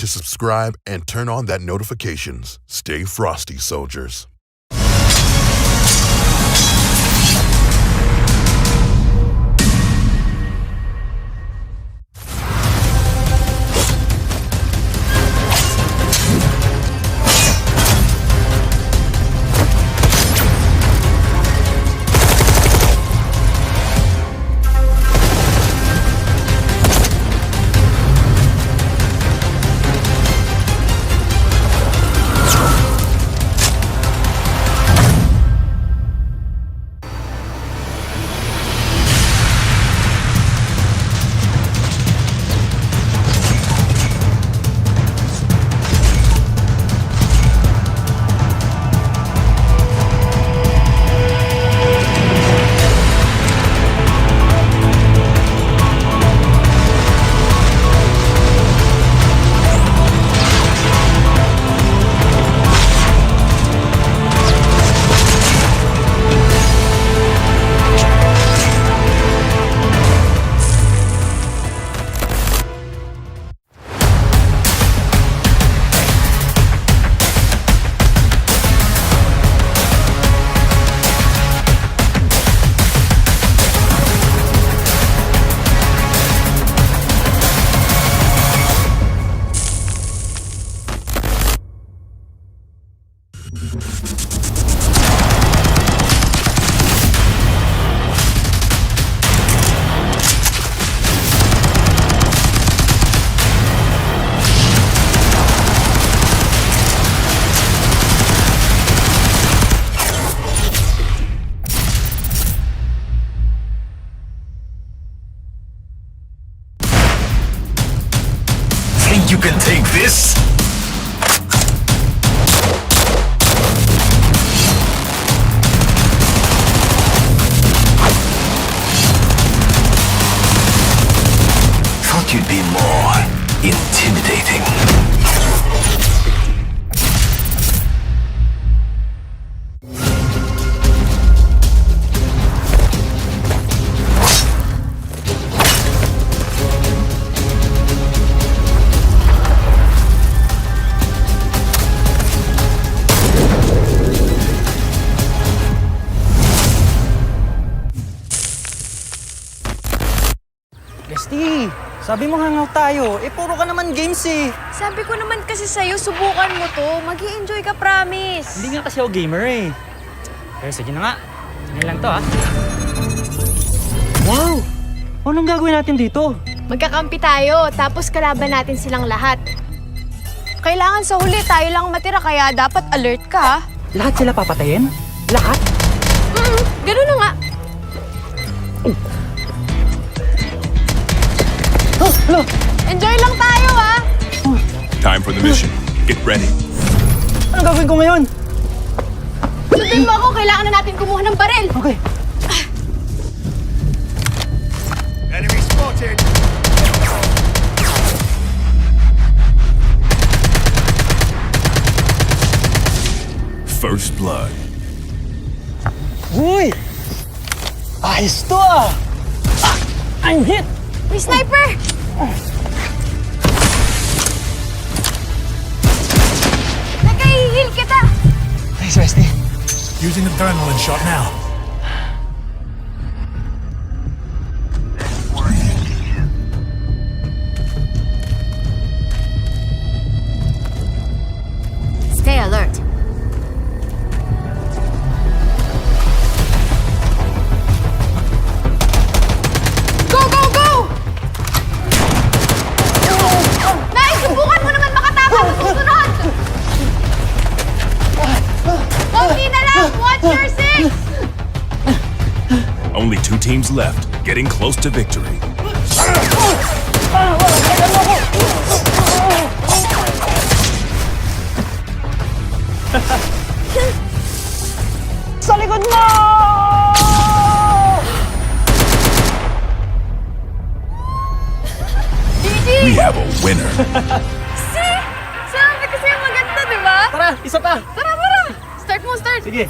to subscribe and turn on that notifications. Stay frosty, soldiers. You can take this? Thought you'd be more intimidating. Sabi mo hangout tayo, puro ka naman games eh. Sabi ko naman kasi sa'yo, subukan mo to. Mag-i-enjoy ka, promise. Hindi nga kasi ako gamer eh. Pero sige na nga, tingin lang to ha. Wow! Anong gagawin natin dito? Magkakampi tayo, tapos kalaban natin silang lahat. Kailangan sa huli tayo lang matira, kaya dapat alert ka ha. Lahat sila papatayin? Lahat? Ganun na nga. Enjoy lang tayo, ha? Time for the mission. Get ready. Anong gagawin ko ngayon? Sundin mo ako, kailangan na natin kumuha ng baril. Okay. Enemy spotted. First blood. Uy! Ayos to ah! I'm hit! May sniper! Nagka-heal kita! Thanks, Bestie. Using the adrenaline shot now. Stay alert. Go, go, go! Nice! Subukan mo naman makatapos sa susunod! Konti na lang! Watch your six! Only 2 teams left, getting close to victory. Sa likod mo! We have a winner. See? Sabi kasi maganda, di ba? Tara, isa pa! Tara, tara! Start mo, start! Sige.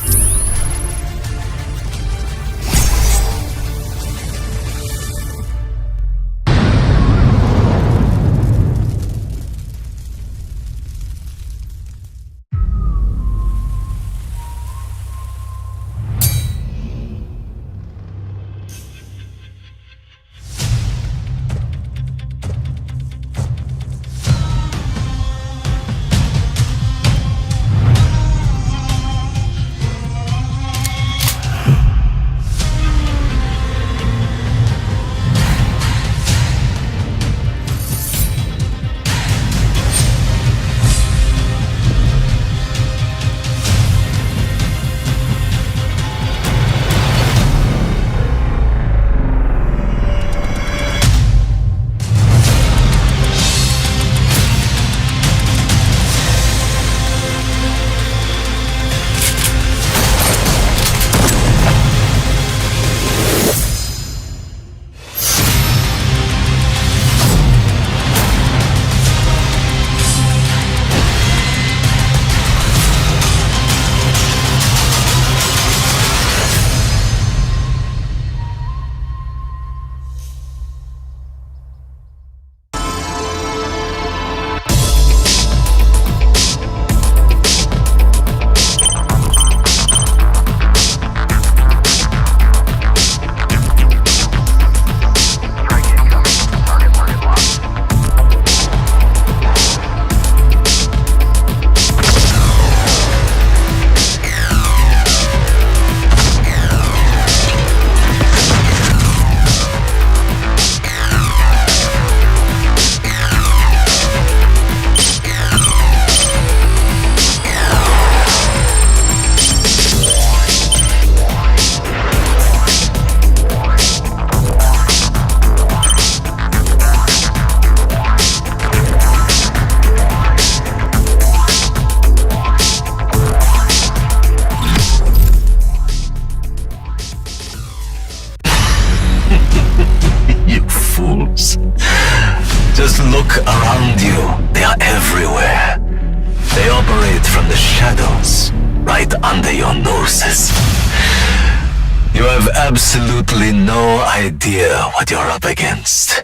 have absolutely no idea what you're up against.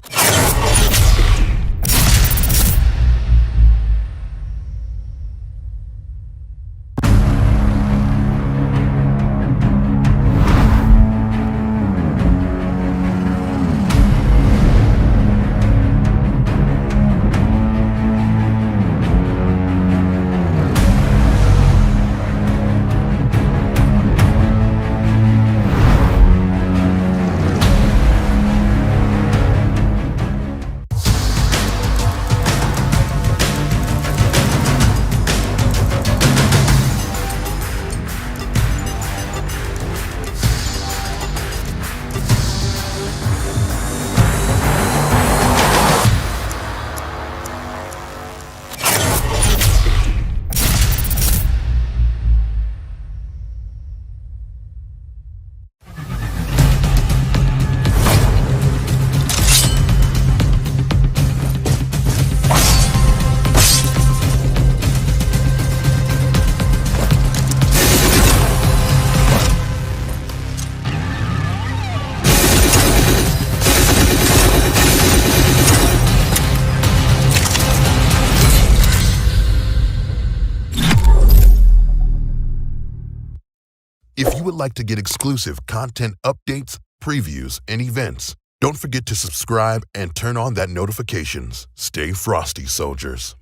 If you would like to get exclusive content updates, previews, and events, don't forget to subscribe and turn on that notifications. Stay frosty, soldiers.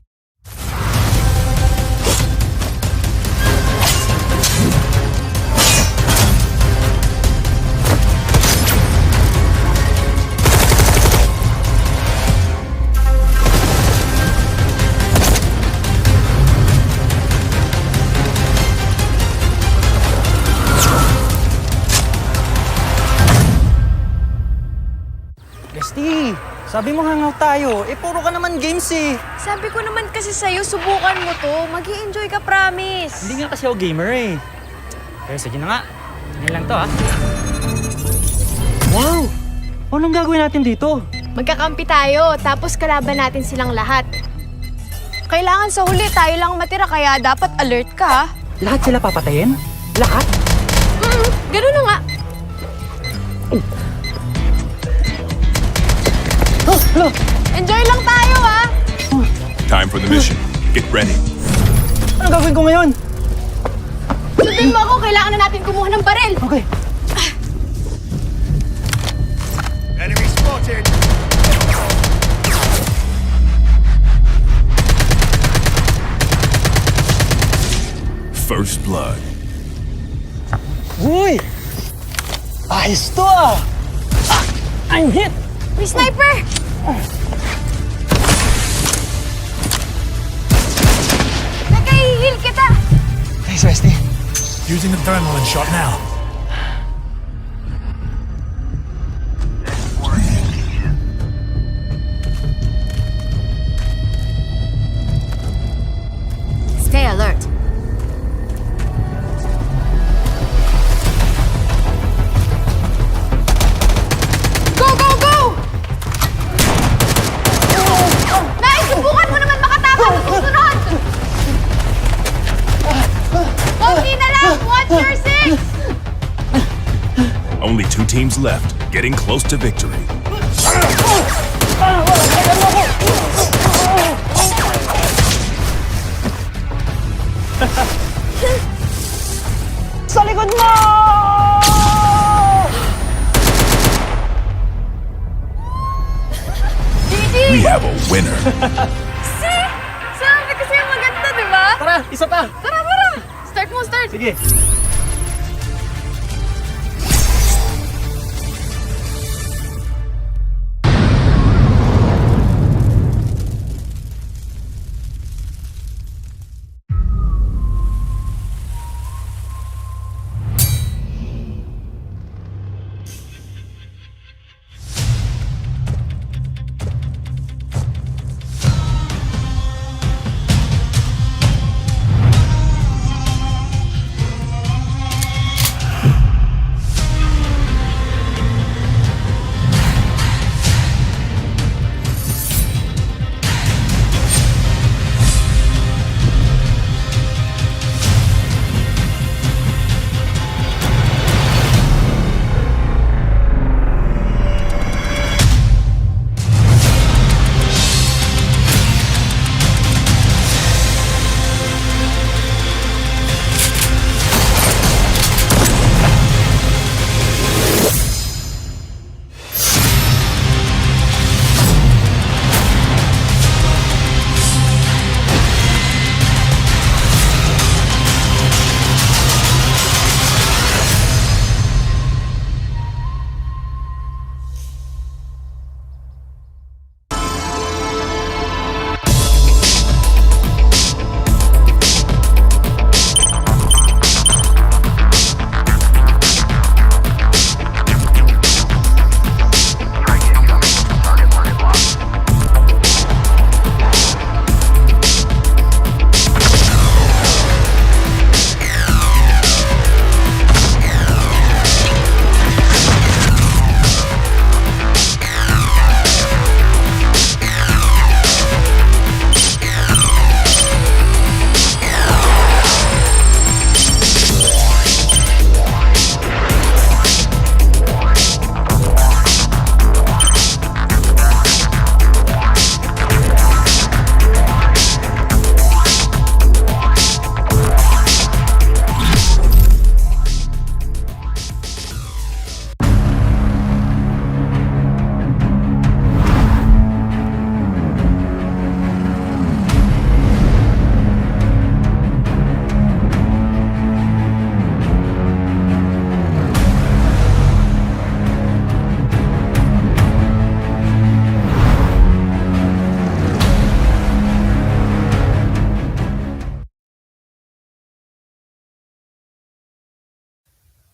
Bestie, sabi mo hangout tayo. Puro ka naman games eh. Sabi ko naman kasi sa'yo, subukan mo to. Mag-i-enjoy ka, promise. Hindi nga kasi ako gamer eh. Pero sige na nga. Ngayon lang to ha. Wow! Anong gagawin natin dito? Magkakampi tayo, tapos kalaban natin silang lahat. Kailangan sa huli tayo lang matira, kaya dapat alert ka, ha? Lahat sila papatayin? Lahat? Ganun na nga. Hello! Enjoy lang tayo, ha? Time for the mission. Get ready. Anong gagawin ko ngayon? Sundin mo ako, kailangan na natin kumuha ng baril. Okay. Enemy spotted. First blood. Uy! Ayos to ah! I'm hit! May sniper! Nagkahihil kita! Thanks, Bestie. Using adrenaline shot now. Stay alert. Go, go, go! Nice! Subukan mo naman makatakas sa susunod! Konti na lang! Watch your six! Only 2 teams left, getting close to victory. Sa likod mo! Gigi! We have a winner. See? Sabi kasi maganda, di ba? Tara, isa pa! Tara, tara! Start mo, start! Sige.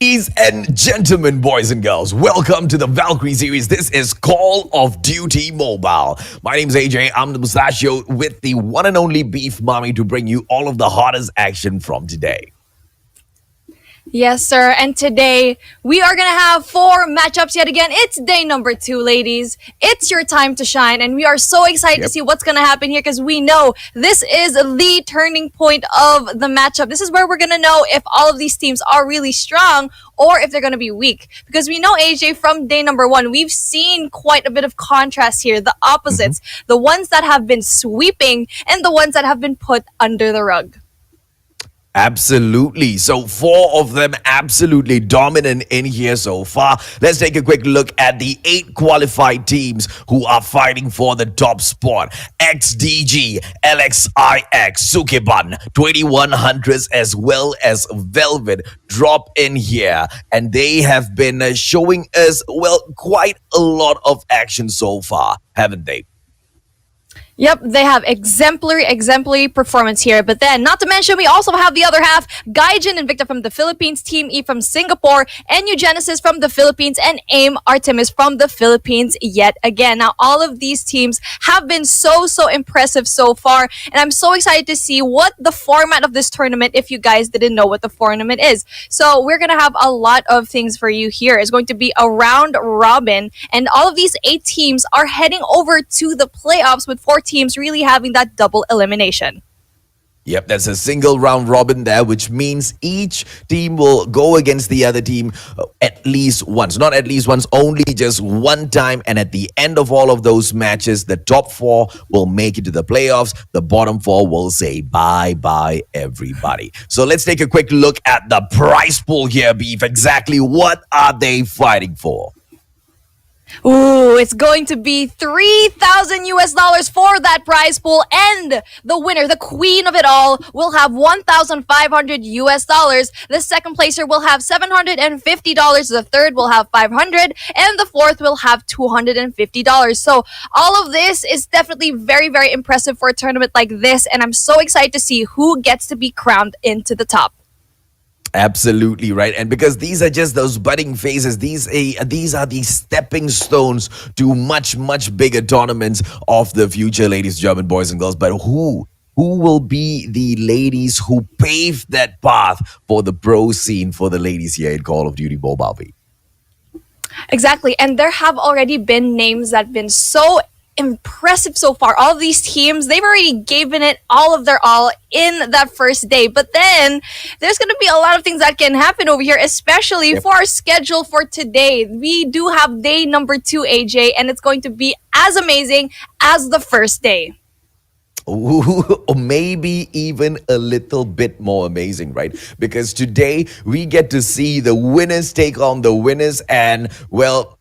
Ladies and gentlemen, boys and girls, welcome to the Valkyrie series. This is Call of Duty Mobile. My name's AJ. I'm the Mustachio with the one and only Beef Mommy to bring you all of the hottest action from today. Yes, sir. And today we are going to have 4 matchups yet again. It's day number 2, ladies. It's your time to shine. And we are so excited to see what's going to happen here because we know this is the turning point of the matchup. This is where we're going to know if all of these teams are really strong or if they're going to be weak. Because we know, AJ, from day number 1, we've seen quite a bit of contrast here. The opposites, the ones that have been sweeping and the ones that have been put under the rug. Absolutely. So 4 of them absolutely dominant in here so far. Let's take a quick look at the 8 qualified teams who are fighting for the top spot. XDG LXIX, Sukeban, 21 Huntress, as well as Velvet drop in here. And they have been showing us, well, quite a lot of action so far, haven't they? Yep, they have exemplary performance here. But then, not to mention, we also have the other half, Gaijin Invicta from the Philippines, Team E from Singapore, NU Genesis from the Philippines, and AIM Artemis from the Philippines yet again. Now, all of these teams have been so impressive so far, and I'm so excited to see what the format of this tournament, if you guys didn't know what the tournament is. So, we're going to have a lot of things for you here. It's going to be a round robin, and all of these 8 teams are heading over to the playoffs with 4 teams really having that double elimination. Yep, that's a single round robin there, which means each team will go against the other team at least once. Not at least once, only just one time. And at the end of all of those matches, the top 4 will make it to the playoffs. The bottom 4 will say bye-bye, everybody. So let's take a quick look at the prize pool here, Beef. Exactly what are they fighting for? Ooh, it's going to be $3,000 for that prize pool, and the winner, the queen of it all, will have $1,500. The second placer will have $750. The third will have $500, and the fourth will have $250. So all of this is definitely very impressive for a tournament like this, and I'm so excited to see who gets to be crowned into the top. Absolutely right. And because these are just those budding phases, these are the stepping stones to much bigger tournaments of the future, ladies, German boys and girls. But who will be the ladies who pave that path for the pro scene for the ladies here in Call of Duty Mobile? Exactly. And there have already been names that have been so impressive so far. All of these teams, they've already given it all of their all in that first day. But then there's going to be a lot of things that can happen over here, especially for our schedule for today. We do have day number 2, AJ, and it's going to be as amazing as the first day. Ooh, or maybe even a little bit more amazing, right? Because today we get to see the winners take on the winners, and well,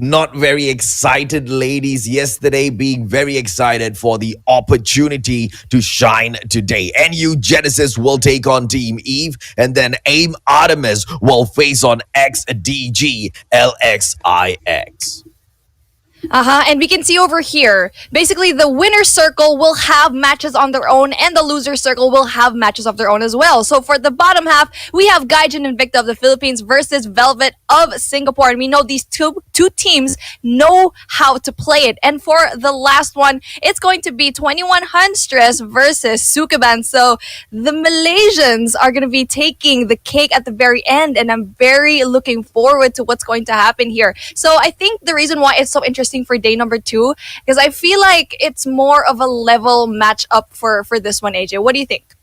not very excited ladies yesterday being very excited for the opportunity to shine today. NU Genesis will take on Team Eve, and then AIM Artemis will face on XDG LXIX. And we can see over here, basically the winner circle will have matches on their own and the loser circle will have matches of their own as well. So for the bottom half, we have Gaijin Invicta of the Philippines versus Velvet of Singapore. And we know these two teams know how to play it. And for the last one, it's going to be 21 Huntress versus Sukeban. So the Malaysians are going to be taking the cake at the very end. And I'm very looking forward to what's going to happen here. So I think the reason why it's so interesting for day number 2, because I feel like it's more of a level matchup for this one, AJ. What do you think?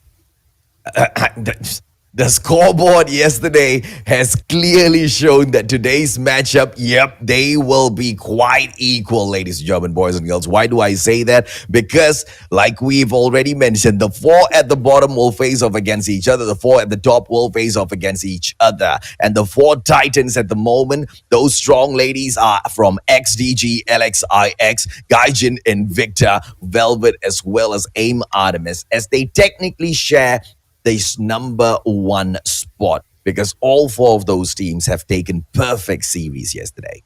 The scoreboard yesterday has clearly shown that today's matchup, yep, they will be quite equal, ladies and gentlemen, boys and girls. Why do I say that? Because, like we've already mentioned, the 4 at the bottom will face off against each other. The 4 at the top will face off against each other. And the 4 titans at the moment, those strong ladies are from XDG LXIX, Gaijin Invicta, Velvet, as well as AIM Artemis, as they technically share this number 1 spot, because all 4 of those teams have taken perfect series yesterday.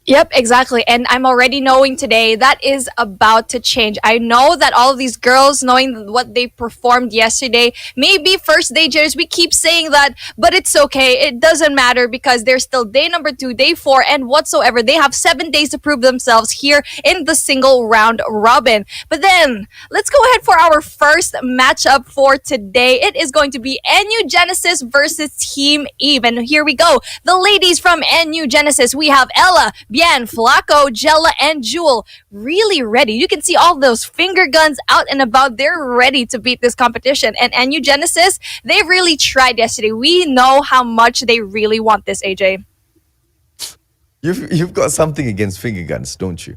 Yep, exactly. And I'm already knowing today that is about to change. I know that all of these girls, knowing what they performed yesterday, maybe first day jitters, we keep saying that, but it's okay. It doesn't matter because there's still day number 2, day 4, and whatsoever. They have 7 days to prove themselves here in the single round robin. But then, let's go ahead for our first matchup for today. It is going to be NU Genesis versus Team Eve. And here we go. The ladies from NU Genesis, we have Ella, Bien, Flaco, Jella, and Jewel really ready. You can see all those finger guns out and about. They're ready to beat this competition. And NU Genesis, they really tried yesterday. We know how much they really want this, AJ. You've got something against finger guns, don't you?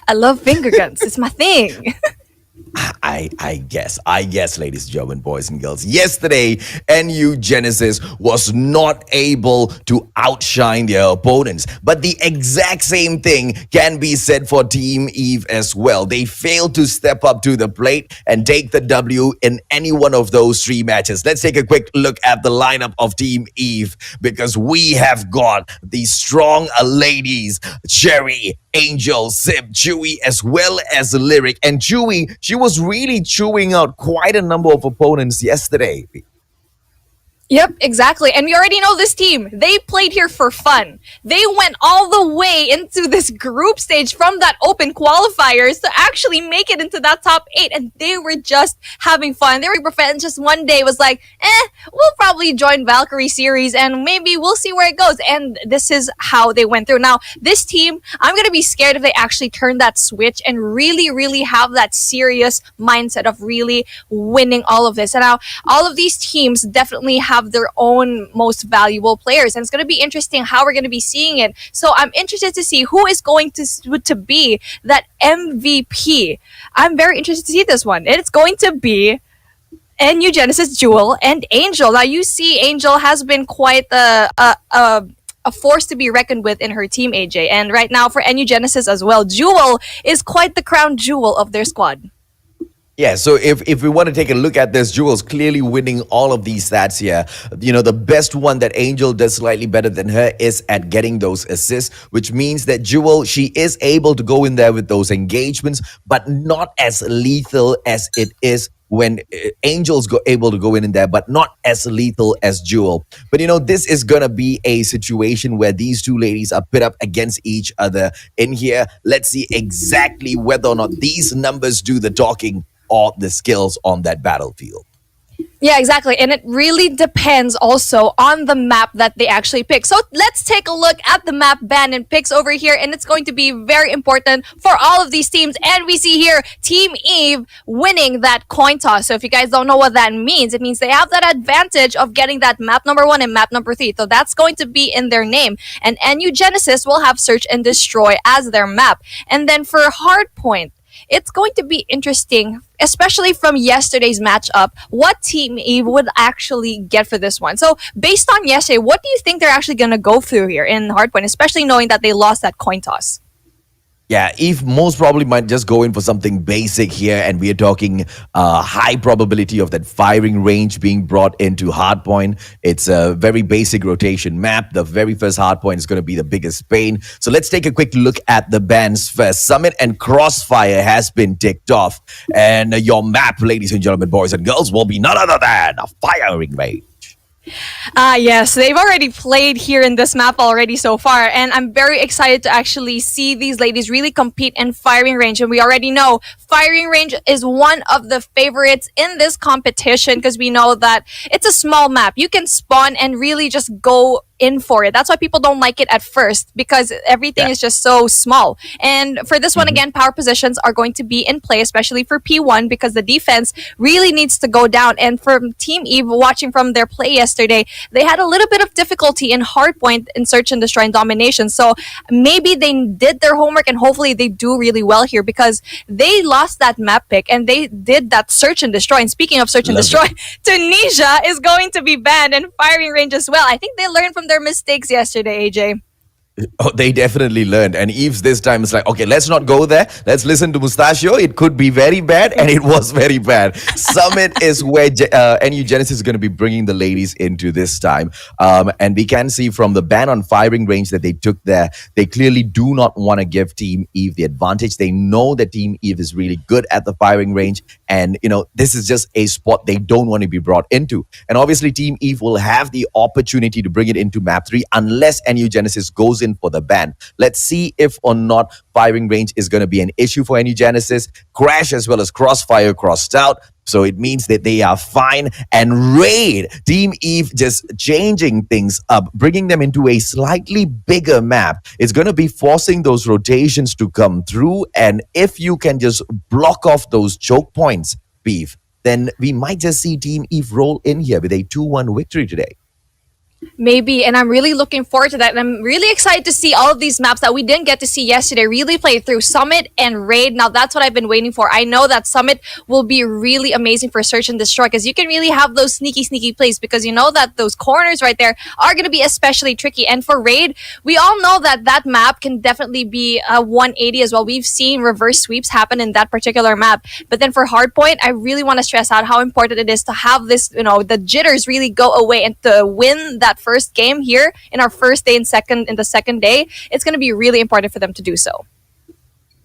I love finger guns. It's my thing. I guess, ladies and gentlemen, boys and girls, yesterday, NU Genesis was not able to outshine their opponents. But the exact same thing can be said for Team Eve as well. They failed to step up to the plate and take the W in any one of those 3 matches. Let's take a quick look at the lineup of Team Eve, because we have got these strong ladies, Cherry, Angel, Sip, Chewy, as well as Lyric. And Chewy, she was really chewing out quite a number of opponents yesterday. Yep, exactly. And we already know this team. They played here for fun. They went all the way into this group stage from that open qualifiers to actually make it into that top 8. And they were just having fun. They were friends. Just one day was like, we'll probably join Valkyrie series and maybe we'll see where it goes. And this is how they went through. Now, this team, I'm going to be scared if they actually turn that switch and really, really have that serious mindset of really winning all of this. And now, all of these teams definitely have their own most valuable players, and it's going to be interesting how we're going to be seeing it. So I'm interested to see who is going to be that MVP. I'm very interested to see this one. It's going to be NU Genesis, Jewel, and Angel. Now you see, Angel has been quite a force to be reckoned with in her team, AJ. And right now for NU Genesis as well, Jewel is quite the crown jewel of their squad. Yeah, so if we want to take a look at this, Jewel's clearly winning all of these stats here. You know, the best one that Angel does slightly better than her is at getting those assists, which means that Jewel, she is able to go in there with those engagements, but not as lethal as it is when Angel's able to go in there, but not as lethal as Jewel. But, you know, this is going to be a situation where these two ladies are pit up against each other in here. Let's see exactly whether or not these numbers do the talking or the skills on that battlefield. Yeah, exactly. And it really depends also on the map that they actually pick. So let's take a look at the map ban and picks over here. And it's going to be very important for all of these teams. And we see here Team Eve winning that coin toss. So if you guys don't know what that means, it means they have that advantage of getting that map number 1 and map number 3. So that's going to be in their name. And NU Genesis will have Search and Destroy as their map. And then for Hardpoint, it's going to be interesting, especially from yesterday's matchup, what Team Eve would actually get for this one. So based on yesterday, what do you think they're actually going to go through here in Hardpoint, especially knowing that they lost that coin toss? Yeah, Eve most probably might just go in for something basic here, and we are talking high probability of that firing range being brought into Hardpoint. It's a very basic rotation map. The very first Hardpoint is going to be the biggest pain. So let's take a quick look at the bans first. Summit and Crossfire has been ticked off, and your map, ladies and gentlemen, boys and girls, will be none other than a firing range. Yes, they've already played here in this map already so far, and I'm very excited to actually see these ladies really compete in firing range. And we already know firing range is one of the favorites in this competition because we know that it's a small map. You can spawn and really just go in for it. That's why people don't like it at first, because everything is just so small. And for this one, again, power positions are going to be in play, especially for P1, because the defense really needs to go down. And from Team Eve, watching from their play yesterday, they had a little bit of difficulty in Hardpoint in Search and Destroy and Domination. So maybe they did their homework, and hopefully they do really well here, because they lost that map pick and they did that Search and Destroy. And speaking of Search and Destroy, Tunisia is going to be banned and firing range as well. I think they learned from their mistakes yesterday, AJ. Oh, they definitely learned. And Eve's this time is like, okay, let's not go there. Let's listen to Mustachio. It could be very bad, and it was very bad. Summit is where NU Genesis is going to be bringing the ladies into this time. And we can see from the ban on firing range that they took there, they clearly do not want to give Team Eve the advantage. They know that Team Eve is really good at the firing range. And, this is just a spot they don't want to be brought into. And obviously, Team Eve will have the opportunity to bring it into map 3 unless NU Genesis goes in for the ban. Let's see if or not firing range is going to be an issue for NU Genesis. Crash as well as Crossfire crossed out. So it means that they are fine. And Raid, Team Eve just changing things up, bringing them into a slightly bigger map. It's going to be forcing those rotations to come through. And if you can just block off those choke points, Beef, then we might just see Team Eve roll in here with a 2-1 victory today. Maybe, and I'm really looking forward to that. And I'm really excited to see all of these maps that we didn't get to see yesterday really play through Summit and Raid. Now, that's what I've been waiting for. I know that Summit will be really amazing for Search and Destroy because you can really have those sneaky plays because you know that those corners right there are going to be especially tricky. And for Raid, we all know that that map can definitely be a 180 as well. We've seen reverse sweeps happen in that particular map. But then for Hardpoint, I really want to stress out how important it is to have this, the jitters really go away and to win that first game here in our first day in the second day. It's going to be really important for them to do so.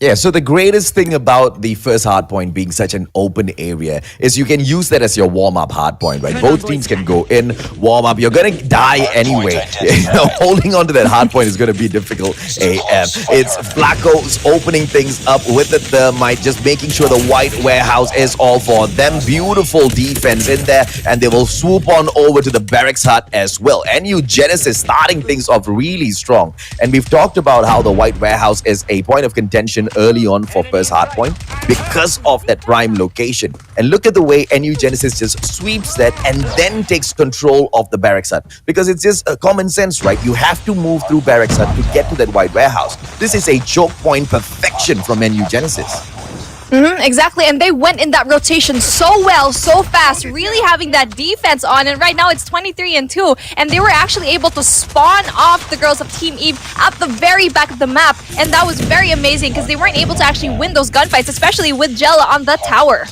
Yeah, so the greatest thing about the first hardpoint being such an open area is you can use that as your warm-up hardpoint, right? Both teams can go in, warm up. You're going to die anyway. Holding on to that hardpoint is going to be difficult AF. It's Flacco's opening things up with the thermite, just making sure the white warehouse is all for them. Beautiful defense in there, and they will swoop on over to the barracks hut as well. NU Genesis starting things off really strong. And we've talked about how the white warehouse is a point of contention early on for first hardpoint because of that prime location. And look at the way NU Genesis just sweeps that and then takes control of the barracks hut. Because it's just common sense, right? You have to move through barracks hut to get to that white warehouse. This is a choke point perfection from NU Genesis. Exactly, and they went in that rotation so well, so fast, really having that defense on. And right now it's 23-2, and they were actually able to spawn off the girls of Team Eve at the very back of the map, and that was very amazing because they weren't able to actually win those gunfights, especially with Jella on the tower.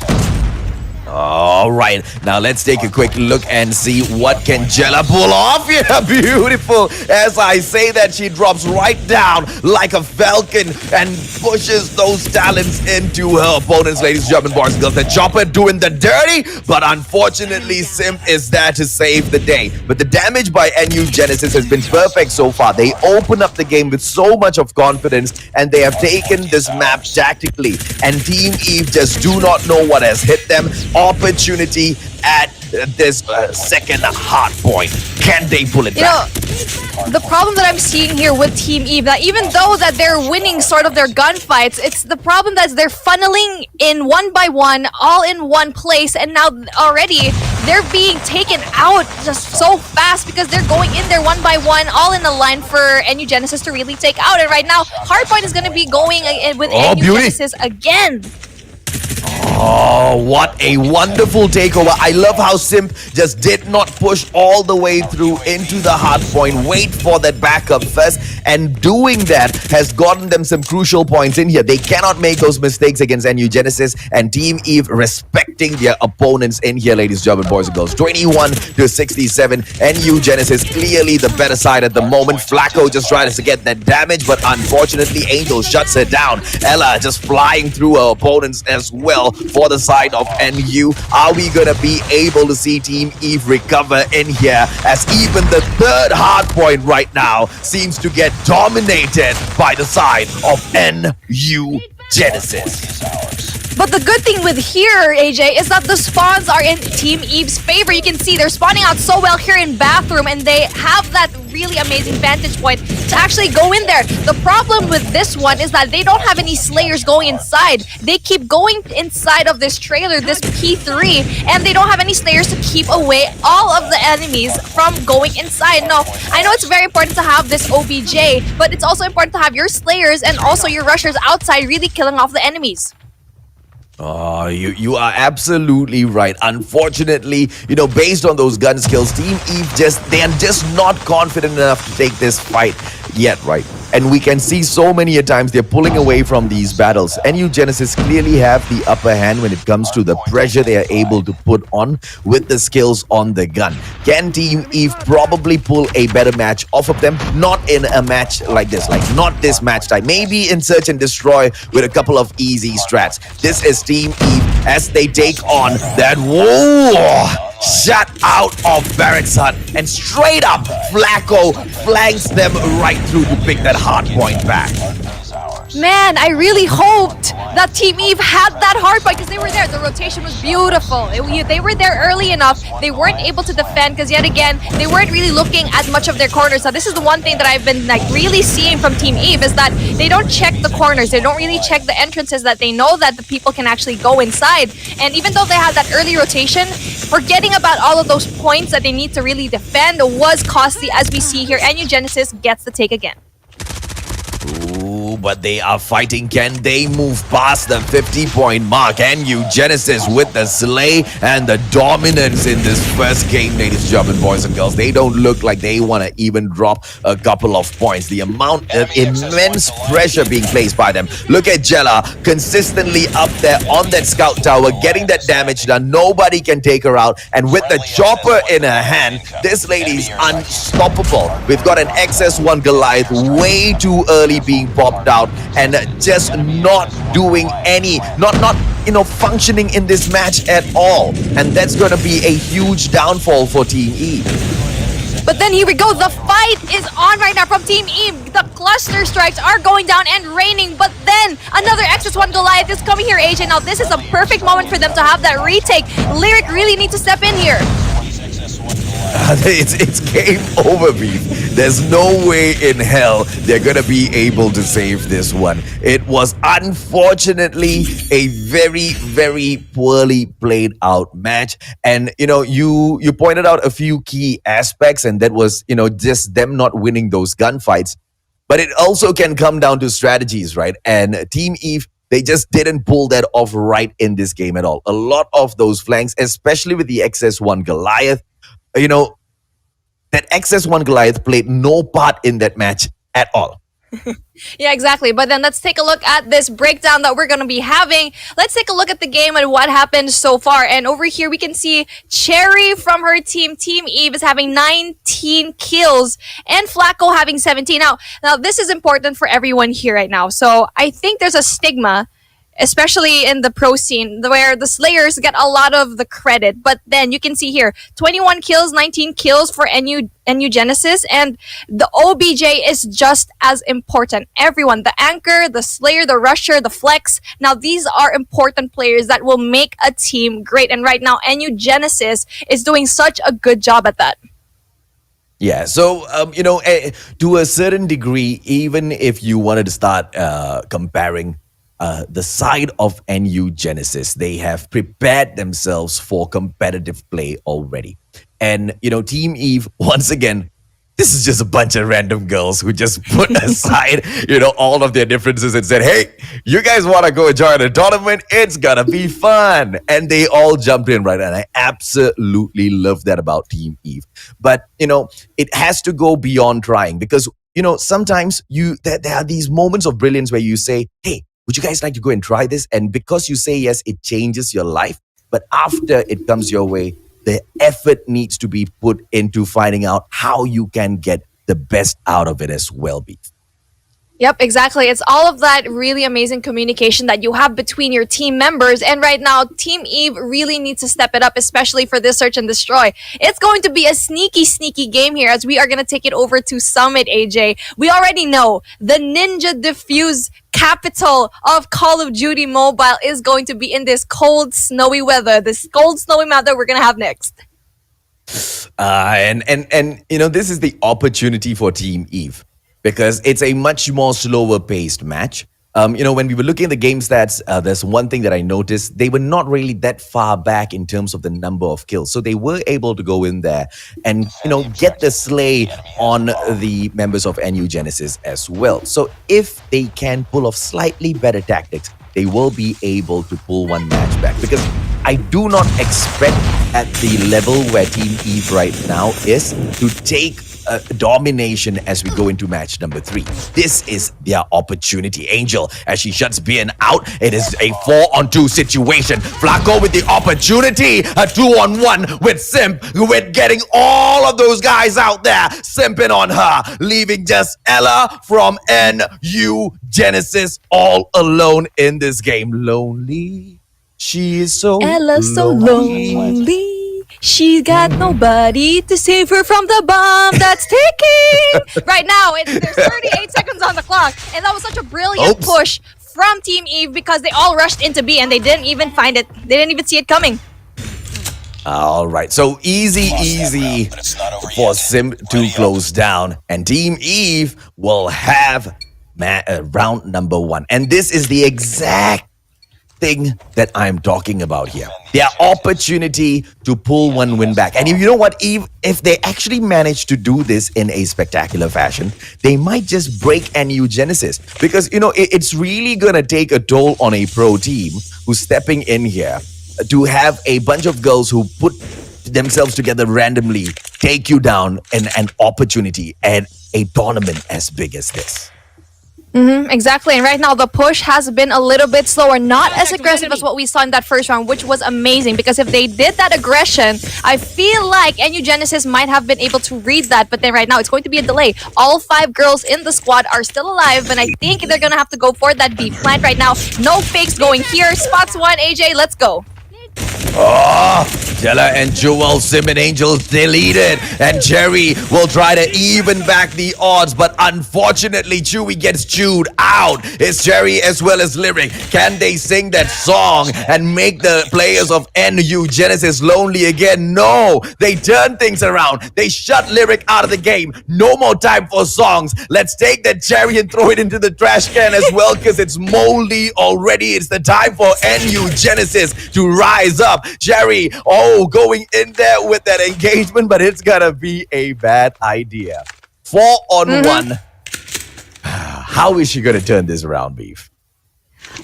All right, now let's take a quick look and see what can Jella pull off. Yeah, beautiful. As I say that, she drops right down like a falcon and pushes those talents into her opponents, ladies and gentlemen, boys and girls. The Chopper doing the dirty, but unfortunately, Simp is there to save the day. But the damage by NU Genesis has been perfect so far. They open up the game with so much of confidence, and they have taken this map tactically. And Team Eve just do not know what has hit them. Opportunity at this second hard point. Can they pull it back? The problem that I'm seeing here with Team Eve, that even though that they're winning sort of their gunfights, it's the problem that they're funneling in one by one, all in one place, and now already they're being taken out just so fast because they're going in there one by one, all in a line for NU Genesis to really take out. And right now, Hardpoint is going to be going with NU Genesis again. Oh, what a wonderful takeover. I love how Simp just did not push all the way through into the hard point, wait for that backup first, and doing that has gotten them some crucial points in here. They cannot make those mistakes against NU Genesis, and Team Eve respecting their opponents in here, ladies and gentlemen, boys and girls. 21-67. NU Genesis clearly the better side at the moment. Flacco just trying to get that damage, but unfortunately Angel shuts her down. Ella just flying through her opponents as well for the side of NU. Are we gonna be able to see Team Eve recover in here, as even the third hard point right now seems to get dominated by the side of NU Genesis? But the good thing with here, AJ, is that the spawns are in Team Eve's favor. You can see they're spawning out so well here in Bathroom, and they have that really amazing vantage point to actually go in there. The problem with this one is that they don't have any Slayers going inside. They keep going inside of this trailer, this P3, and they don't have any Slayers to keep away all of the enemies from going inside. Now, I know it's very important to have this OBJ, but it's also important to have your Slayers and also your Rushers outside really killing off the enemies. Oh, you are absolutely right. Unfortunately, based on those gun skills, Team Eve they are just not confident enough to take this fight yet, right? And we can see so many a times they're pulling away from these battles. NU Genesis clearly have the upper hand when it comes to the pressure they are able to put on with the skills on the gun. Can Team Eve probably pull a better match off of them? Not in a match like this, not this match type. Maybe in Search and Destroy with a couple of easy strats. This is Team Eve as they take on that shut out of Barrett's hut, and straight up Flacco flanks them right through to pick that hard point back. Man, I really hoped that Team Eve had that hard point because they were there. The rotation was beautiful. They were there early enough. They weren't able to defend because yet again, they weren't really looking at much of their corners. Now, this is the one thing that I've been really seeing from Team Eve is that they don't check the corners. They don't really check the entrances that they know that the people can actually go inside. And even though they had that early rotation, forgetting about all of those points that they need to really defend was costly, as we see here. NU Genesis gets the take again. Ooh, but they are fighting. Can they move past the 50-point mark? NU Genesis with the slay and the dominance in this first game, ladies and gentlemen, boys and girls. They don't look like they want to even drop a couple of points. The amount of immense pressure being placed by them. Look at Jella consistently up there on that scout tower, getting that damage done. Nobody can take her out. And with the chopper in her hand, this lady's unstoppable. We've got an XS1 Goliath way too early being popped out and just not doing not functioning in this match at all, and that's going to be a huge downfall for Team E. But then here we go, the fight is on right now from Team Eve. The cluster strikes are going down and raining, but then another XS1 Goliath is coming here, AJ. Now this is a perfect moment for them to have that retake. Lyric really needs to step in here. It's game over, beef. There's no way in hell they're gonna be able to save this one. It was unfortunately a very, very poorly played out match. And you pointed out a few key aspects, and that was just them not winning those gunfights. But it also can come down to strategies, right? And Team Eve, they just didn't pull that off right in this game at all. A lot of those flanks, especially with the XS1 Goliath, that XS1 Goliath played no part in that match at all. Yeah, exactly. But then let's take a look at this breakdown that we're going to be having. Let's take a look at the game and what happened so far. And over here, we can see Cherry from her team, Team Eve, is having 19 kills and Flacco having 17. Now, this is important for everyone here right now. So I think there's a stigma, especially in the pro scene, where the Slayers get a lot of the credit. But then you can see here, 21 kills, 19 kills for NU Genesis, and the OBJ is just as important. Everyone, the anchor, the Slayer, the rusher, the flex. Now, these are important players that will make a team great. And right now, NU Genesis is doing such a good job at that. Yeah, so, to a certain degree, even if you wanted to start comparing the side of NU Genesis, they have prepared themselves for competitive play already. And, Team Eve, once again, this is just a bunch of random girls who just put aside, all of their differences and said, hey, you guys want to go join a tournament? It's gonna be fun. And they all jumped in, right? And I absolutely love that about Team Eve. But, it has to go beyond trying because, sometimes there are these moments of brilliance where you say, hey, would you guys like to go and try this? And because you say yes, it changes your life. But after it comes your way, the effort needs to be put into finding out how you can get the best out of it as well, Beef. Yep, exactly. It's all of that really amazing communication that you have between your team members. And right now, Team Eve really needs to step it up, especially for this Search and Destroy. It's going to be a sneaky, sneaky game here as we are going to take it over to Summit, AJ. We already know the Ninja Diffuse capital of Call of Duty Mobile is going to be in this cold, snowy weather. This cold, snowy weather we're going to have next. And this is the opportunity for Team Eve, because it's a much more slower paced match. When we were looking at the game stats, there's one thing that I noticed. They were not really that far back in terms of the number of kills. So they were able to go in there and, get the slay on the members of NU Genesis as well. So if they can pull off slightly better tactics, they will be able to pull one match back. Because I do not expect at the level where Team Eve right now is to take domination as we go into match number 3. This is their opportunity. Angel, as she shuts Bien out, it is a 4-on-2 situation. Flacco with the opportunity, a 2-on-1 with Simp, with getting all of those guys out there, simping on her, leaving just Ella from NU Genesis all alone in this game. Lonely. She is so Ella's so lonely. She's got nobody to save her from the bomb that's ticking. Right now, there's 38 seconds on the clock. And that was such a brilliant push from Team Eve because they all rushed into B and they didn't even find it. They didn't even see it coming. All right, so easy for Sim to close down. And Team Eve will have round number 1. And this is the exact thing that I'm talking about here. Their opportunity to pull one win back. And you know what, Eve, if they actually manage to do this in a spectacular fashion, they might just break NU Genesis. Because, you know, it's really gonna take a toll on a pro team who's stepping in here to have a bunch of girls who put themselves together randomly, take you down in an opportunity and a tournament as big as this. Exactly, and right now the push has been a little bit slower, not as aggressive as what we saw in that first round, which was amazing, because if they did that aggression, I feel like NU Genesis might have been able to read that, but then right now it's going to be a delay. All 5 girls in the squad are still alive, and I think they're gonna have to go for that B plant right now. No fakes going here. Spots 1, AJ, let's go. Oh, Jella and Jewel, Sim and Angel deleted, and Cherry will try to even back the odds, but unfortunately Chewy gets chewed out. It's Cherry as well as Lyric. Can they sing that song and make the players of NU Genesis lonely again? No, they turn things around. They shut Lyric out of the game. No more time for songs. Let's take that Cherry and throw it into the trash can as well, because it's moldy already. It's the time for NU Genesis to rise up. Jerry, going in there with that engagement, but it's gonna be a bad idea. 4-on-1. How is she gonna turn this around, Beef?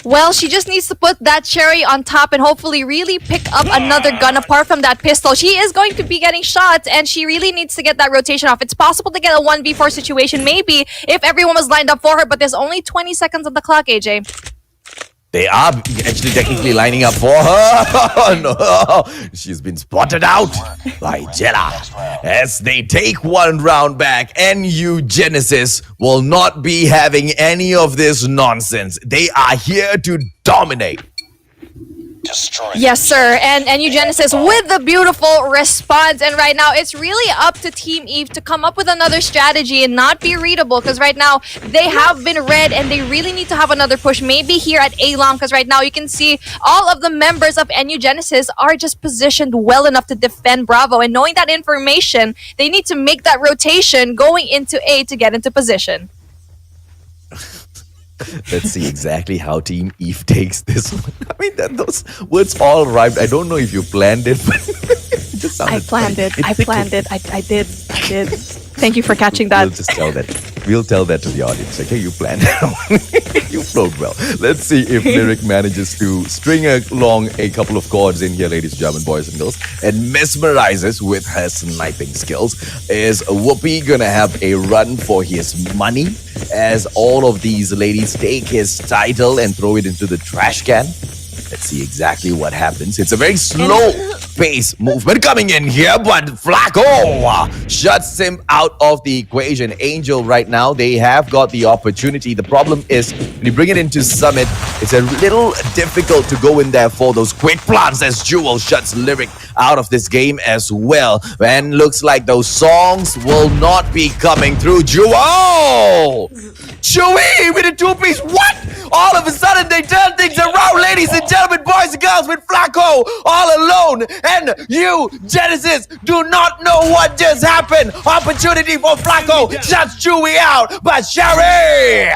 Well, she just needs to put that Cherry on top and hopefully really pick up another gun apart from that pistol. She is going to be getting shots and she really needs to get that rotation off. It's possible to get a 1v4 situation maybe if everyone was lined up for her, but there's only 20 seconds on the clock, AJ. They are actually technically lining up for her. No, she's been spotted out by Jella. As they take one round back, NU Genesis will not be having any of this nonsense. They are here to dominate. Yes, sir. And NU Genesis with the beautiful response. And right now, it's really up to Team Eve to come up with another strategy and not be readable. Because right now, they have been read and they really need to have another push. Maybe here at A-Long. Because right now, you can see all of the members of NU Genesis are just positioned well enough to defend Bravo. And knowing that information, they need to make that rotation going into A to get into position. Let's see exactly how Team Eve takes this one. I mean, those words all rhymed. I don't know if you planned it, but it just sounded I planned funny. it. I planned it. I did. Thank you for catching that. We'll just tell that. We'll tell that to the audience. Okay, you planned it. You flowed well. Let's see if Lyric manages to string along a couple of chords in here, ladies and gentlemen, boys and girls, and mesmerizes with her sniping skills. Is Whoopi gonna have a run for his money as all of these ladies take his title and throw it into the trash can? Let's see exactly what happens. It's a very slow pace movement coming in here, but Flacco shuts him out of the equation. Angel right now, they have got the opportunity. The problem is when you bring it into Summit, it's a little difficult to go in there for those quick plants as Jewel shuts Lyric out of this game as well. And looks like those songs will not be coming through. Jewel! Chewy with a 2-piece. What? All of a sudden they turn things around, ladies and gentlemen, boys and girls, with Flacco all alone. And you, Genesis, do not know what just happened. Opportunity for Flacco. Shuts Chewy out. But Sherry,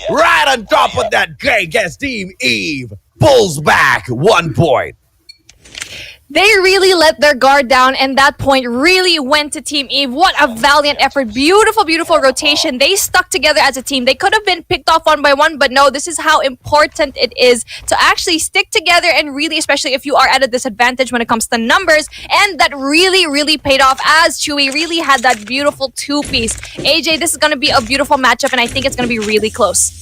right on top of that cake as Team Eve pulls back 1 point. They really let their guard down, and that point really went to Team Eve. What a valiant effort. Beautiful, beautiful rotation. They stuck together as a team. They could have been picked off one by one, but no, this is how important it is to actually stick together, and really, especially if you are at a disadvantage when it comes to numbers. And that really, really paid off as Chewy really had that beautiful two-piece. AJ, this is going to be a beautiful matchup, and I think it's going to be really close.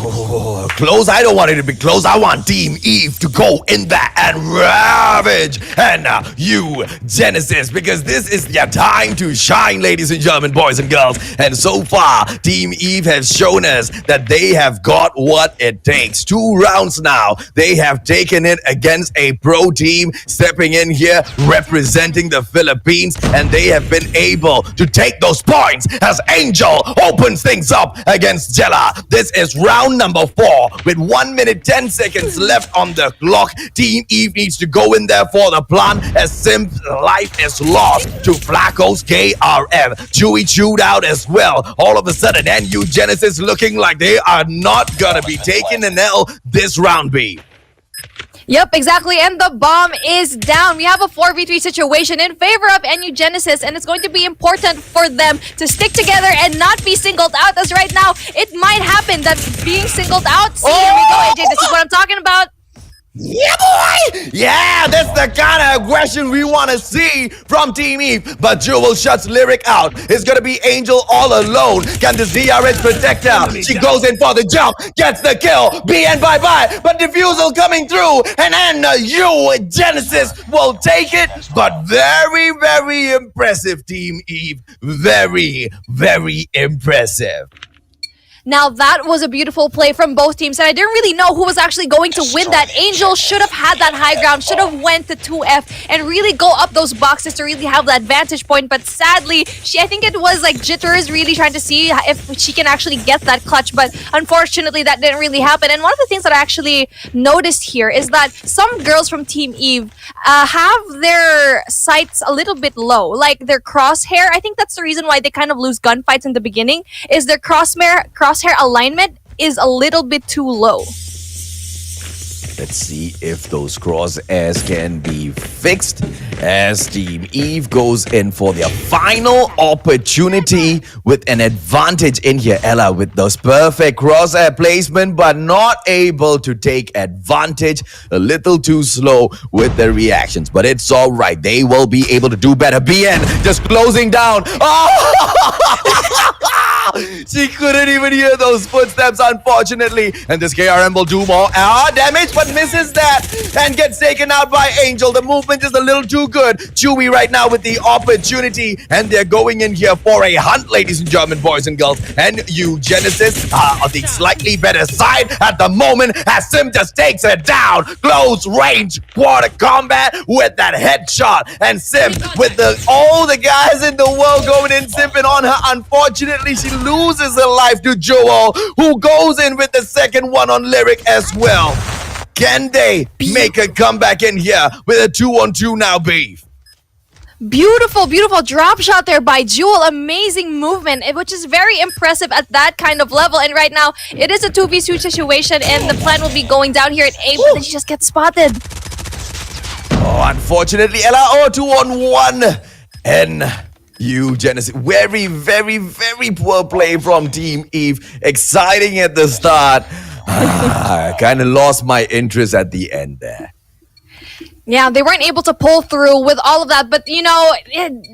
Oh, close. I don't want it to be close. I want Team Eve to go in there and ravage. And you, Genesis, because this is their time to shine, ladies and gentlemen, boys and girls. And so far, Team Eve has shown us that they have got what it takes. 2 rounds now. They have taken it against a pro team, stepping in here, representing the Philippines, and they have been able to take those points as Angel opens things up against Jella. This is round number 4 with 1 minute 10 seconds left on the clock. Team Eve needs to go in there for the plan as Sim's life is lost to Flacco's KRF. Chewy chewed out as well. All of a sudden, NU Genesis looking like they are not gonna be taking an L this round, B. Yep, exactly. And the bomb is down. We have a 4v3 situation in favor of NU Genesis, and it's going to be important for them to stick together and not be singled out, as right now it might happen that being singled out. See, here we go, AJ. This is what I'm talking about. Yeah, boy! Yeah, that's the kind of aggression we want to see from Team Eve. But Jewel shuts Lyric out. It's going to be Angel all alone. Can this DRH protect her? She goes in for the jump, gets the kill. BN bye-bye, but Diffusal coming through. And then you, Genesis, will take it. But very, very impressive, Team Eve. Very, very impressive. Now that was a beautiful play from both teams, and I didn't really know who was actually going to win that. Angel should have had that high ground, should have went to 2F and really go up those boxes to really have that vantage point, but sadly, I think it was like Jitters really trying to see if she can actually get that clutch, but unfortunately that didn't really happen. And one of the things that I actually noticed here is that some girls from Team Eve have their sights a little bit low, like their crosshair. I think that's the reason why they kind of lose gunfights in the beginning, is their crosshair alignment is a little bit too low. Let's see if those crosshairs can be fixed as Team Eve goes in for their final opportunity with an advantage in here. Ella with those perfect crosshair placement, but not able to take advantage. A little too slow with the reactions, but it's all right. They will be able to do better. BN just closing down. Oh! She couldn't even hear those footsteps, unfortunately. And this KRM will do more damage, but misses that and gets taken out by Angel. The movement is a little too good. Chewy right now with the opportunity, and they're going in here for a hunt, ladies and gentlemen, boys and girls. And you, Genesis, are on the slightly better side at the moment as Sim just takes it down. Close range quarter combat with that headshot. And Sim with all the guys in the world going in, simping on her. Unfortunately, she loses her life to Joel, who goes in with the second one on Lyric as well. Can they make a comeback in here with a 2-on-2 now, Beef? Beautiful, beautiful drop shot there by Jewel. Amazing movement, which is very impressive at that kind of level. And right now, it is a 2v2 situation, and the plan will be going down here at A, but then she just gets spotted. Oh, unfortunately, Ella, 2-on-1. And you, Genesis, very, very, very poor play from Team Eve. Exciting at the start. I kind of lost my interest at the end there. Yeah, they weren't able to pull through with all of that, but you know,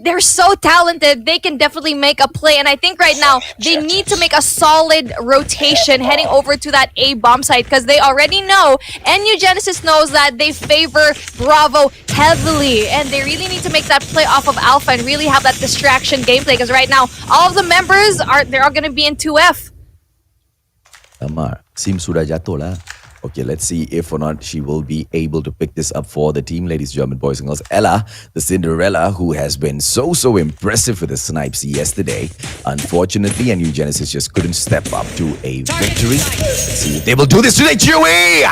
they're so talented. They can definitely make a play, and I think right now they need to make a solid rotation heading over to that A bomb site, because they already know, NU Genesis knows that they favor Bravo heavily, and they really need to make that play off of Alpha and really have that distraction gameplay, because right now all of the members they're all going to be in 2F. Amar, Sim sudah jatuh lah. Okay, let's see if or not she will be able to pick this up for the team, ladies and gentlemen, boys and girls. Ella, the Cinderella, who has been so impressive with the snipes yesterday. Unfortunately, NU Genesis just couldn't step up to a victory. Let's see if they will do this today. Chewy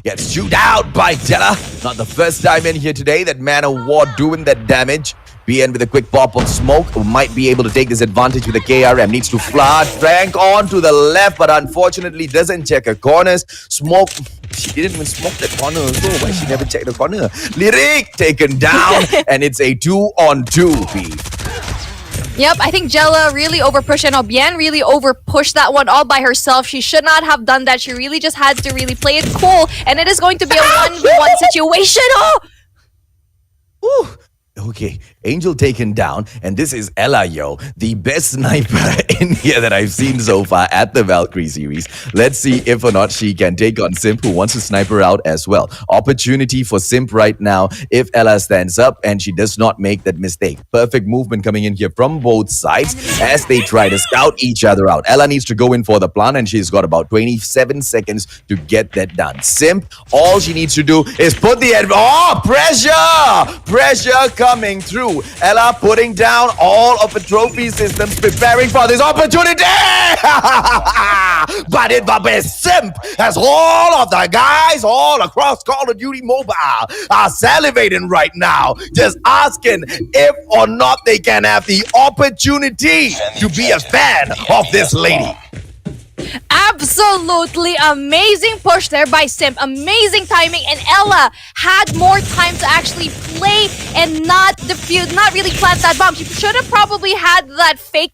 gets chewed out by Jella. Not the first time in here today that Man of War doing that damage. BN with a quick pop of smoke might be able to take this advantage with the KRM. Needs to flank on to the left, but unfortunately doesn't check her corners. Smoke. She didn't even smoke that corner, so why she never checked the corner? Lyric taken down, and it's a 2-on-2 beef. Yep, I think Jella really overpushed and Bien really overpushed that one all by herself. She should not have done that. She really just had to really play it cool, and it is going to be a 1v1 situation. Oh! Ooh. Okay, Angel taken down, and this is Ella, yo, the best sniper in here that I've seen so far at the Valkyrie series. Let's see if or not she can take on Simp, who wants to sniper out as well. Opportunity for Simp right now if Ella stands up and she does not make that mistake. Perfect movement coming in here from both sides as they try to scout each other out. Ella needs to go in for the plant, and she's got about 27 seconds to get that done. Simp, all she needs to do is put the... Oh, pressure! Pressure coming through. Ella putting down all of the trophy systems, preparing for this opportunity. But Simp has all of the guys all across Call of Duty Mobile are salivating right now, just asking if or not they can have the opportunity to be a fan of this lady. Absolutely amazing push there by Simp. Amazing timing, and Ella had more time to actually play and not defuse, not really plant that bomb. She should have probably had that fake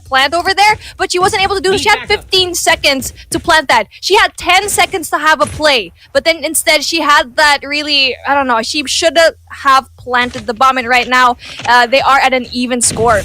plant over there, but she wasn't able to do it. She had 15 seconds to plant that. She had 10 seconds to have a play, but then instead she had that really, I don't know, she should have planted the bomb, and right now they are at an even score.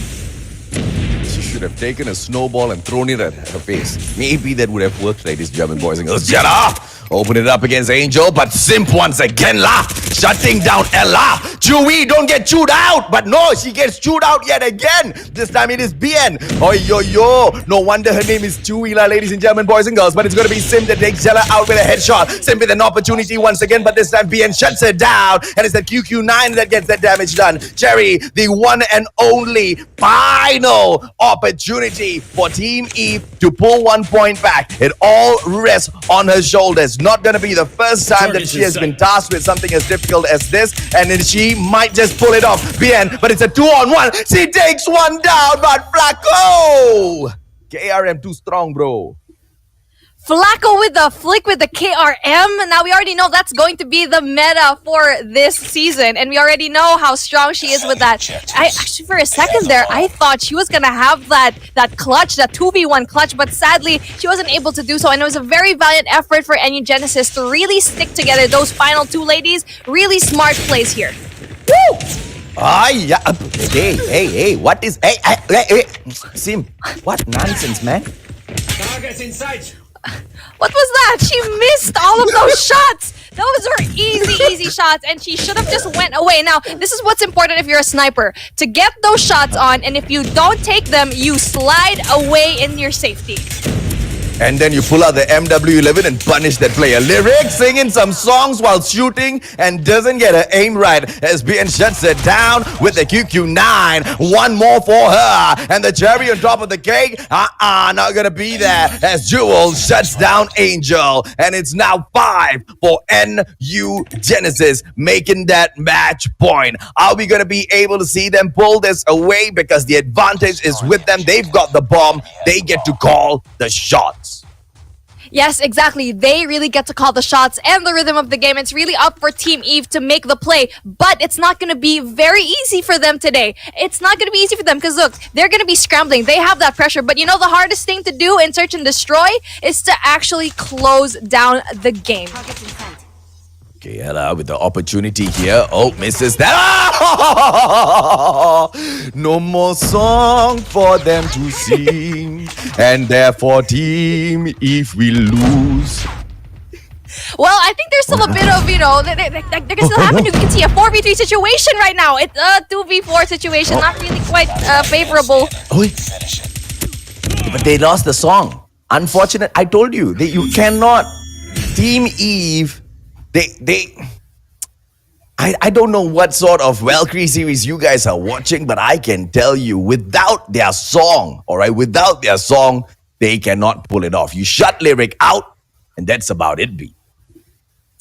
Should have taken a snowball and thrown it at her face. Maybe that would have worked, ladies and gentlemen, boys and girls. Jella! Open it up against Angel, but Simp once again shutting down Ella. Chewie, don't get chewed out, but no, she gets chewed out yet again. This time it is Bien. Oh yo. No wonder her name is Chewie, ladies and gentlemen, boys and girls. But it's gonna be Simp that takes Jella out with a headshot. Simp with an opportunity once again, but this time Bien shuts it down, and it's that QQ9 that gets that damage done. Cherry, the one and only final opportunity for Team Eve to pull 1 point back. It all rests on her shoulders. Not gonna be the first time that she has been tasked with something as difficult as this, and then she might just pull it off. Bien, but it's a 2-on-1. She takes one down, but Flacco! KRM too strong, bro. Flacco with the flick with the KRM. Now we already know that's going to be the meta for this season, and we already know how strong she is with that. I actually, for a second there, I thought she was gonna have that clutch, that 2v1 clutch, but sadly she wasn't able to do so. And it was a very valiant effort for NU Genesis to really stick together those final two ladies. Really smart plays here. Woo! Yeah. Hey, what is... Hey, Sim, what nonsense, man? Targets in sight. What was that? She missed all of those shots. Those were easy shots, and she should have just went away. Now, this is what's important if you're a sniper. To get those shots on, and if you don't take them, you slide away in your safety. And then you pull out the MW11 and punish that player. Lyric singing some songs while shooting and doesn't get her aim right as BN shuts it down with the QQ9. One more for her. And the cherry on top of the cake, not gonna be there as Jewel shuts down Angel. And it's now 5 for NU Genesis, making that match point. Are we gonna be able to see them pull this away? Because the advantage is with them. They've got the bomb. They get to call the shots. Yes, exactly. They really get to call the shots and the rhythm of the game. It's really up for Team Eve to make the play, but it's not going to be very easy for them today. It's not going to be easy for them because, look, they're going to be scrambling. They have that pressure, but you know the hardest thing to do in Search and Destroy is to actually close down the game. Okay, Ella with the opportunity here. Oh, misses that. No more song for them to sing. And therefore, Team Eve will lose. Well, I think there's still a bit of, you know, they can still happen. You can see a 4v3 situation right now. It's a 2v4 situation, not really quite favorable. But they lost the song. Unfortunate. I told you that you cannot. Team Eve. I don't know what sort of Valkyrie series you guys are watching, but I can tell you, without their song, without their song, they cannot pull it off. You shut Lyric out, and that's about it, B.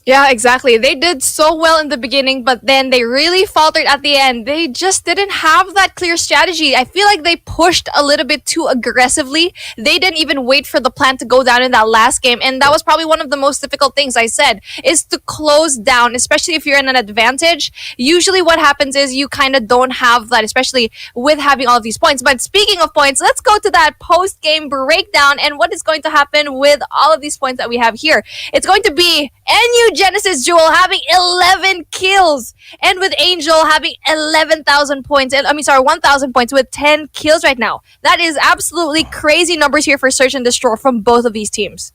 Yeah, exactly. They did so well in the beginning, but then they really faltered at the end. They just didn't have that clear strategy. I feel like they pushed a little bit too aggressively. They didn't even wait for the plan to go down in that last game. And that was probably one of the most difficult things I said, is to close down, especially if you're in an advantage. Usually what happens is you kind of don't have that, especially with having all of these points. But speaking of points, let's go to that post-game breakdown and what is going to happen with all of these points that we have here. It's going to be NU Genesis Jewel having 11 kills, and with Angel having 11,000 points. I mean, sorry, 1,000 points with 10 kills right now. That is absolutely crazy numbers here for Search and Destroy from both of these teams.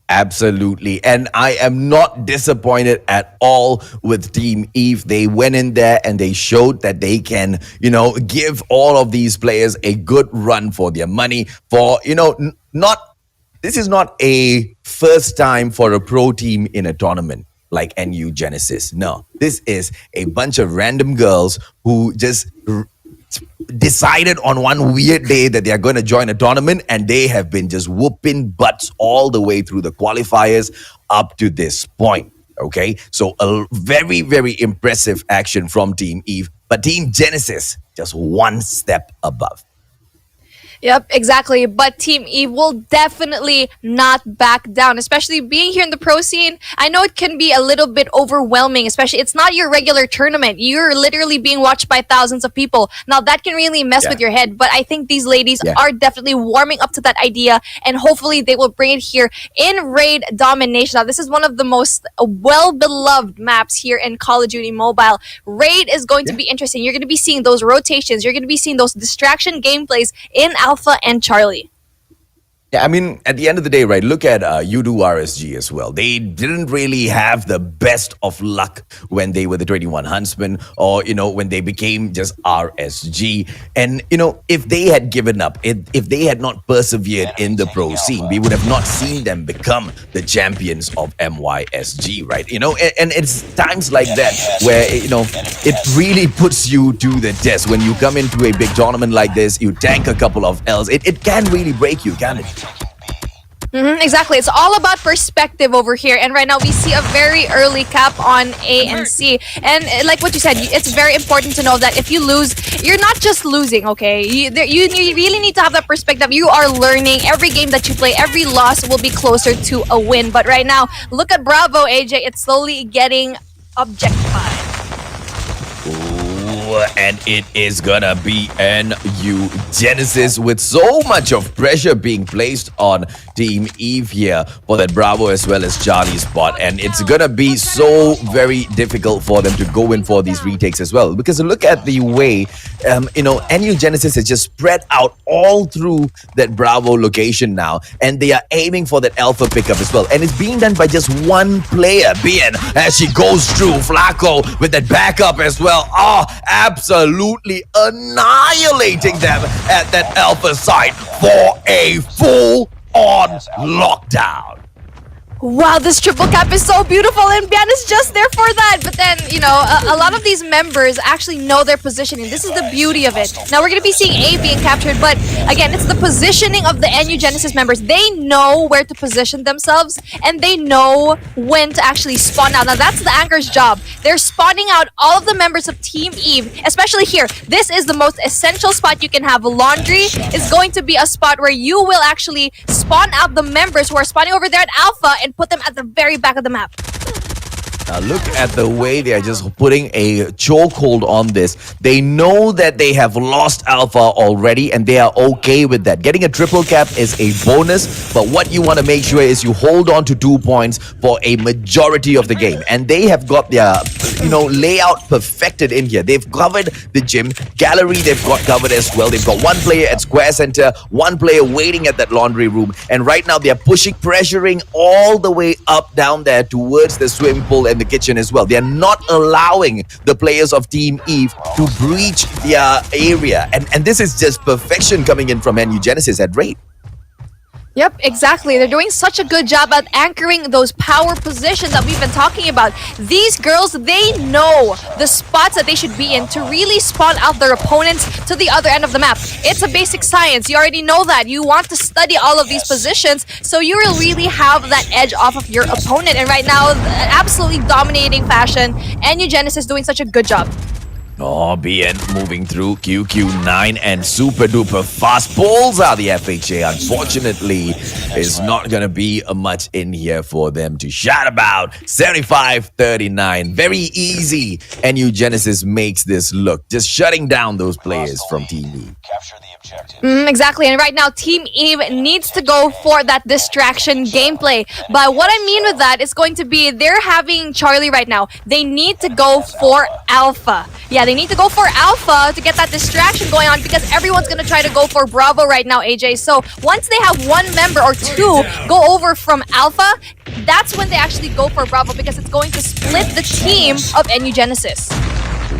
Absolutely. And I am not disappointed at all with Team Eve. They went in there and they showed that they can, give all of these players a good run for their money. This is not a first time for a pro team in a tournament like NU Genesis. No, this is a bunch of random girls who just decided on one weird day that they are going to join a tournament, and they have been just whooping butts all the way through the qualifiers up to this point. Okay, so a very, very impressive action from Team Eve, but Team Genesis just one step above. Yep, exactly. But Team Eve will definitely not back down, especially being here in the pro scene. I know it can be a little bit overwhelming, especially it's not your regular tournament. You're literally being watched by thousands of people. Now, that can really mess with your head, but I think these ladies are definitely warming up to that idea, and hopefully they will bring it here in Raid Domination. Now, this is one of the most well-beloved maps here in Call of Duty Mobile. Raid is going to be interesting. You're going to be seeing those rotations. You're going to be seeing those distraction gameplays in Alpha and Charlie. Yeah, I mean, at the end of the day, right, look at Udu RSG as well. They didn't really have the best of luck when they were the 21 Huntsmen, or, when they became just RSG. And, if they had given up, if they had not persevered in the pro scene, we would have not seen them become the champions of MYSG, right? And it's times like that where, it really puts you to the test. When you come into a big tournament like this, you tank a couple of L's, it can really break you, can it? Exactly. It's all about perspective over here. And right now we see a very early cap on A and C. And like what you said, it's very important to know that if you lose, you're not just losing, okay? You really need to have that perspective. You are learning. Every game that you play, every loss will be closer to a win. But right now, look at Bravo, AJ. It's slowly getting objectified. And it is gonna be NU Genesis with so much of pressure being placed on Team Eve here for that Bravo as well as Charlie spot, and it's gonna be so very difficult for them to go in for these retakes as well, because look at the way NU Genesis is just spread out all through that Bravo location now, and they are aiming for that Alpha pickup as well, and it's being done by just one player, Bien, as she goes through. Flacco with that backup as well. Absolutely annihilating them at that Alpha site for a full-on lockdown. Wow, this triple cap is so beautiful, and Bian is just there for that. But then, a lot of these members actually know their positioning. This is the beauty of it. Now, we're going to be seeing A being captured, but again, it's the positioning of the NU Genesis members. They know where to position themselves, and they know when to actually spawn out. Now, that's the Anchor's job. They're spawning out all of the members of Team Eve, especially here. This is the most essential spot you can have. Laundry is going to be a spot where you will actually spawn out the members who are spawning over there at Alpha and put them at the very back of the map. Now look at the way they are just putting a chokehold on this. They know that they have lost Alpha already, and they are okay with that. Getting a triple cap is a bonus, but what you want to make sure is you hold on to 2 points for a majority of the game. And they have got their, layout perfected in here. They've covered the gym. Gallery, they've got covered as well. They've got one player at Square Center, one player waiting at that laundry room. And right now, they are pressuring all the way up, down there towards the swimming pool and the kitchen as well. They are not allowing the players of Team Eve to breach their area. And this is just perfection coming in from NU Genesis at Raid. Yep, exactly. They're doing such a good job at anchoring those power positions that we've been talking about. These girls, they know the spots that they should be in to really spawn out their opponents to the other end of the map. It's a basic science. You already know that. You want to study all of these positions, so you will really have that edge off of your opponent. And right now, absolutely dominating fashion. And Genesis doing such a good job. Oh, BN moving through QQ9 and super duper fast pulls out the FHA. Unfortunately, is not going to be much in here for them to shout about. 75-39. Very easy. And Genesis makes this look. Just shutting down those players from Team E. Capture the objective. Exactly, and right now Team Eve needs to go for that distraction gameplay. But what I mean with that is going to be they're having Charlie right now. They need to go for Alpha. Yeah, they need to go for Alpha to get that distraction going on because everyone's going to try to go for Bravo right now, AJ. So once they have one member or two go over from Alpha, that's when they actually go for Bravo because it's going to split the team of NU Genesis.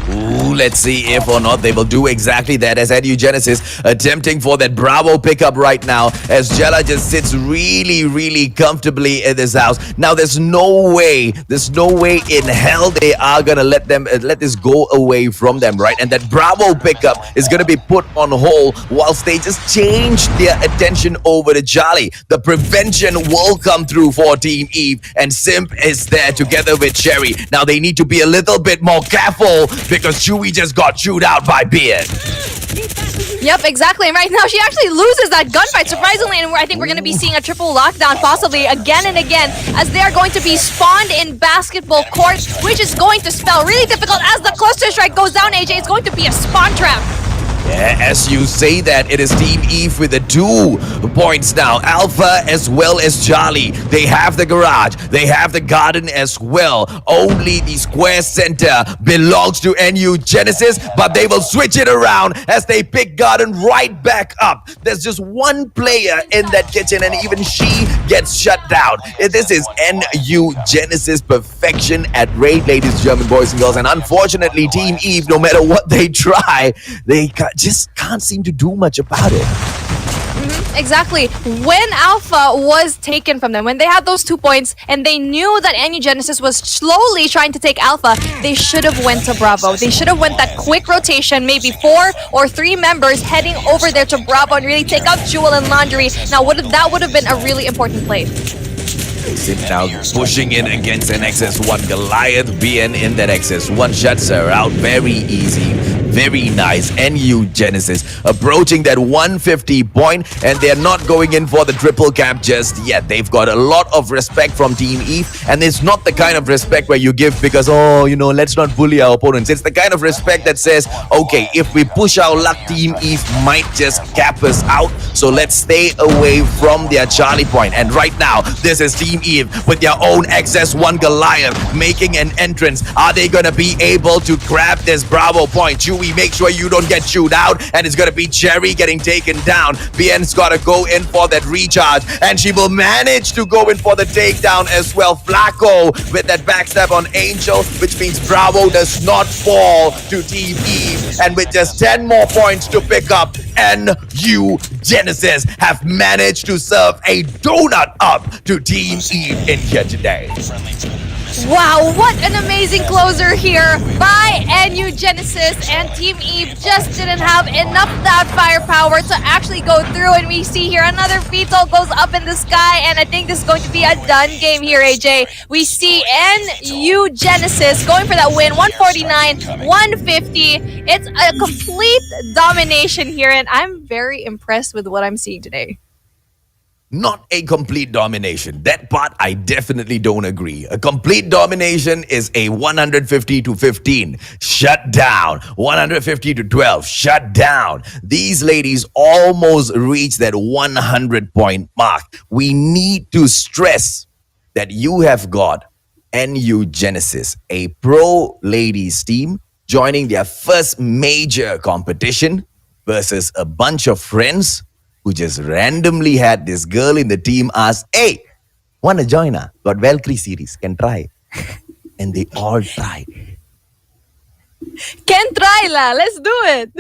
Ooh, let's see if or not they will do exactly that as NU Genesis attempting for that Bravo pickup right now as Jella just sits really comfortably in this house. Now there's no way in hell they are gonna let this go away from them, right? And that Bravo pickup is gonna be put on hold whilst they just change their attention over to Charlie. The prevention will come through for Team Eve and Simp is there together with Cherry. Now they need to be a little bit more careful because Chewy just got chewed out by Beard. Yep, exactly. And right now, she actually loses that gunfight, surprisingly, and I think we're going to be seeing a triple lockdown possibly again and again as they are going to be spawned in basketball court, which is going to spell really difficult as the cluster strike goes down, AJ. It's going to be a spawn trap. Yeah, as you say that, it is Team Eve with the 2 points now. Alpha as well as Charlie. They have the garage. They have the garden as well. Only the square center belongs to NU Genesis, but they will switch it around as they pick garden right back up. There's just one player in that kitchen and even she gets shut down. This is NU Genesis perfection at raid, ladies, German boys and girls. And unfortunately, Team Eve, no matter what they try, they just can't seem to do much about it. Exactly. When Alpha was taken from them, when they had those 2 points and they knew that NU Genesis was slowly trying to take Alpha, they should have went to Bravo. They should have went that quick rotation, maybe 4 or 3 members heading over there to Bravo and really take out Jewel and Laundry. Now, that would have been a really important play. Sim now pushing in against an XS1 Goliath. BN in that XS1 shuts her out very easy. Very nice. NU Genesis approaching that 150 point and they're not going in for the triple cap just yet. They've got a lot of respect from Team Eve and it's not the kind of respect where you give because, oh, you know, let's not bully our opponents. It's the kind of respect that says, okay, if we push our luck, Team Eve might just cap us out. So let's stay away from their Charlie point. And right now, this is Team Eve with their own XS1 Goliath making an entrance. Are they going to be able to grab this Bravo point? Chewy, make sure you don't get chewed out. And it's going to be Cherry getting taken down. BN's got to go in for that recharge. And she will manage to go in for the takedown as well. Flacco with that backstab on Angel, which means Bravo does not fall to Team Eve. And with just 10 more points to pick up, NU Genesis have managed to serve a donut up to Team Eve in here today. Wow, what an amazing closer here by NU Genesis, and Team Eve just didn't have enough of that firepower to actually go through, and we see here another VTOL goes up in the sky, and I think this is going to be a done game here, AJ. We see NU Genesis going for that win, 149, 150. It's a complete domination here, and I'm very impressed with what I'm seeing today. Not a complete domination. That part I definitely don't agree. A complete domination is a 150 to 15 shut down, 150 to 12 shut down. These ladies almost reached that 100 point mark. We need to stress that you have got NU Genesis, a pro ladies team joining their first major competition versus a bunch of friends who just randomly had this girl in the team ask, hey, wanna join her? Got Valkyrie series, can try. And they all tried. Can try la. Let's do it.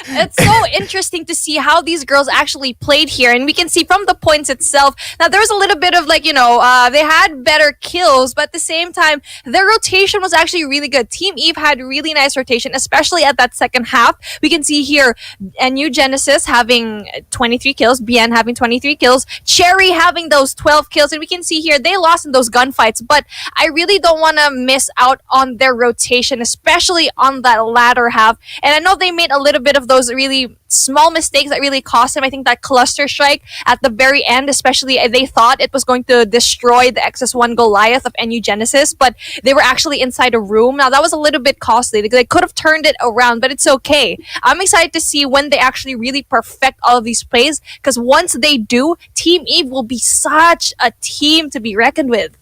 It's so interesting to see how these girls actually played here, and we can see from the points itself. Now there was a little bit of like they had better kills, but at the same time their rotation was actually really good. Team Eve had really nice rotation, especially at that second half. We can see here NU Genesis having 23 kills, BN having 23 kills, Cherry having those 12 kills, and we can see here they lost in those gunfights. But I really don't want to miss out on their rotation, especially on that latter half. And I know they made a little bit of those really small mistakes that really cost him. I think that cluster strike at the very end, especially they thought it was going to destroy the XS1 Goliath of NU Genesis, but they were actually inside a room. Now that was a little bit costly. They could have turned it around, but it's okay. I'm excited to see when they actually really perfect all of these plays, because once they do, Team Eve will be such a team to be reckoned with.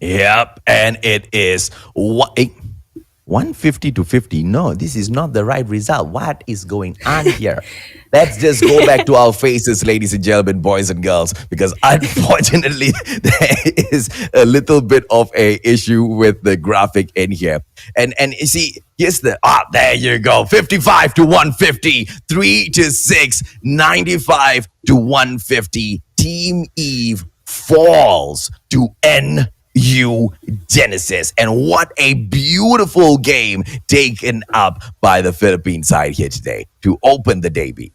Yep, and it is 150 to 50. No, this is not the right result. What is going on here? Let's just go back to our faces, ladies and gentlemen, boys and girls, because unfortunately there is a little bit of a issue with the graphic in here. And you see, here's there you go. 55 to 150, 3 to 6, 95 to 150. Team Eve falls to NU Genesis. And what a beautiful game taken up by the Philippine side here today to open the debut.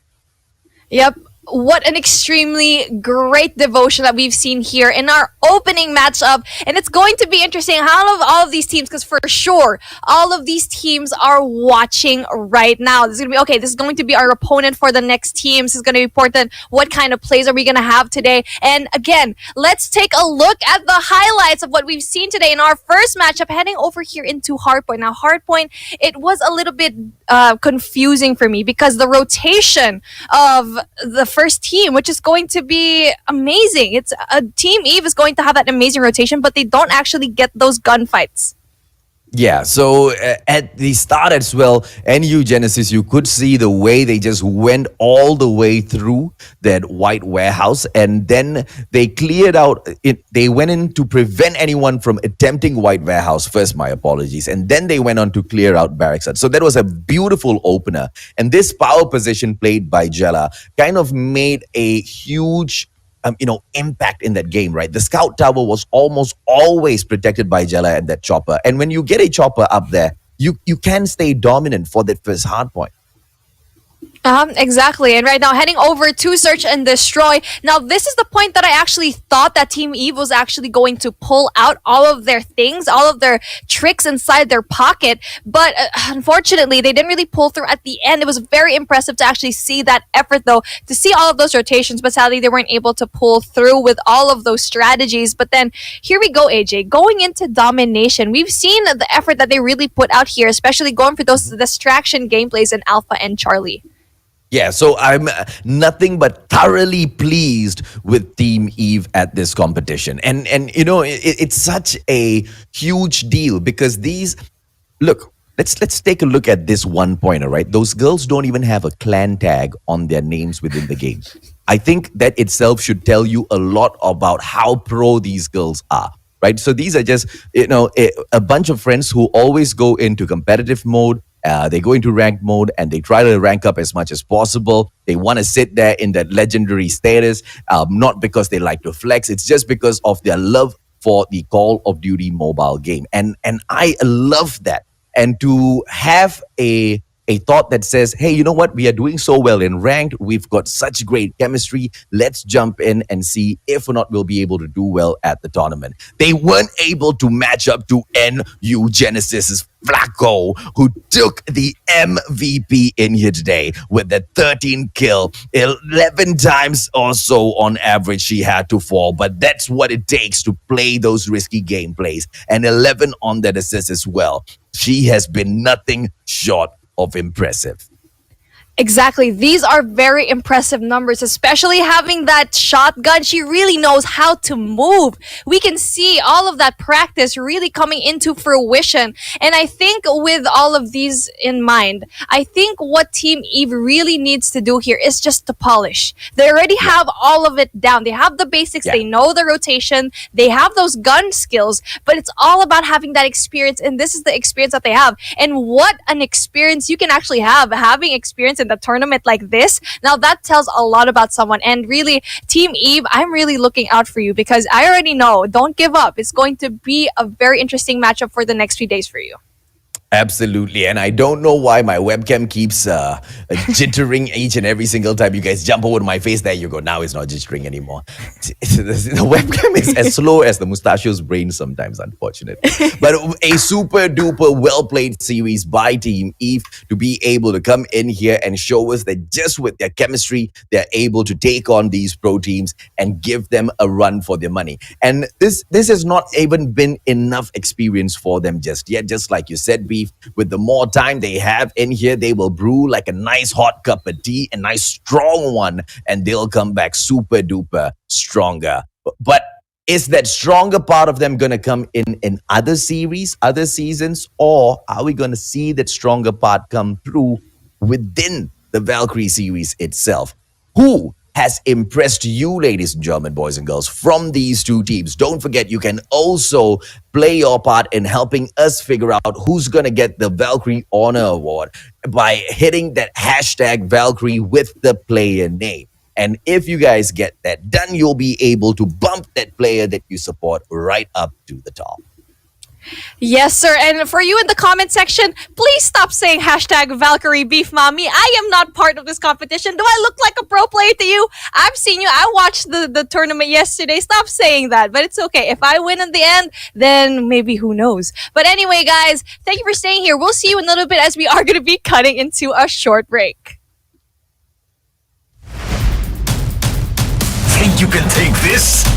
Yep. What an extremely great devotion that we've seen here in our opening matchup. And it's going to be interesting how all of these teams, because for sure, all of these teams are watching right now. This is going to be, okay, this is going to be our opponent for the next teams. This is going to be important. What kind of plays are we going to have today? And again, let's take a look at the highlights of what we've seen today in our first matchup, heading over here into Hardpoint. Now, Hardpoint, it was a little bit confusing for me because the rotation of the first team, which is going to be amazing. It's a Team Eve is going to have that amazing rotation, but they don't actually get those gunfights. Yeah, so at the start as well, NU Genesis, you could see the way they just went all the way through that white warehouse, and then they cleared out it. They went in to prevent anyone from attempting white warehouse first, my apologies, and then they went on to clear out barracks. So that was a beautiful opener, and this power position played by Jella kind of made a huge impact in that game, right? The scout tower was almost always protected by Jella and that chopper. And when you get a chopper up there, you can stay dominant for that first hard point. Exactly. And right now, heading over to Search and Destroy. Now, this is the point that I actually thought that Team Eve was actually going to pull out all of their things, all of their tricks inside their pocket. But unfortunately, they didn't really pull through at the end. It was very impressive to actually see that effort, though, to see all of those rotations. But sadly, they weren't able to pull through with all of those strategies. But then here we go, AJ. Going into domination, we've seen the effort that they really put out here, especially going for those distraction gameplays in Alpha and Charlie. Yeah, so I'm nothing but thoroughly pleased with Team Eve at this competition. And it's such a huge deal because let's take a look at this one pointer, right? Those girls don't even have a clan tag on their names within the game. I think that itself should tell you a lot about how pro these girls are. Right? So these are just, a bunch of friends who always go into competitive mode. They go into ranked mode and they try to rank up as much as possible. They want to sit there in that legendary status, not because they like to flex. It's just because of their love for the Call of Duty mobile game. And I love that. And to have a thought that says, hey, you know what? We are doing so well in ranked. We've got such great chemistry. Let's jump in and see if or not we'll be able to do well at the tournament. They weren't able to match up to NU Genesis's Flacco, who took the MVP in here today with the 13 kill. 11 times or so on average she had to fall, but that's what it takes to play those risky gameplays. And 11 on that assist as well. She has been nothing short of impressive. Exactly. These are very impressive numbers, especially having that shotgun. She really knows how to move. We can see all of that practice really coming into fruition. And I think with all of these in mind, I think what Team Eve really needs to do here is just to polish. They already have all of it down. They have the basics. They know the rotation. They have those gun skills, but it's all about having that experience. And this is the experience that they have. And what an experience you can actually have, having experience in the tournament like this. Now that tells a lot about someone. And really, Team Eve, I'm really looking out for you because I already know, don't give up. It's going to be a very interesting matchup for the next few days for you. Absolutely. And I don't know why my webcam keeps jittering each and every single time you guys jump over to my face. There you go. Now it's not jittering anymore. The webcam is as slow as the mustachio's brain sometimes, unfortunately. But a super duper well played series by Team Eve to be able to come in here and show us that just with their chemistry, they're able to take on these pro teams and give them a run for their money. And this has not even been enough experience for them just yet. Just like you said, Beef, with the more time they have in here, they will brew like a nice hot cup of tea, a nice strong one, and they'll come back super duper stronger. But is that stronger part of them going to come in other series, other seasons, or are we going to see that stronger part come through within the Valkyrie series itself? Who has impressed you, ladies and gentlemen, boys and girls, from these two teams? Don't forget, you can also play your part in helping us figure out who's going to get the Valkyrie Honor Award by hitting that hashtag Valkyrie with the player name. And if you guys get that done, you'll be able to bump that player that you support right up to the top. Yes, sir. And for you in the comment section, please stop saying hashtag Valkyrie Beef Mommy. I am not part of this competition. Do I look like a pro player to you? I've seen you. I watched the tournament yesterday. Stop saying that. But it's okay. If I win in the end, then maybe who knows. But anyway, guys, thank you for staying here. We'll see you in a little bit as we are going to be cutting into a short break. Think you can take this?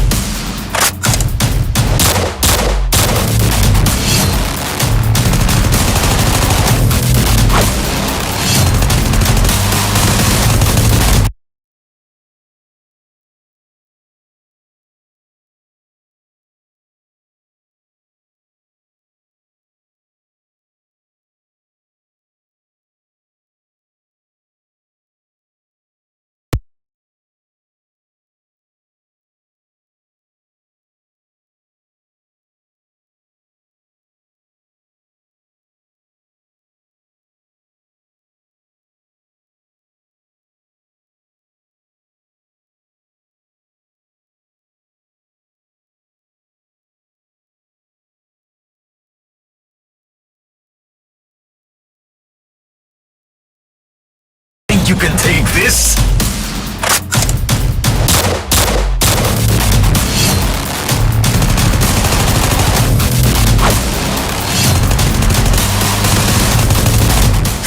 Think you can take this?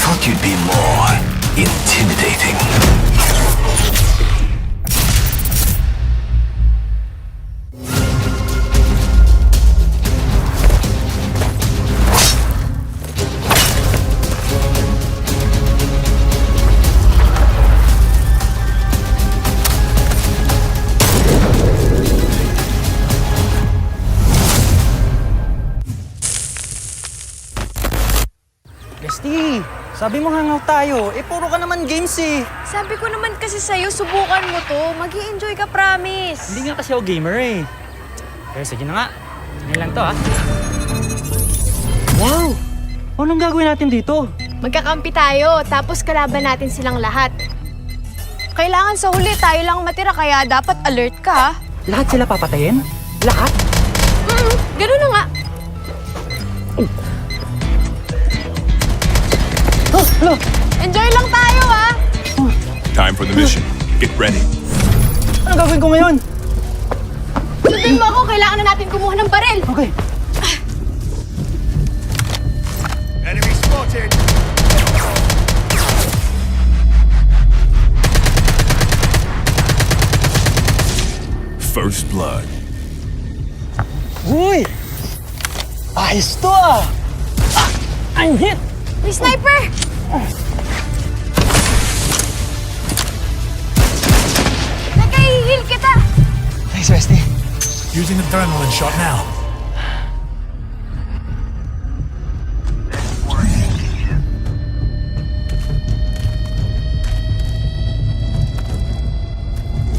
Thought you'd be more intimidating. Bestie, sabi mo hangout tayo. Puro ka naman games eh. Sabi ko naman kasi sa'yo, subukan mo to. Mag-i-enjoy ka, promise. Hindi nga kasi ako gamer eh. Pero sige na nga. Ngayon lang to ah. Wow! Anong gagawin natin dito? Magkakampi tayo, tapos kalaban natin silang lahat. Kailangan sa huli tayo lang matira, kaya dapat alert ka. Lahat sila papatayin? Lahat? Ganun na nga. Hello! Enjoy lang tayo, ha? Time for the mission. Get ready. Ano gagawin ko ngayon? Sundin mo ako, kailangan na natin kumuha ng baril. Okay. Enemy spotted. First blood. Uy! Ayos to ah! I'm hit! May sniper! Thanks, Resty. Using adrenaline shot now.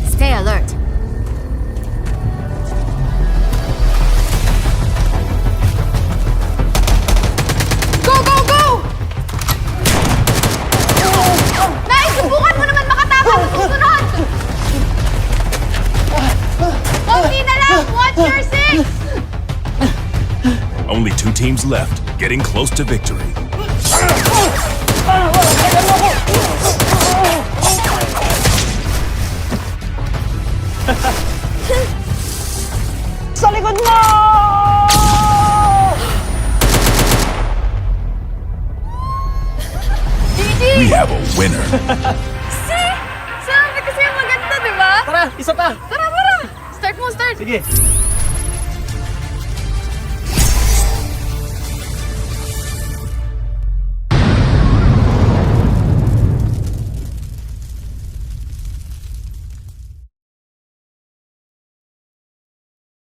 Stay alert. Go, go, go! Nice! Subukan mo naman makatapos sa susunod! Konti na lang! Watch your six! Only 2 teams left, getting close to victory. Sa likod mo! We have a winner. See? Sabi kasi maganda, di ba? Tara, isa pa! Tara, tara! Start mo, start! Sige.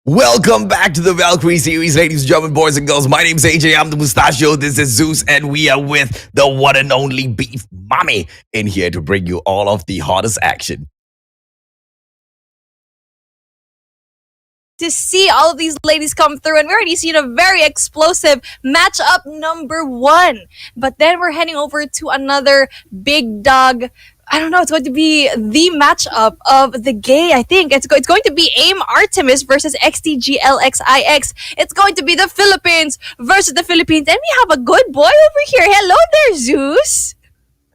Welcome back to the Valkyrie series, ladies and gentlemen, boys and girls. My name's AJ, I'm the Mustachio, this is Zeus, and we are with the one and only Beef Mommy in here to bring you all of the hottest action. To see all of these ladies come through, and we already seen a very explosive matchup number 1. But then we're heading over to another big dog. I don't know, it's going to be the matchup of the gay, I think. It's going to be AIM Artemis versus XDG LXIX. It's going to be the Philippines versus the Philippines. And we have a good boy over here. Hello there, Zeus.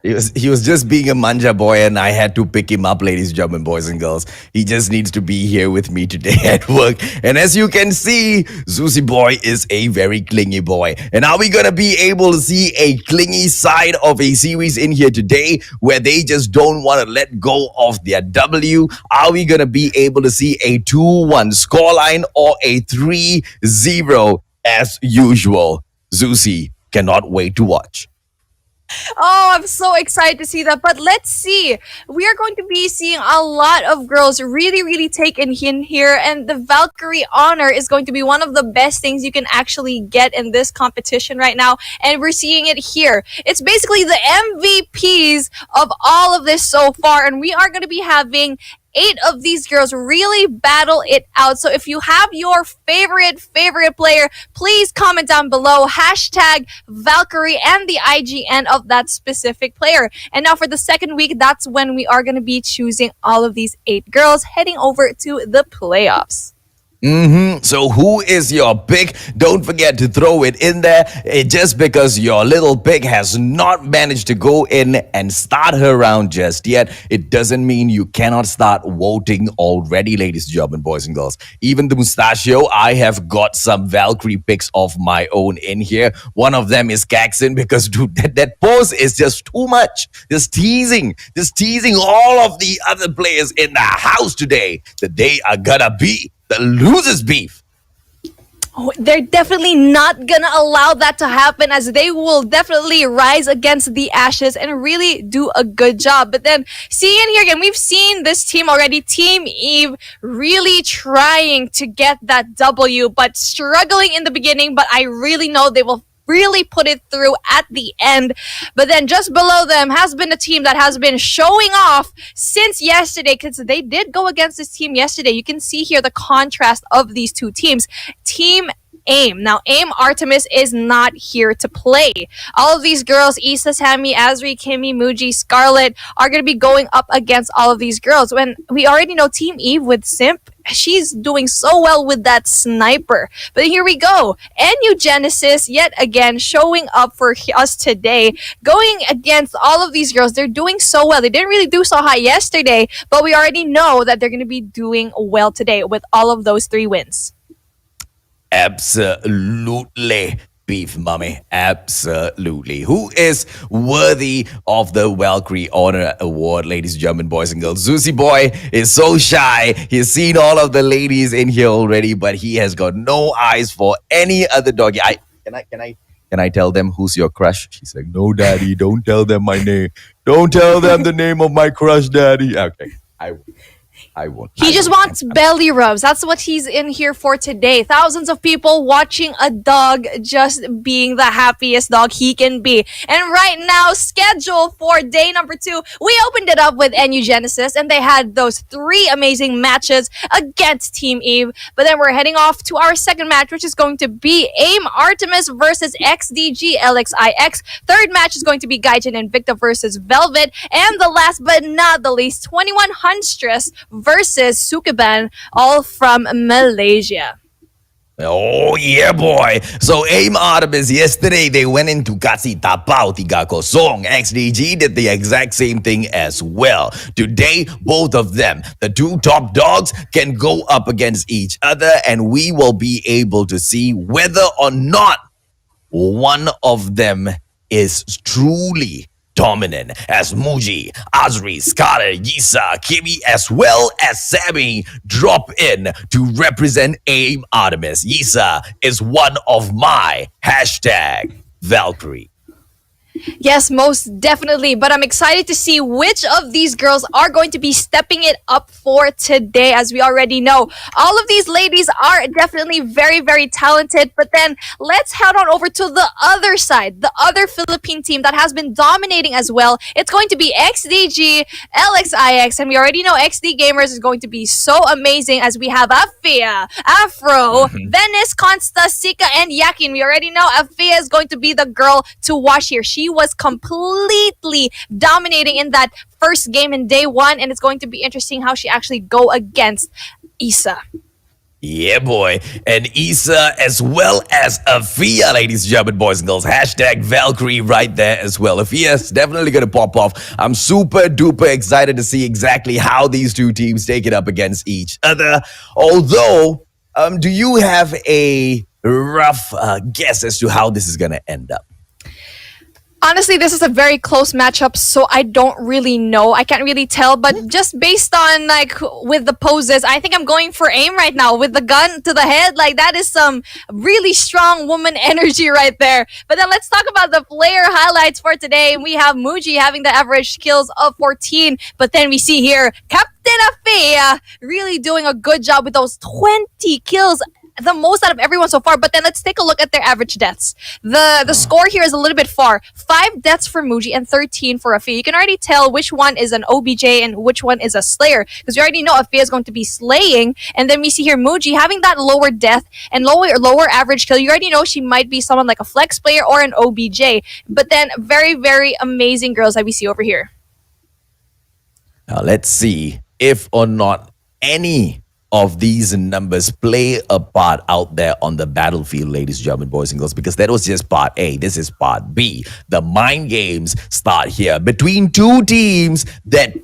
He was just being a manja boy, and I had to pick him up, ladies and gentlemen, boys and girls. He just needs to be here with me today at work. And as you can see, Zeusy boy is a very clingy boy. And are we gonna be able to see a clingy side of a series in here today where they just don't want to let go of their W? Are we gonna be able to see a 2-1 scoreline or a 3-0 as usual? Zeusy cannot wait to watch. Oh, I'm so excited to see that. But let's see. We are going to be seeing a lot of girls really taken in here. And the Valkyrie honor is going to be one of the best things you can actually get in this competition right now. And we're seeing it here. It's basically the MVPs of all of this so far. And we are going to be having 8 of these girls really battle it out. So if you have your favorite player, please comment down below hashtag Valkyrie and the IGN of that specific player. And now for the second week, that's when we are going to be choosing all of these 8 girls heading over to the playoffs. So who is your pick? Don't forget to throw it in there. Just because your little pick has not managed to go in and start her round just yet, it doesn't mean you cannot start voting already, ladies and gentlemen, boys and girls. Even the Mustachio, I have got some Valkyrie picks of my own in here. One of them is Gaijin, because dude, that pose is just too much. Just teasing all of the other players in the house today that they are gonna be the losers beef. Oh, they're definitely not gonna allow that to happen, as they will definitely rise against the ashes and really do a good job. But then, seeing here again, we've seen this team already, Team Eve, really trying to get that W, but struggling in the beginning. But I really know they will really put it through at the end. But then just below them has been a team that has been showing off since yesterday, because they did go against this team yesterday. You can see here the contrast of these two teams. Team AIM. Now, AIM Artemis is not here to play. All of these girls, Issa, Sammy, Azri, Kimmy, Muji, Scarlet, are going to be going up against all of these girls. When we already know Team Eve with Simp, she's doing so well with that sniper. But here we go. NU Genesis, yet again, showing up for us today. Going against all of these girls. They're doing so well. They didn't really do so high yesterday, but we already know that they're going to be doing well today with all of those 3 wins. Absolutely, Beef Mommy. Absolutely. Who is worthy of the Valkyrie Honor Award, ladies and gentlemen, boys and girls? Zeusy boy is so shy. He's seen all of the ladies in here already, but he has got no eyes for any other doggy. Can I tell them who's your crush? She's like, no, daddy, don't tell them my name. Don't tell them the name of my crush, daddy. Okay, I will. I won't. He just wants belly rubs. That's what he's in here for today. Thousands of people watching a dog just being the happiest dog he can be. And right now, schedule for day number 2, we opened it up with NU Genesis, and they had those 3 amazing matches against Team Eve. But then we're heading off to our second match, which is going to be AIM Artemis versus XDG LXIX. Third match is going to be Gaijin Invicta versus Velvet. And the last but not the least, 21 Huntress versus Sukeban, all from Malaysia. Oh yeah, boy. So AIM Artemis yesterday, they went into Kasi Tapao 3-0. XDG did the exact same thing as well. Today, both of them, the 2 top dogs, can go up against each other, and we will be able to see whether or not one of them is truly dominant, as Muji, Azri, Scarlet, Yisa, Kimi, as well as Sammy drop in to represent AIM Artemis. Yisa is one of my #Valkyrie. Yes, most definitely. But I'm excited to see which of these girls are going to be stepping it up for today. As we already know, all of these ladies are definitely very, very talented. But then let's head on over to the other side, the other Philippine team that has been dominating as well. It's going to be XDG LXIX. And we already know XD Gamers is going to be so amazing, as we have Afia, Afro, Venice, Consta, Sika, and Yakin. We already know Afia is going to be the girl to watch here. She was completely dominating in that first game in day 1, and it's going to be interesting how she actually go against Isa. Yeah, boy. And Isa as well as Afia, ladies and gentlemen, boys and girls. #Valkyrie right there as well. Afia's definitely going to pop off. I'm super duper excited to see exactly how these 2 teams take it up against each other. Although, do you have a rough guess as to how this is going to end up? Honestly, this is a very close matchup, so I don't really know. I can't really tell, but just based on with the poses, I think I'm going for AIM right now with the gun to the head. That is some really strong woman energy right there. But then let's talk about the player highlights for today. We have Muji having the average kills of 14, but then we see here Captain Afea really doing a good job with those 20 kills. The most out of everyone so far. But then let's take a look at their average deaths. The score here is a little bit far. 5 deaths for Muji and 13 for Afia. You can already tell which one is an OBJ and which one is a Slayer, because you already know Afia is going to be slaying. And then we see here Muji having that lower death and lower average kill. You already know she might be someone like a flex player or an OBJ. But then very, very amazing girls that we see over here. Now let's see if or not any of these numbers play a part out there on the battlefield, ladies and gentlemen, boys and girls, because that was just part A. This is part B. The mind games start here between 2 teams that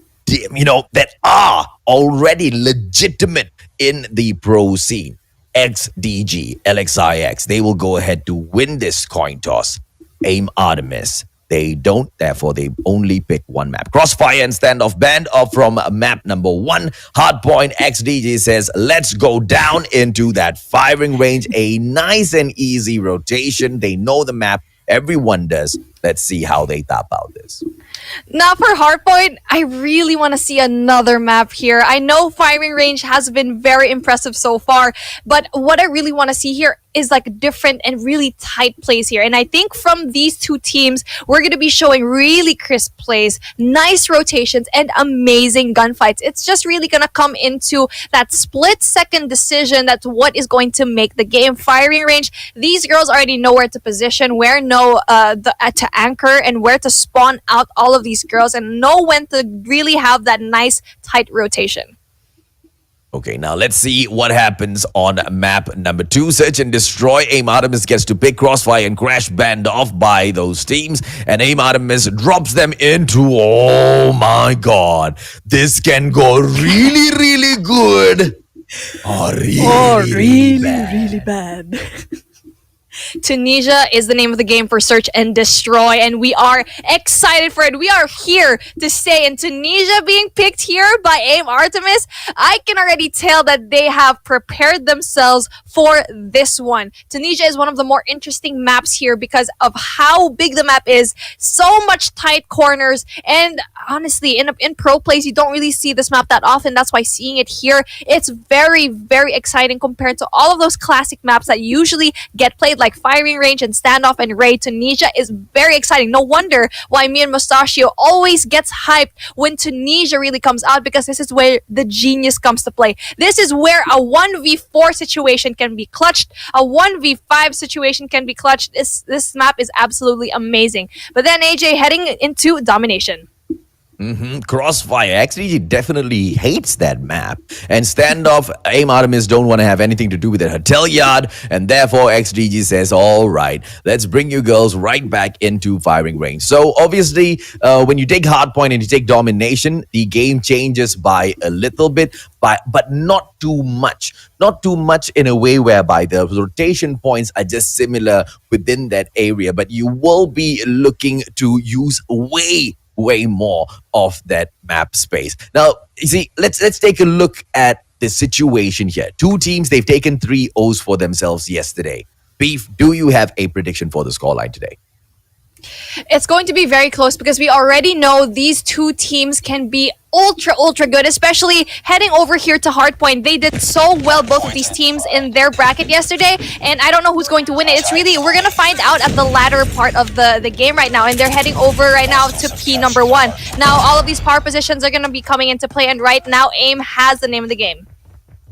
are already legitimate in the pro scene. XDG LXIX, they will go ahead to win this coin toss. AIM Artemis, they don't, therefore they only pick 1 map. Crossfire and standoff banned off from map number 1. Hardpoint XDG says, let's go down into that firing range. A nice and easy rotation. They know the map. Everyone does. Let's see how they top out this. Now for Hardpoint, I really want to see another map here. I know firing range has been very impressive so far, but what I really want to see here is different and really tight plays here. And I think from these 2 teams, we're going to be showing really crisp plays, nice rotations, and amazing gunfights. It's just really going to come into that split-second decision. That's what is going to make the game. Firing range, these girls already know where to position, where to anchor, and where to spawn out all of these girls, and know when to really have that nice, tight rotation. Okay, now let's see what happens on map number 2. Search and destroy. AIM Artemis gets to pick Crossfire and Crash banned off by those teams. And AIM Artemis drops them into, oh my god, this can go really, really good. Or really, really bad. Tunisia is the name of the game for Search and Destroy, and we are excited for it. We are here to stay, and Tunisia being picked here by AIM Artemis, I can already tell that they have prepared themselves for this one. Tunisia is one of the more interesting maps here because of how big the map is, so much tight corners, and honestly, in pro plays, you don't really see this map that often. That's why seeing it here, it's very, very exciting compared to all of those classic maps that usually get played like Firing Range and Standoff and Raid. Tunisia is very exciting. No wonder why me and Mustachio always gets hyped when Tunisia really comes out, because this is where the genius comes to play. This is where a 1v4 situation can be clutched, a 1v5 situation can be clutched. This map is absolutely amazing. But then AJ heading into Domination. Crossfire. XDG definitely hates that map. And Standoff, AIM Artemis don't want to have anything to do with it. Hotel Yard. And therefore, XDG says, all right, let's bring you girls right back into firing range. So obviously, when you take Hardpoint and you take Domination, the game changes by a little bit, but not too much. Not too much in a way whereby the rotation points are just similar within that area. But you will be looking to use way more of that map space. Now, you see, let's take a look at the situation here. Two teams, they've taken 3 O's for themselves yesterday. Beef, do you have a prediction for the scoreline today? It's going to be very close because we already know these two teams can be ultra good, especially heading over here to Hardpoint. They did so well, both of these teams, in their bracket yesterday, and I don't know who's going to win it. It's really, we're going to find out at the latter part of the game right now, and they're heading over right now to P number 1. Now, all of these power positions are going to be coming into play, and right now, AIM has the name of the game.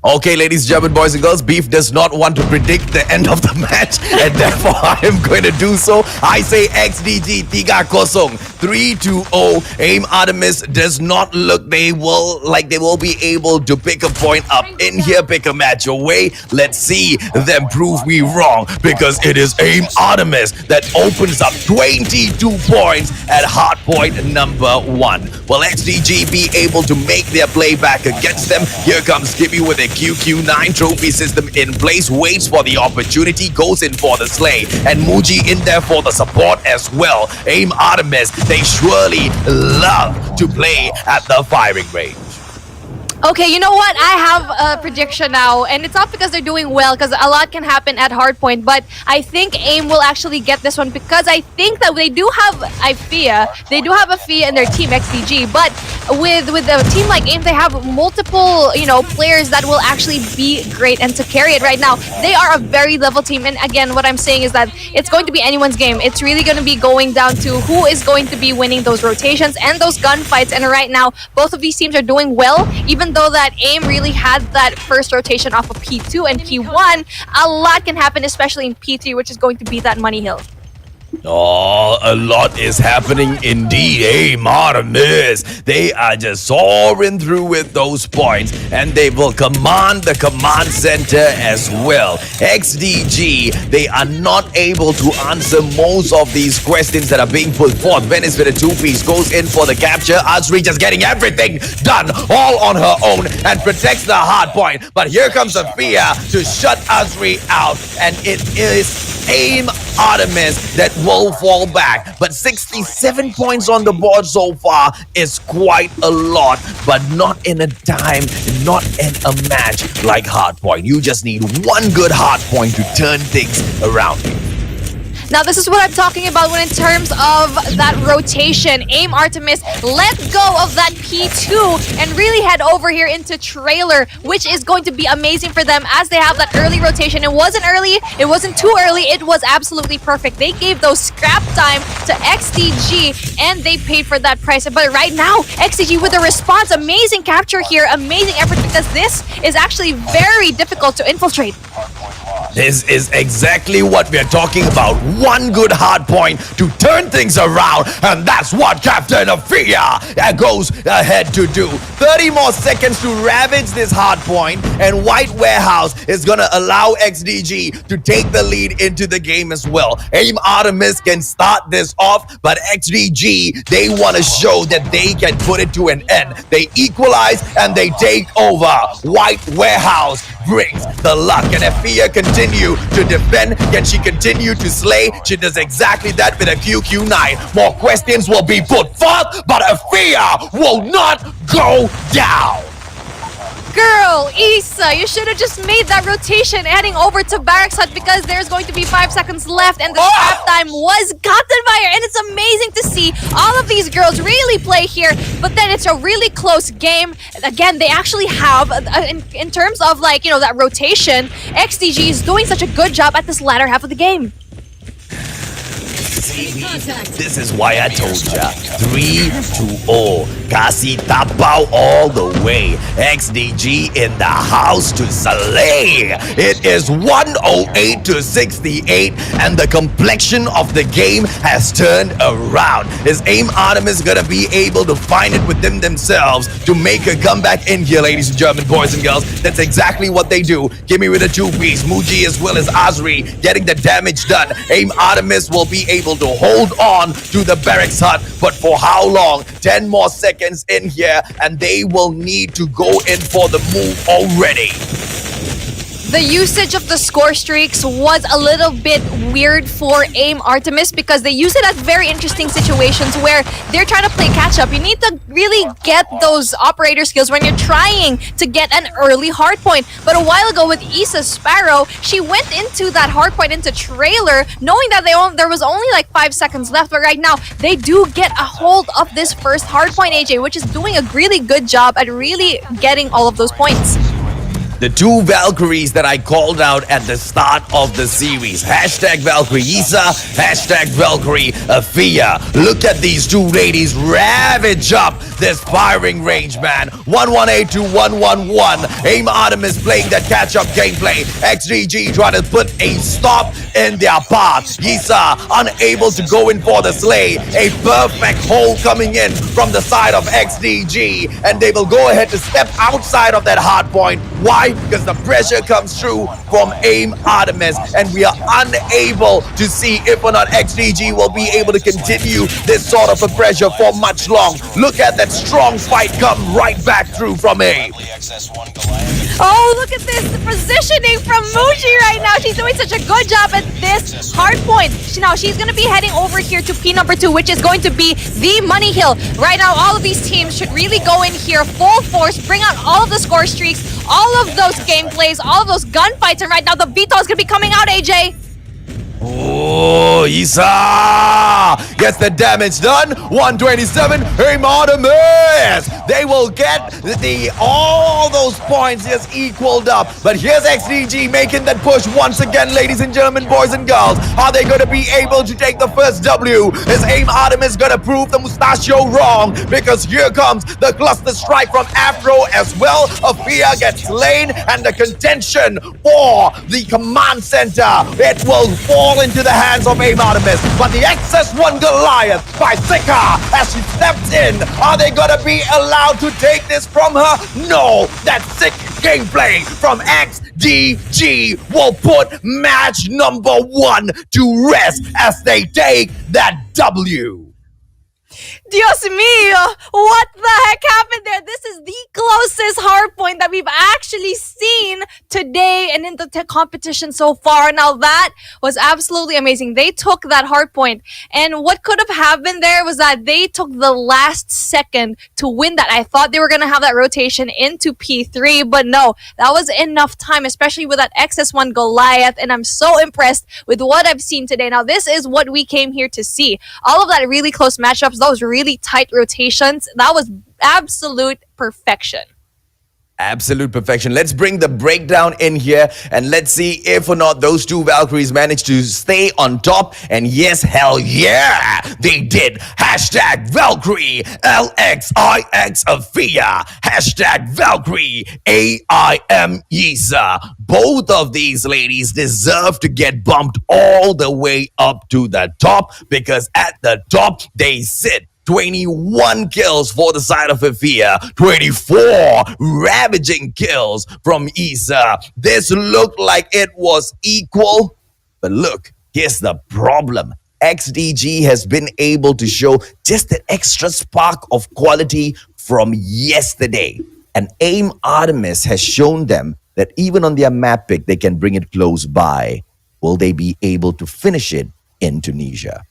Okay, ladies, gentlemen, boys and girls, Beef does not want to predict the end of the match, and therefore I am going to do so. I say XDG 3-0, 3-0. AIM Artemis does not look they will be able to pick a point up in here, pick a match away. Let's see them prove me wrong, because it is AIM Artemis that opens up 22 points at hardpoint number 1. Will XDG be able to make their play back against them? Here comes Gibby with a QQ9 trophy system in place, waits for the opportunity, goes in for the slay, and Muji in there for the support as well. AIM Artemis, they surely love to play at the firing range. Okay, you know what? I have a prediction now, and it's not because they're doing well, because a lot can happen at Hardpoint, but I think AIM will actually get this one, because I think that they do have Ifia. They do have Ifia in their team, XDG, but with a team like AIM, they have multiple, players that will actually be great and to carry it right now. They are a very level team, and again, what I'm saying is that it's going to be anyone's game. It's really going to be going down to who is going to be winning those rotations and those gunfights, and right now, both of these teams are doing well, even though that AIM really had that first rotation off of P2 and P1, a lot can happen, especially in P3, which is going to be that money hill. Oh, a lot is happening indeed. AIM Artemis, they are just soaring through with those points, and they will command the command center as well. XDG, they are not able to answer most of these questions that are being put forth. Venice with a 2-piece goes in for the capture. Azri just getting everything done all on her own and protects the hard point. But here comes Afia to shut Azri out, and it is AIM Artemis that will fall back. But 67 points on the board so far is quite a lot, but not in a time, not in a match like Hardpoint. You just need one good Hardpoint to turn things around. Now, this is what I'm talking about when in terms of that rotation. AIM Artemis let go of that P2 and really head over here into trailer, which is going to be amazing for them as they have that early rotation. It wasn't early, it wasn't too early, it was absolutely perfect. They gave those scrap time to XDG and they paid for that price. But right now, XDG with a response, amazing capture here, amazing effort, because this is actually very difficult to infiltrate. This is exactly what we're talking about. One good hard point to turn things around, and that's what Captain Afia goes ahead to do. 30 more seconds to ravage this hard point, and White Warehouse is gonna allow XDG to take the lead into the game as well. AIM Artemis can start this off, but XDG, they want to show that they can put it to an end. They equalize and they take over. White Warehouse brings the luck. And if Fia continue to defend, can she continue to slay? She does exactly that with a QQ9. More questions will be put forth, but Fia will not go down. Girl, Issa, you should have just made that rotation heading over to Barracks Hut because there's going to be 5 seconds left and the scrap time was gotten by her. And it's amazing to see all of these girls really play here, but then it's a really close game. Again, they actually have, in terms of like, you know, that rotation, XDG is doing such a good job at this latter half of the game. This is why I told ya 3-0. Kasi tapao all the way. XDG in the house to slay. It is 108-68, and the complexion of the game has turned around. Is Aim Artemis gonna be able to find it within themselves to make a comeback in here, ladies and gentlemen, boys and girls? That's exactly what they do. Give me with a 2-piece. Muji as well as Azri getting the damage done. Aim Artemis will be able to hold on to the Barracks Hut, but for how long? 10 more seconds in here, and they will need to go in for the move already. The usage of the score streaks was a little bit weird for Aim Artemis because they use it at very interesting situations where they're trying to play catch up. You need to really get those operator skills when you're trying to get an early hardpoint. But a while ago with Issa Sparrow, she went into that hardpoint into trailer knowing that there was only like 5 seconds left. But right now, they do get a hold of this first hardpoint, AJ, which is doing a really good job at really getting all of those points. The two Valkyries that I called out at the start of the series. Hashtag Valkyrie Issa, hashtag Valkyrie Fia. Look at these two ladies ravage up this firing range, man. 118 to 111. Aim Artemis playing that catch-up gameplay. XDG trying to put a stop in their path. Issa unable to go in for the slay. A perfect hole coming in from the side of XDG. And they will go ahead to step outside of that hard point. Why? Because the pressure comes through from Aim Artemis, and we are unable to see if or not XDG will be able to continue this sort of a pressure for much long. Look at that strong fight come right back through from Aim. Oh, look at this, the positioning from Muji right now. She's doing such a good job at this hard point. Now she's going to be heading over here to P number 2, which is going to be the money hill. Right now, all of these teams should really go in here full force, bring out all of the score streaks, all of those gameplays, all of those gunfights, and right now the Vito is going to be coming out, AJ. Oh, Issa gets the damage done. 127. Aim Artemis. They will get all those points just equaled up. But here's XDG making that push once again, ladies and gentlemen, boys and girls. Are they going to be able to take the first W? Is Aim Artemis going to prove the Mustachio wrong? Because here comes the cluster strike from Afro as well. Afia gets slain, and the contention for the command center, it will fall into the hands of Aim Artemis. But the XS1 Goliath by Sika as she steps in. Are they gonna be allowed to take this from her? No, that sick gameplay from XDG will put match number 1 to rest as they take that W. Dios mío, what the heck happened there? This is the closest hardpoint that we've actually seen today and in the competition so far. Now that was absolutely amazing. They took that hardpoint, and what could have happened there was that they took the last second to win that. I thought they were going to have that rotation into P3, but no, that was enough time, especially with that XS1 Goliath, and I'm so impressed with what I've seen today. Now this is what we came here to see. All of that really close matchups, those really tight rotations, that was absolute perfection. Absolute perfection. Let's bring the breakdown in here and let's see if or not those two Valkyries managed to stay on top. And yes, hell yeah, they did. Hashtag Valkyrie LXIX Afia. Hashtag Valkyrie AIM Issa. Both of these ladies deserve to get bumped all the way up to the top, because at the top they sit 21 kills for the side of Afia, 24 ravaging kills from Issa. This looked like it was equal, but look, here's the problem. XDG has been able to show just an extra spark of quality from yesterday. And Aim Artemis has shown them that even on their map pick, they can bring it close by. Will they be able to finish it in Tunisia?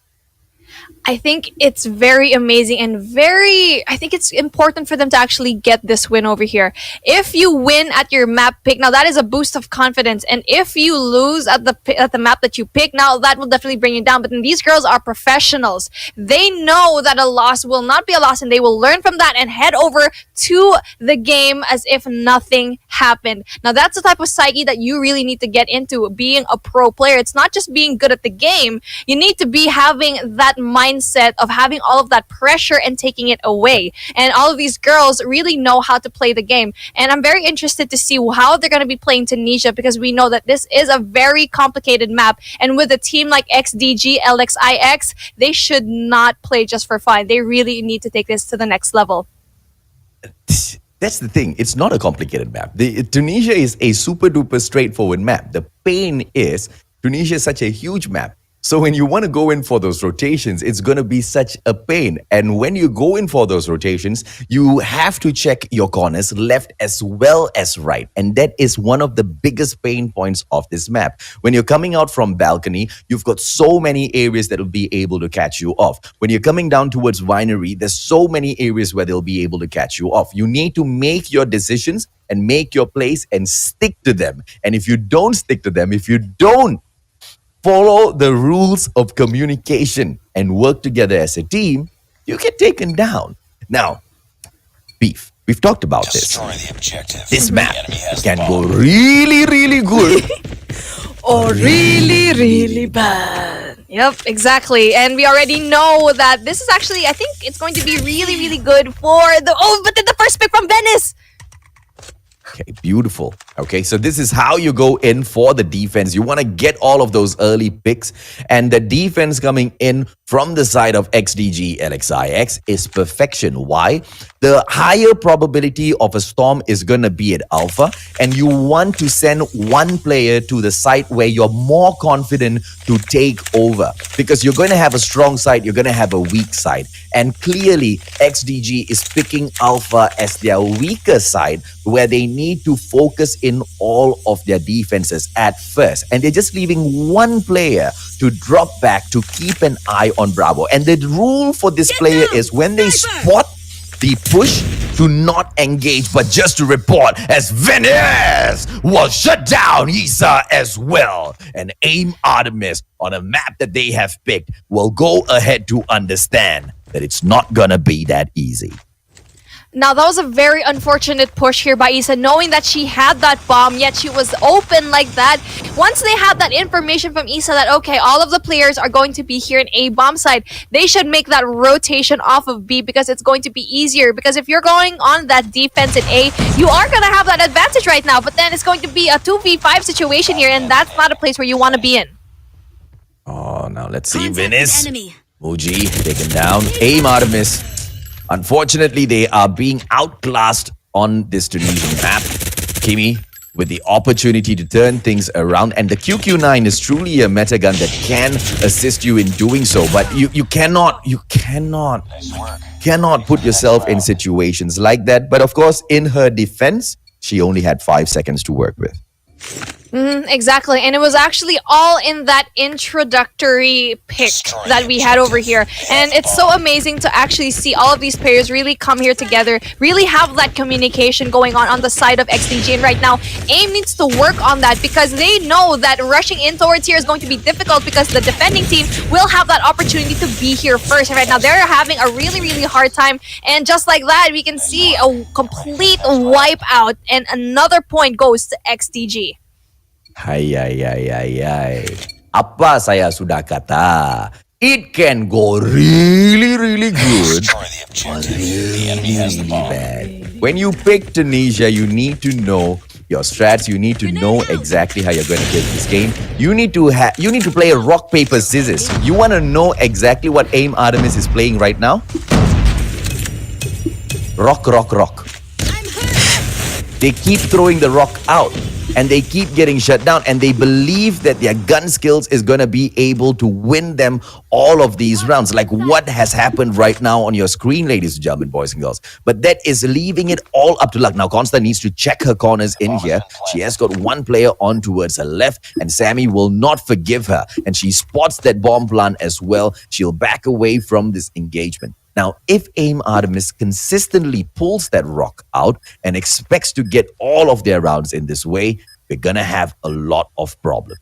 I think it's very amazing and I think it's important for them to actually get this win over here. If you win at your map pick, now that is a boost of confidence. And if you lose at the map that you pick, now that will definitely bring you down. But then these girls are professionals. They know that a loss will not be a loss, and they will learn from that and head over to the game as if nothing happened. Now that's the type of psyche that you really need to get into being a pro player. It's not just being good at the game. You need to be having that mindset of having all of that pressure and taking it away. And all of these girls really know how to play the game. And I'm very interested to see how they're going to be playing Tunisia, because we know that this is a very complicated map. And with a team like XDG LXIX, they should not play just for fun. They really need to take this to the next level. That's the thing. It's not a complicated map. Tunisia is a super duper straightforward map. The pain is Tunisia is such a huge map. So when you want to go in for those rotations, it's going to be such a pain. And when you go in for those rotations, you have to check your corners left as well as right. And that is one of the biggest pain points of this map. When you're coming out from balcony, you've got so many areas that will be able to catch you off. When you're coming down towards winery, there's so many areas where they'll be able to catch you off. You need to make your decisions and make your plays and stick to them. And if you don't stick to them, if you don't follow the rules of communication and work together as a team, you get taken down. Now, Beef, we've talked about Destroy the objective. this. Map The enemy has can the go bomb. really, really good. Or really, really bad. Yep, exactly. And we already know that this is actually, I think it's going to be really, really good for but then the first pick from Venice! Okay, beautiful. Okay, so this is how you go in for the defense. You want to get all of those early picks, and the defense coming in from the side of XDG LXIX is perfection. Why? The higher probability of a storm is going to be at alpha, and you want to send one player to the site where you're more confident to take over, because you're going to have a strong side, you're going to have a weak side. And clearly, XDG is picking alpha as their weaker side, where they need to focus in all of their defenses at first. And they're just leaving one player to drop back to keep an eye on Bravo. And the rule for this player is when they spot the push, to not engage, but just to report, as Venice will shut down Isa as well. And aim Artemis on a map that they have picked will go ahead to understand that it's not gonna be that easy. Now, that was a very unfortunate push here by Isa, knowing that she had that bomb, yet she was open like that. Once they had that information from Isa that, okay, all of the players are going to be here in A bomb side, they should make that rotation off of B, because it's going to be easier. Because if you're going on that defense in A, you are going to have that advantage right now, but then it's going to be a 2v5 situation here, and that's not a place where you want to be in. Oh, now let's see. Venice. Muji taken down. Aim Artemis. Unfortunately, they are being outclassed on this Tunisian map. Kimi with the opportunity to turn things around, and the QQ9 is truly a meta gun that can assist you in doing so, but you cannot put yourself in situations like that. But of course, in her defense, she only had 5 seconds to work with. Exactly, and it was actually all in that introductory pick that we had over here. And it's so amazing to actually see all of these players really come here together, really have that communication going on the side of XDG. And right now, AIM needs to work on that, because they know that rushing in towards here is going to be difficult, because the defending team will have that opportunity to be here first. And right now, they're having a really, really hard time. And just like that, we can see a complete wipeout, and another point goes to XDG. Hai. Apa saya sudah kata? It can go really, really good Destroy the objective. The enemy has the bomb. bad. When you pick Tunisia, you need to know your strats. You need to know exactly how you're going to play this game. You need to play a rock, paper, scissors. You want to know exactly what AIM Artemis is playing right now? Rock. they keep throwing the rock out. And they keep getting shut down, and they believe that their gun skills is going to be able to win them all of these rounds, like what has happened right now on your screen, ladies and gentlemen, boys and girls. But that is leaving it all up to luck. Now, Consta needs to check her corners in here. She has got one player on towards her left, and Sammy will not forgive her. And she spots that bomb plant as well. She'll back away from this engagement. Now, if AIM Artemis consistently pulls that rock out and expects to get all of their rounds in this way, we're gonna have a lot of problems.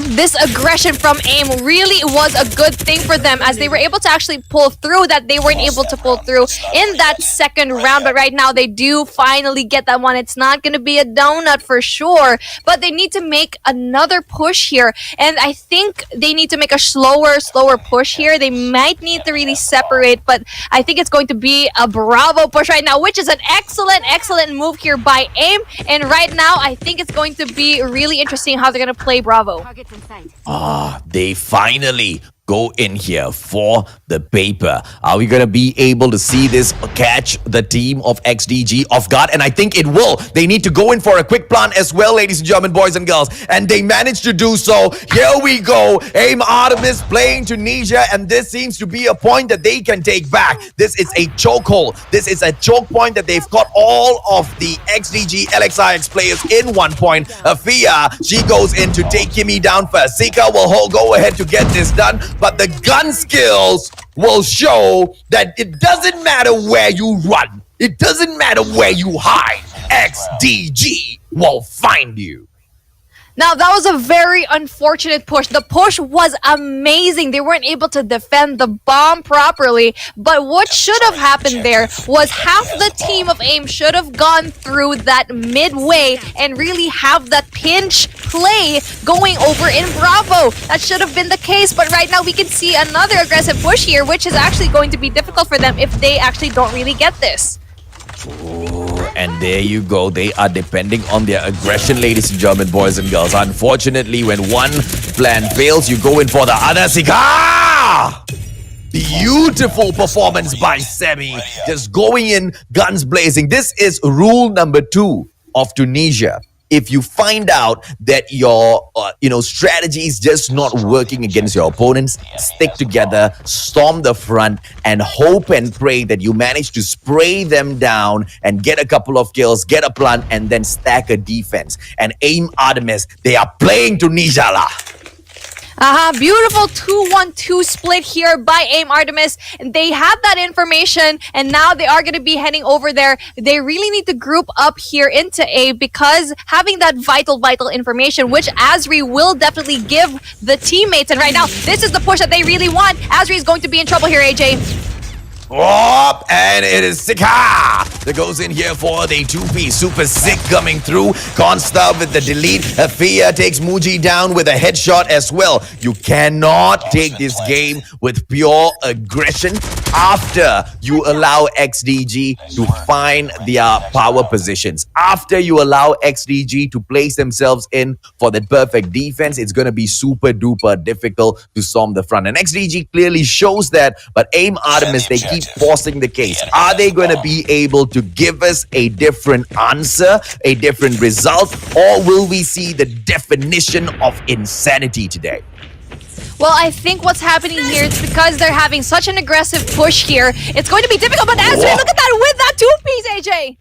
This aggression from AIM really was a good thing for them, as they were able to actually pull through that they weren't able to pull through in that second round. But right now, they do finally get that one. It's not going to be a donut for sure, but they need to make another push here. And I think they need to make a slower push here. They might need to really separate, but I think it's going to be a Bravo push right now, which is an excellent move here by AIM. And right now, I think it's going to be really interesting how they're going to play Bravo. They finally go in here for the paper. Are we going to be able to see this catch the team of XDG off guard? And I think it will. They need to go in for a quick plan as well, ladies and gentlemen, boys and girls. And they managed to do so. Here we go. AIM Artemis playing Tunisia. And this seems to be a point that they can take back. This is a chokehold. This is a choke point that they've got all of the XDG LXIX players in 1 point. Afia, she goes in to take Kimmy down first. Sika will go ahead to get this done. But the gun skills will show that it doesn't matter where you run. It doesn't matter where you hide. XDG will find you. Now, that was a very unfortunate push. The push was amazing. They weren't able to defend the bomb properly. But what should have happened there was half the team of AIM should have gone through that midway and really have that pinch play going over in Bravo. That should have been the case. But right now, we can see another aggressive push here, which is actually going to be difficult for them if they actually don't really get this. And there you go. They are depending on their aggression, ladies and gentlemen, boys and girls. Unfortunately, when one plan fails, you go in for the other. Sika! Beautiful performance by Semi. Just going in, guns blazing. This is rule number 2 of Tunisia. If you find out that your strategy is just not working against your opponents, stick together, storm the front, and hope and pray that you manage to spray them down and get a couple of kills, get a plant, and then stack a defense. And AIM Artemis, they are playing Tunisia lah. Beautiful 2-1-2 split here by AIM Artemis. And they have that information, and now they are going to be heading over there. They really need to group up here into A, because having that vital information, which Azri will definitely give the teammates. And right now, this is the push that they really want. Azri is going to be in trouble here, AJ. Oh, and it is Sika that goes in here for the 2P. Super sick coming through. Consta with the delete. Afia takes Muji down with a headshot as well. You cannot take this game with pure aggression after you allow XDG to find their power positions. After you allow XDG to place themselves in for that perfect defense, it's going to be super duper difficult to storm the front. And XDG clearly shows that, but AIM Artemis, they keep forcing the case. Are they going to be able to give us a different answer, a different result, or will we see the definition of insanity today? Well, I think what's happening here is because they're having such an aggressive push here, it's going to be difficult. But Azri, look at that with that 2-piece, AJ.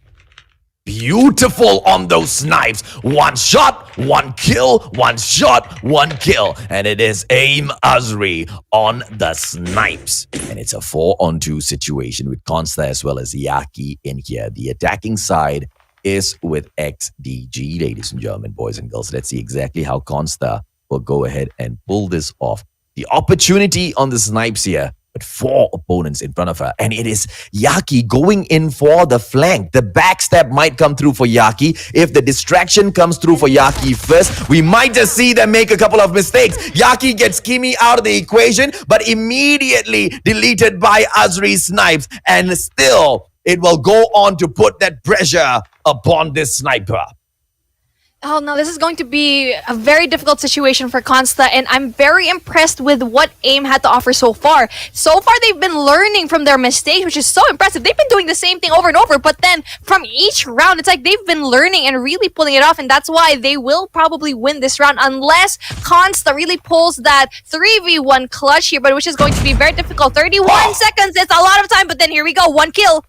Beautiful on those snipes. One shot, one kill, one shot, one kill. And it is AIM Azri on the snipes. And it's a 4-on-2 situation with Consta as well as Yaki in here. The attacking side is with XDG, ladies and gentlemen, boys and girls. Let's see exactly how Consta will go ahead and pull this off. The opportunity on the snipes here, but 4 opponents in front of her. And it is Yaki going in for the flank. The backstab might come through for Yaki. If the distraction comes through for Yaki first, we might just see them make a couple of mistakes. Yaki gets Kimi out of the equation, but immediately deleted by Azri snipes. And still, it will go on to put that pressure upon this sniper. Oh no, this is going to be a very difficult situation for Consta, and I'm very impressed with what AIM had to offer so far. So far, they've been learning from their mistakes, which is so impressive. They've been doing the same thing over and over, but then from each round, it's like they've been learning and really pulling it off, and that's why they will probably win this round unless Consta really pulls that 3v1 clutch here, but which is going to be very difficult. 31 seconds, it's a lot of time, but then here we go, 1 kill.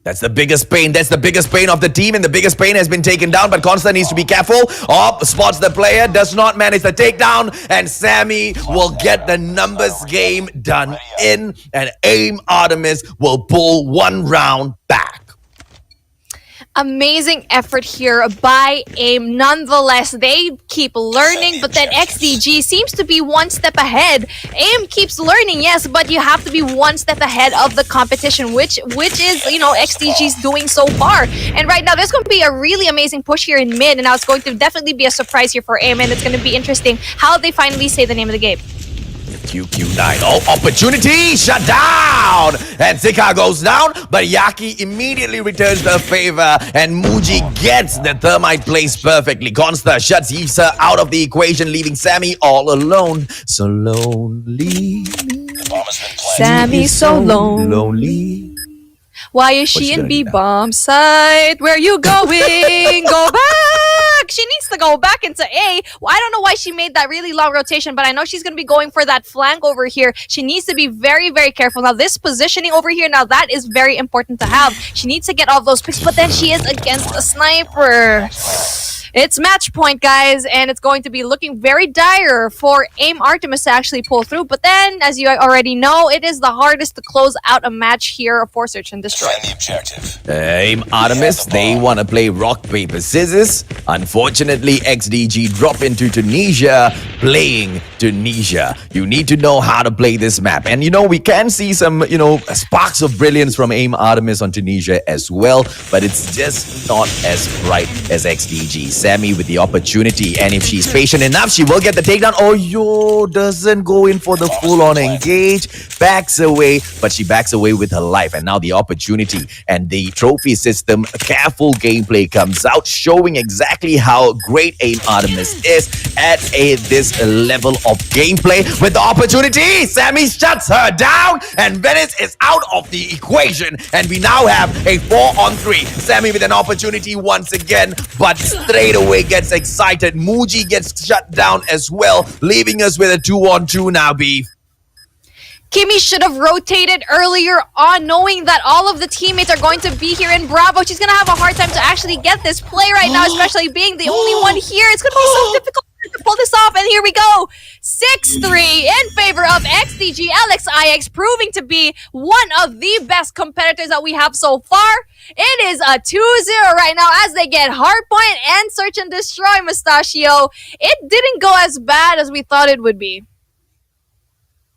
That's the biggest pain. That's the biggest pain of the team, and the biggest pain has been taken down. But Consta needs to be careful. Spots the player, does not manage the takedown, and Sammy will get the numbers game done in, and AIM Artemis will pull 1 round back. Amazing effort here by AIM. Nonetheless, they keep learning, but then XDG seems to be 1 step ahead. AIM keeps learning, yes, but you have to be 1 step ahead of the competition, which is, you know, XDG's doing so far. And right now, there's going to be a really amazing push here in mid, and now it's going to definitely be a surprise here for AIM, and it's going to be interesting how they finally say the name of the game. QQ9. Oh, opportunity! Shut down! And Zika goes down, but Yaki immediately returns the favor, and Muji gets the thermite placed perfectly. Consta shuts Yisa out of the equation, leaving Sammy all alone. So lonely. Sammy so lonely. Why is she in B bomb site? Where you going? Go back! She needs to go back into A. Well, I don't know why she made that really long rotation, but I know she's going to be going for that flank over here. She needs to be very, very careful. Now, this positioning over here, now that is very important to have. She needs to get all those picks, but then she is against a sniper. It's match point, guys, and it's going to be looking very dire for AIM Artemis to actually pull through. But then, as you already know, it is the hardest to close out a match here for Search and Destroy. Find the objective. AIM Artemis, they want to play rock, paper, scissors. Unfortunately, XDG drop into Tunisia, playing Tunisia. You need to know how to play this map. And, you know, we can see some, you know, sparks of brilliance from AIM Artemis on Tunisia as well, but it's just not as bright as XDG. Sammy with the opportunity, and if she's patient enough, she will get the takedown. Oh, yo, doesn't go in for the full-on engage, backs away, but she backs away with her life, and now the opportunity and the trophy system, careful gameplay comes out, showing exactly how great AIM Artemis is at this level of gameplay. With the opportunity, Sammy shuts her down, and Venice is out of the equation, and we now have a 4-on-3. Sammy with an opportunity once again, but straight away gets excited. Muji gets shut down as well, leaving us with a 2-on-2 now, Beef. Kimmy should have rotated earlier on, knowing that all of the teammates are going to be here in Bravo. She's going to have a hard time to actually get this play right now, especially being the only one here. It's going to be so difficult to pull this off, and here we go. 6-3 in favor of XDG LXIX, proving to be one of the best competitors that we have so far. It is a 2-0 right now as they get Hardpoint and Search and Destroy, Mustachio. It didn't go as bad as we thought it would be.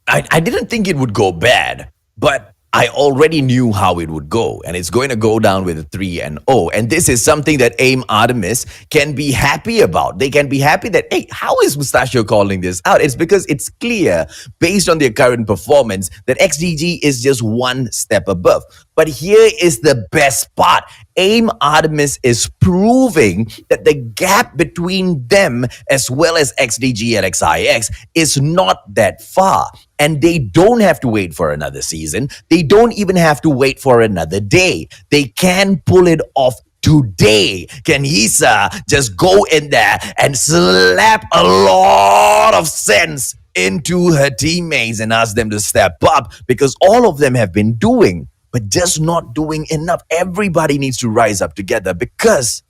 I didn't think it would go bad, but I already knew how it would go, and it's going to go down with a 3-0. And this is something that AIM Artemis can be happy about. They can be happy that, hey, how is Mustachio calling this out? It's because it's clear, based on their current performance, that XDG is just 1 step above. But here is the best part. AIM Artemis is proving that the gap between them as well as XDG LXIX is not that far. And they don't have to wait for another season. They don't even have to wait for another day. They can pull it off today. Can Hisa just go in there and slap a lot of sense into her teammates and ask them to step up? Because all of them have been doing, but just not doing enough. Everybody needs to rise up together, because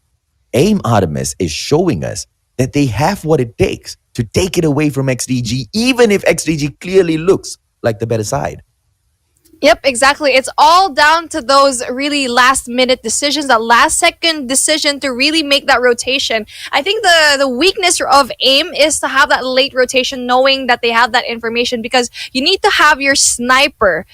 AIM Artemis is showing us that they have what it takes to take it away from XDG, even if XDG clearly looks like the better side. Yep, exactly. It's all down to those really last-minute decisions, that last-second decision to really make that rotation. I think the weakness of AIM is to have that late rotation, knowing that they have that information, because you need to have your sniper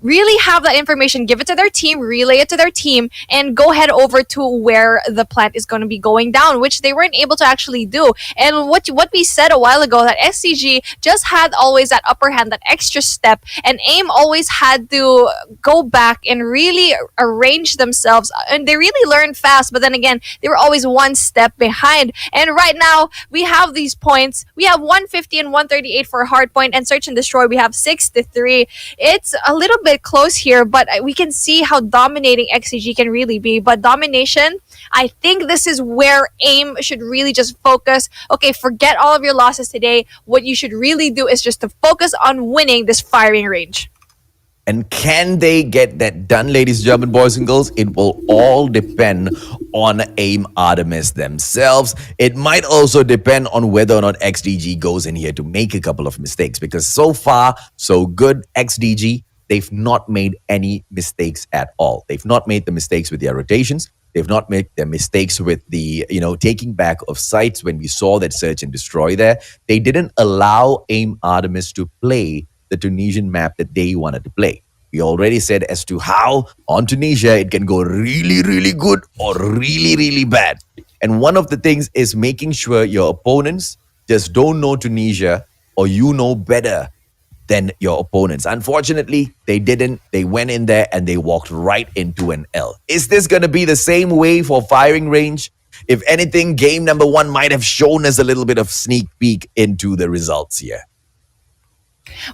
really have that information, give it to their team, relay it to their team, and go head over to where the plant is going to be going down, which they weren't able to actually do. And what we said a while ago, that XCG just had always that upper hand, that extra step, and AIM always had to go back and really arrange themselves. And they really learn fast, but then again, they were always one step behind. And right now, we have these points. We have 150 and 138 for Hardpoint, and Search and Destroy, we have 6-3. It's a little bit close here, but we can see how dominating XDG can really be. But domination, I think this is where AIM should really just focus. Okay, forget all of your losses today. What you should really do is just to focus on winning this firing range. And can they get that done, ladies and gentlemen, boys and girls? It will all depend on AIM Artemis themselves. It might also depend on whether or not XDG goes in here to make a couple of mistakes, because so far, so good. XDG, they've not made any mistakes at all. They've not made the mistakes with their rotations. They've not made the mistakes with the, taking back of sites when we saw that Search and Destroy there. They didn't allow AIM Artemis to play the Tunisian map that they wanted to play. We already said as to how on Tunisia it can go really, really good or really, really bad. And one of the things is making sure your opponents just don't know Tunisia, or you know better than your opponents. Unfortunately, they didn't. They went in there and they walked right into an L. Is this going to be the same way for firing range? If anything, game number 1 might have shown us a little bit of sneak peek into the results here.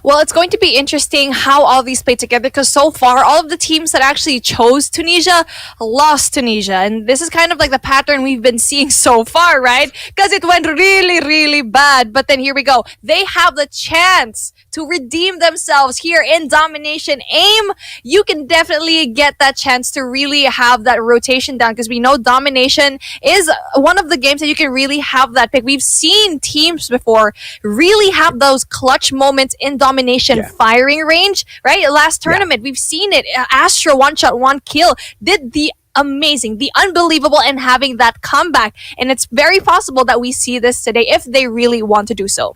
Well, it's going to be interesting how all these play together, because so far, all of the teams that actually chose Tunisia lost Tunisia. And this is kind of like the pattern we've been seeing so far, right? Because it went really, really bad. But then here we go. They have the chance to redeem themselves here in domination. AIM, you can definitely get that chance to really have that rotation down, because we know domination is one of the games that you can really have that pick. We've seen teams before really have those clutch moments in domination firing range, right? Last tournament, we've seen it. Astra one shot, one kill, did the amazing, the unbelievable, and having that comeback. And it's very possible that we see this today if they really want to do so.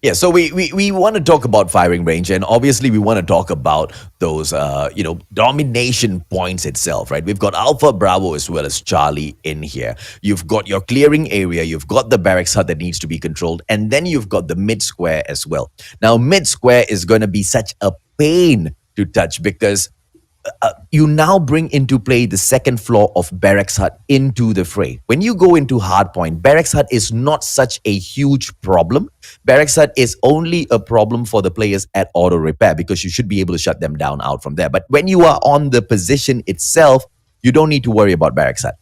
Yeah, so we want to talk about firing range, and obviously we want to talk about those, domination points itself, right? We've got Alpha, Bravo, as well as Charlie in here. You've got your clearing area, you've got the barracks hut that needs to be controlled, and then you've got the mid square as well. Now, mid square is going to be such a pain to touch, because you now bring into play the second floor of Barracks Hut into the fray. When you go into Hardpoint, Barracks Hut is not such a huge problem. Barracks Hut is only a problem for the players at auto repair, because you should be able to shut them down out from there. But when you are on the position itself, you don't need to worry about Barracks Hut.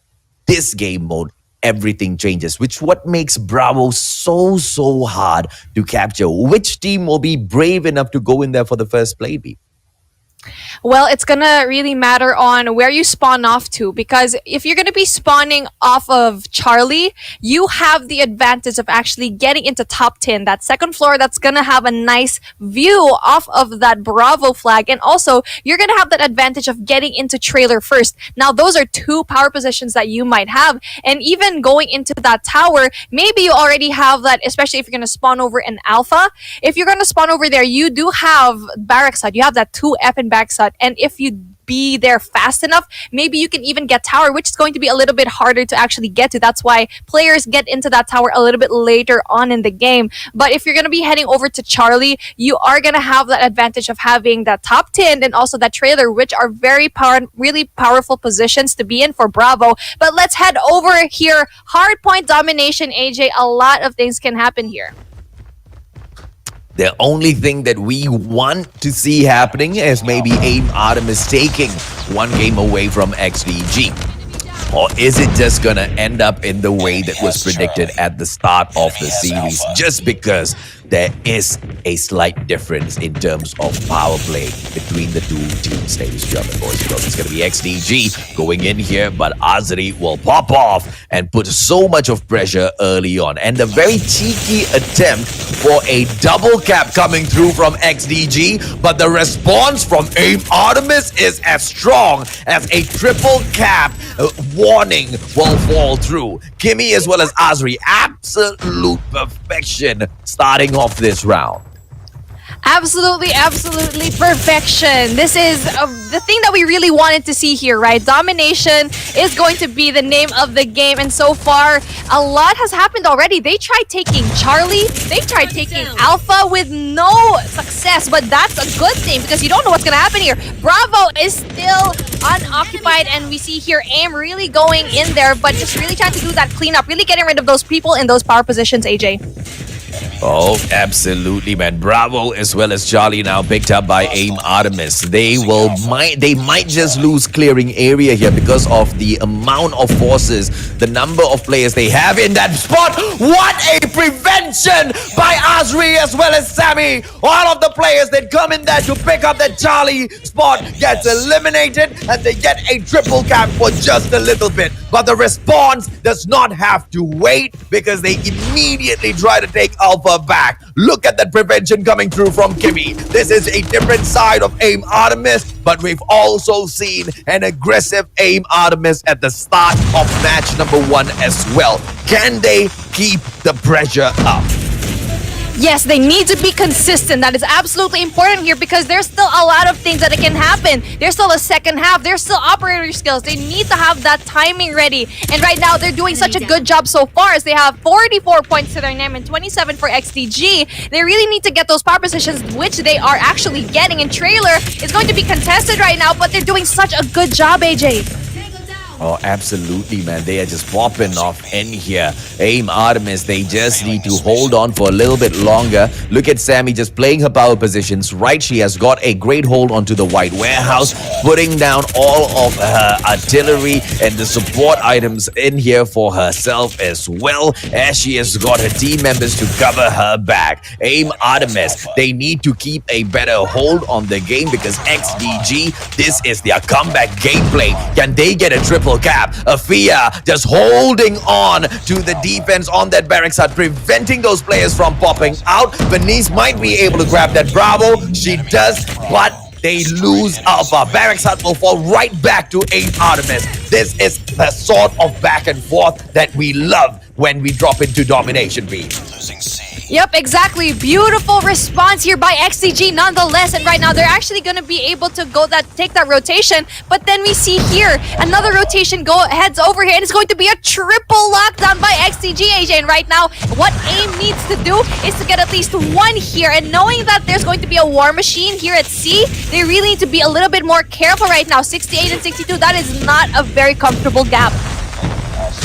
This game mode, everything changes, which what makes Bravo so hard to capture. Which team will be brave enough to go in there for the first play, B? Well, it's gonna really matter on where you spawn off to, because if you're gonna be spawning off of Charlie, you have the advantage of actually getting into top 10, that second floor that's gonna have a nice view off of that Bravo flag, and also you're gonna have that advantage of getting into trailer first. Now, those are 2 power positions that you might have, and even going into that tower, maybe you already have that, especially if you're gonna spawn over an Alpha. If you're gonna spawn over there, you do have Barracks Hut, you have that 2F in Barracks Hut, and if you be there fast enough, maybe you can even get tower, which is going to be a little bit harder to actually get to. That's why players get into that tower a little bit later on in the game. But if you're going to be heading over to Charlie, you are going to have that advantage of having that top 10 and also that trailer, which are really powerful positions to be in for Bravo. But let's head over here. Hardpoint domination, AJ. A lot of things can happen here. The only thing that we want to see happening is maybe AIM Artemis taking 1 game away from XDG. Or is it just going to end up in the way that was predicted at the start of the series, just because there is a slight difference in terms of power play between the 2 teams, ladies and gentlemen, boys and girls? It's going to be XDG going in here, but Azri will pop off and put so much of pressure early on. And a very cheeky attempt for a double cap coming through from XDG, but the response from AIM Artemis is as strong as a triple cap warning will fall through. Kimmy as well as Azri, absolute perfection starting off this round. Absolutely, absolutely perfection. This is the thing that we really wanted to see here, right? Domination is going to be the name of the game, and so far, a lot has happened already. They tried taking Charlie, they tried taking Alpha with no success, but that's a good thing because you don't know what's going to happen here. Bravo is still unoccupied, and we see here AIM really going in there, but just really trying to do that cleanup, really getting rid of those people in those power positions, AJ. Oh, absolutely, man. Bravo as well as Charlie now picked up by AIM Artemis. They might just lose clearing area here because of the amount of forces, the number of players they have in that spot. What a prevention by Azri as well as Sammy. All of the players that come in there to pick up that Charlie spot gets eliminated, and they get a triple cap for just a little bit. But the response does not have to wait because they immediately try to take Alpha back. Look at that prevention coming through from Kimmy. This is a different side of AIM Artemis, but we've also seen an aggressive AIM Artemis at the start of match number 1 as well. Can they keep the pressure up? Yes, they need to be consistent. That is absolutely important here because there's still a lot of things that can happen. There's still a second half. There's still operator skills. They need to have that timing ready. And right now, they're doing such a good job so far as they have 44 points to their name and 27 for XDG. They really need to get those power positions, which they are actually getting. And Trailer is going to be contested right now, but they're doing such a good job, AJ. Oh, absolutely, man. They are just popping off in here. AIM Artemis, they just need to hold on for a little bit longer. Look at Sammy just playing her power positions right. She has got a great hold onto the white warehouse, putting down all of her artillery and the support items in here for herself as well, as she has got her team members to cover her back. AIM Artemis, they need to keep a better hold on the game because XDG, this is their comeback gameplay. Can they get a triple cap? Afia just holding on to the defense on that barracks hut, preventing those players from popping out. Venice might be able to grab that Bravo. She does, but they lose Alpha. Barracks hut will fall right back to AIM Artemis. This is the sort of back and forth that we love when we drop into domination B. Yep, exactly. Beautiful response here by XDG nonetheless. And right now, they're actually going to be able to take that rotation. But then we see here, another rotation heads over here. And it's going to be a triple lockdown by XDG, AJ. And right now, what AIM needs to do is to get at least one here. And knowing that there's going to be a war machine here at C, they really need to be a little bit more careful right now. 68 and 62, that is not a very comfortable gap.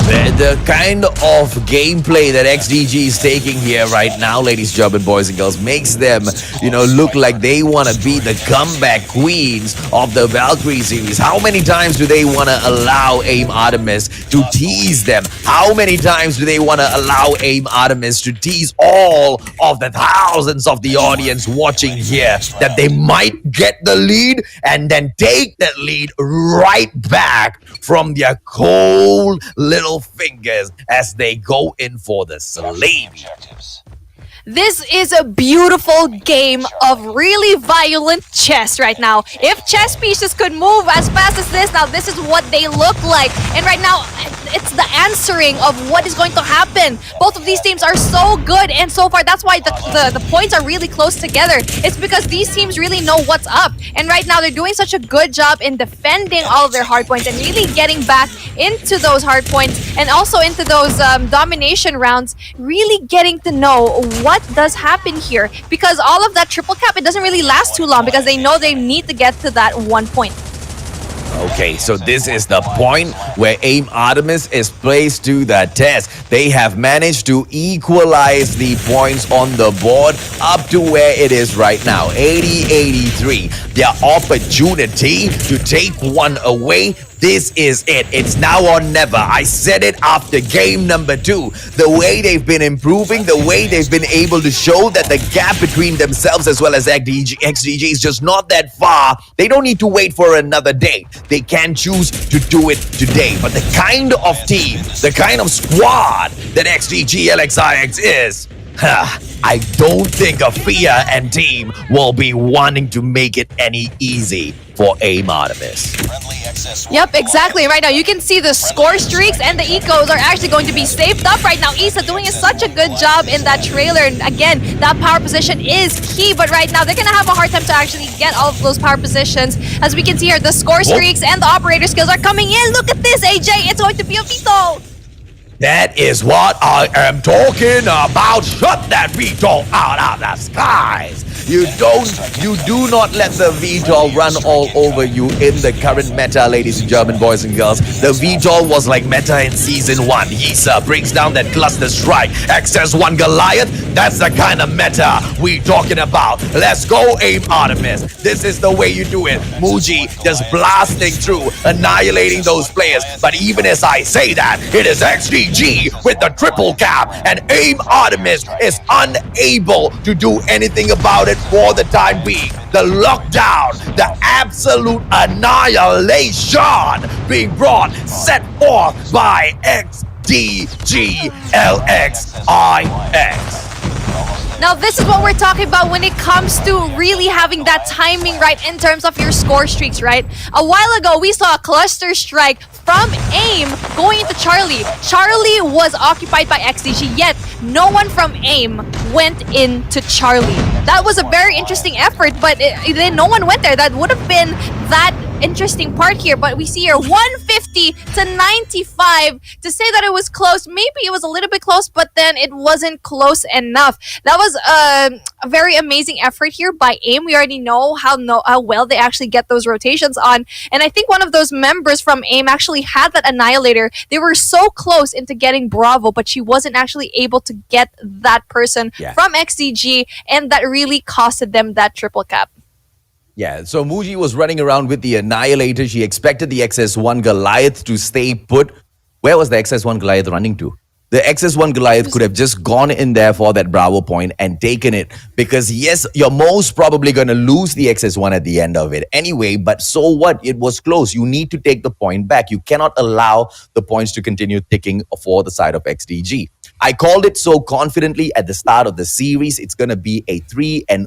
The kind of gameplay that XDG is taking here right now, ladies, gentlemen, boys and girls, makes them, look like they want to be the comeback queens of the Valkyrie series. How many times do they want to allow AIM Artemis to tease them? How many times do they want to allow AIM Artemis to tease all of the thousands of the audience watching here that they might get the lead and then take that lead right back from their cold little fingers as they go in for the slave. This is a beautiful game of really violent chess right now. If chess pieces could move as fast as this, now this is what they look like. And right now, it's the answering of what is going to happen. Both of these teams are so good, and so far, that's why the points are really close together. It's because these teams really know what's up. And right now, they're doing such a good job in defending all of their hard points and really getting back into those hard points and also into those domination rounds, really getting to know what does happen here, because all of that triple cap, it doesn't really last too long because they know they need to get to that 1 point. Okay, so this is the point where AIM Artemis is placed to the test. They have managed to equalize the points on the board up to where it is right now, 80-83. Their opportunity to take one away, this is it. It's now or never. I said it after game number 2. The way they've been improving, the way they've been able to show that the gap between themselves as well as XDG is just not that far. They don't need to wait for another day. They can choose to do it today. But the kind of team, the kind of squad that XDG LXIX is, I don't think Afia and team will be wanting to make it any easy for AIM Artemis. Yep, exactly. Right now, you can see the score streaks and the ecos are actually going to be saved up right now. Isa doing such a good job in that trailer. And again, that power position is key. But right now, they're going to have a hard time to actually get all of those power positions. As we can see here, the score streaks and the operator skills are coming in. Look at this, AJ. It's going to be a veto. That is what I am talking about. Shut that VTOL out of the skies. You do not let the VTOL run all over you in the current meta, ladies and gentlemen, boys and girls. The VTOL was like meta in Season 1. Yisa brings down that cluster strike. XS1 Goliath, that's the kind of meta we talking about. Let's go, aim Artemis. This is the way you do it. Muji just blasting through, annihilating those players. But even as I say that, it is XDG with the triple cap, and aim Artemis is unable to do anything about it for the time being. The lockdown, the absolute annihilation being brought, set forth by XDG LXIX. Now, this is what we're talking about when it comes to really having that timing right in terms of your score streaks, right? A while ago, we saw a cluster strike from AIM going into Charlie. Charlie was occupied by XDG, yet no one from AIM went into Charlie. That was a very interesting effort, but then no one went there. That would have been that interesting part here, but we see here 150 to 95. To say that it was close, maybe it was a little bit close, but then it wasn't close enough. That was a very amazing effort here by AIM. We already know how well they actually get those rotations on, and I think one of those members from AIM actually had that annihilator. They were so close into getting Bravo, but she wasn't actually able to get that person from XDG, and that really costed them that triple cap. Yeah, so Muji was running around with the Annihilator. She expected the XS1 Goliath to stay put. Where was the XS1 Goliath running to? The XS1 Goliath could have just gone in there for that Bravo point and taken it. Because yes, you're most probably going to lose the XS1 at the end of it anyway. But so what? It was close. You need to take the point back. You cannot allow the points to continue ticking for the side of XDG. I called it so confidently at the start of the series. It's going to be a 3-0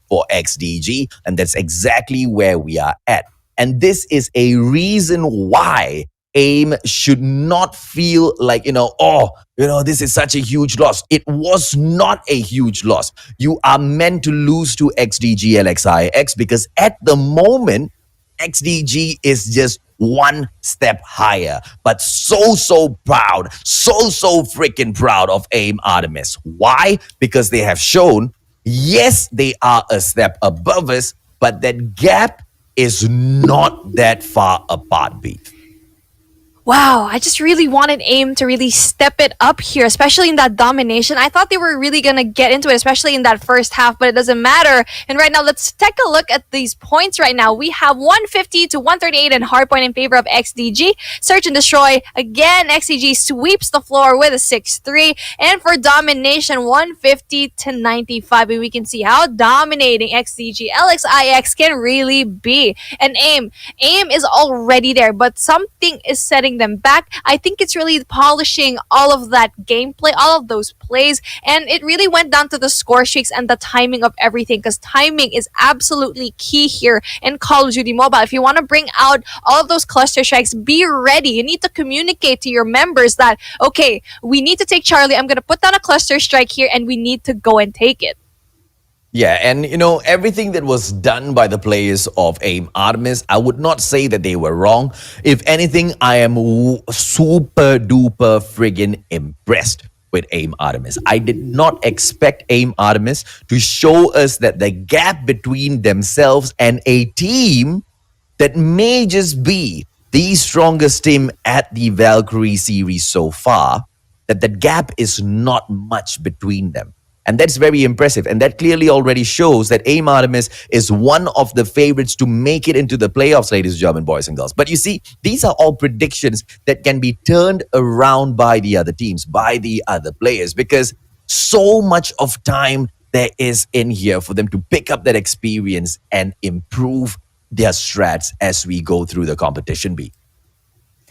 for XDG. And that's exactly where we are at. And this is a reason why AIM should not feel like, this is such a huge loss. It was not a huge loss. You are meant to lose to XDG LXIX because at the moment, XDG is just one step higher, but so proud, so freaking proud of AIM Artemis. Why? Because they have shown, yes, they are a step above us, but that gap is not that far apart, Beef. Wow, I just really wanted AIM to really step it up here, especially in that domination. I thought they were really going to get into it, especially in that first half, but it doesn't matter. And right now, let's take a look at these points right now. We have 150 to 138 and hardpoint in favor of XDG. Search and destroy. Again, XDG sweeps the floor with a 6-3. And for domination, 150 to 95. And we can see how dominating XDG LXIX can really be. And AIM is already there, but something is setting them back. I think it's really polishing all of that gameplay, all of those plays, and it really went down to the score streaks and the timing of everything, because timing is absolutely key here in Call of Duty Mobile. If you want to bring out all of those cluster strikes, be ready. You need to communicate to your members that, okay, we need to take Charlie, I'm going to put down a cluster strike here, and we need to go and take it. Yeah, and everything that was done by the players of AIM Artemis, I would not say that they were wrong. If anything, I am super duper friggin' impressed with AIM Artemis. I did not expect AIM Artemis to show us that the gap between themselves and a team that may just be the strongest team at the Valkyrie series so far, that the gap is not much between them. And that's very impressive. And that clearly already shows that AIM Artemis is one of the favorites to make it into the playoffs, ladies and gentlemen, boys and girls. But you see, these are all predictions that can be turned around by the other teams, by the other players, because so much of time there is in here for them to pick up that experience and improve their strats as we go through the competition, B.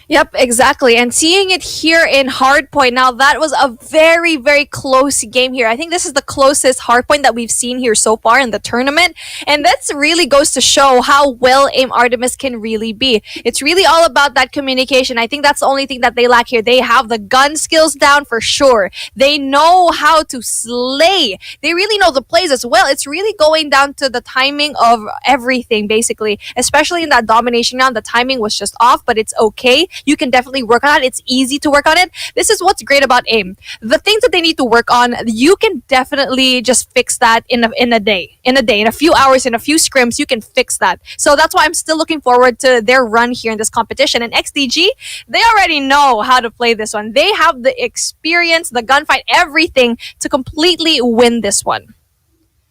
Yep, exactly. And seeing it here in Hardpoint, now that was a very, very close game here. I think this is the closest Hardpoint that we've seen here so far in the tournament. And that really goes to show how well AIM Artemis can really be. It's really all about that communication. I think that's the only thing that they lack here. They have the gun skills down for sure. They know how to slay. They really know the plays as well. It's really going down to the timing of everything, basically. Especially in that domination round, the timing was just off, but it's okay. You can definitely work on it. It's easy to work on it. This is what's great about AIM. The things that they need to work on, you can definitely just fix that in a day. In a few hours, in a few scrims, you can fix that. So that's why I'm still looking forward to their run here in this competition. And XDG, they already know how to play this one. They have the experience, the gunfight, everything to completely win this one.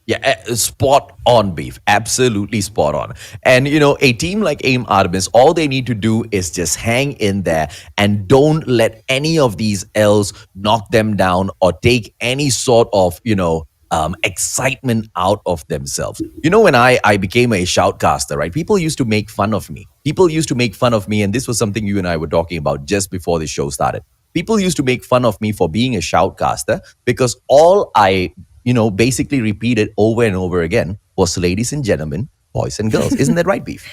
Yeah, spot on, Beef. Absolutely spot on. And, a team like AIM Artemis, all they need to do is just hang in there and don't let any of these L's knock them down or take any sort of, excitement out of themselves. When I became a shoutcaster, right, people used to make fun of me. And this was something you and I were talking about just before the show started. People used to make fun of me for being a shoutcaster because all I basically repeated over and over again was ladies and gentlemen, boys and girls. Isn't that right, Beef?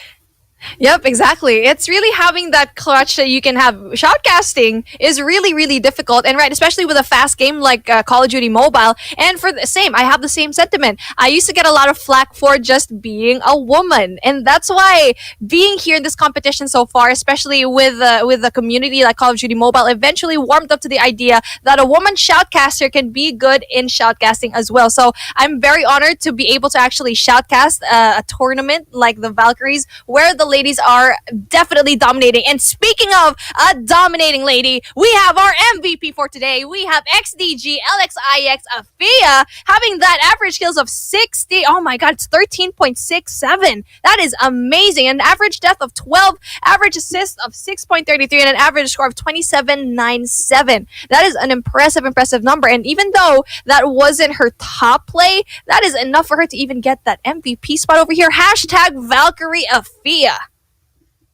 Yep, exactly. It's really having that clutch that you can have. Shoutcasting is really, really difficult. And right, especially with a fast game like Call of Duty Mobile. And for the same, I have the same sentiment. I used to get a lot of flack for just being a woman. And that's why being here in this competition so far, especially with the community like Call of Duty Mobile, eventually warmed up to the idea that a woman shoutcaster can be good in shoutcasting as well. So I'm very honored to be able to actually shoutcast a tournament like the Valkyries, where the ladies are definitely dominating. And speaking of a dominating lady, we have our MVP for today. We have XDG LXIX Afia having that average kills of 60. Oh my god, it's 13.67. That is amazing. An average death of 12, average assist of 6.33, and an average score of 27.97. That is an impressive number. And even though that wasn't her top play, that is enough for her to even get that MVP spot over here. Hashtag Valkyrie Afia.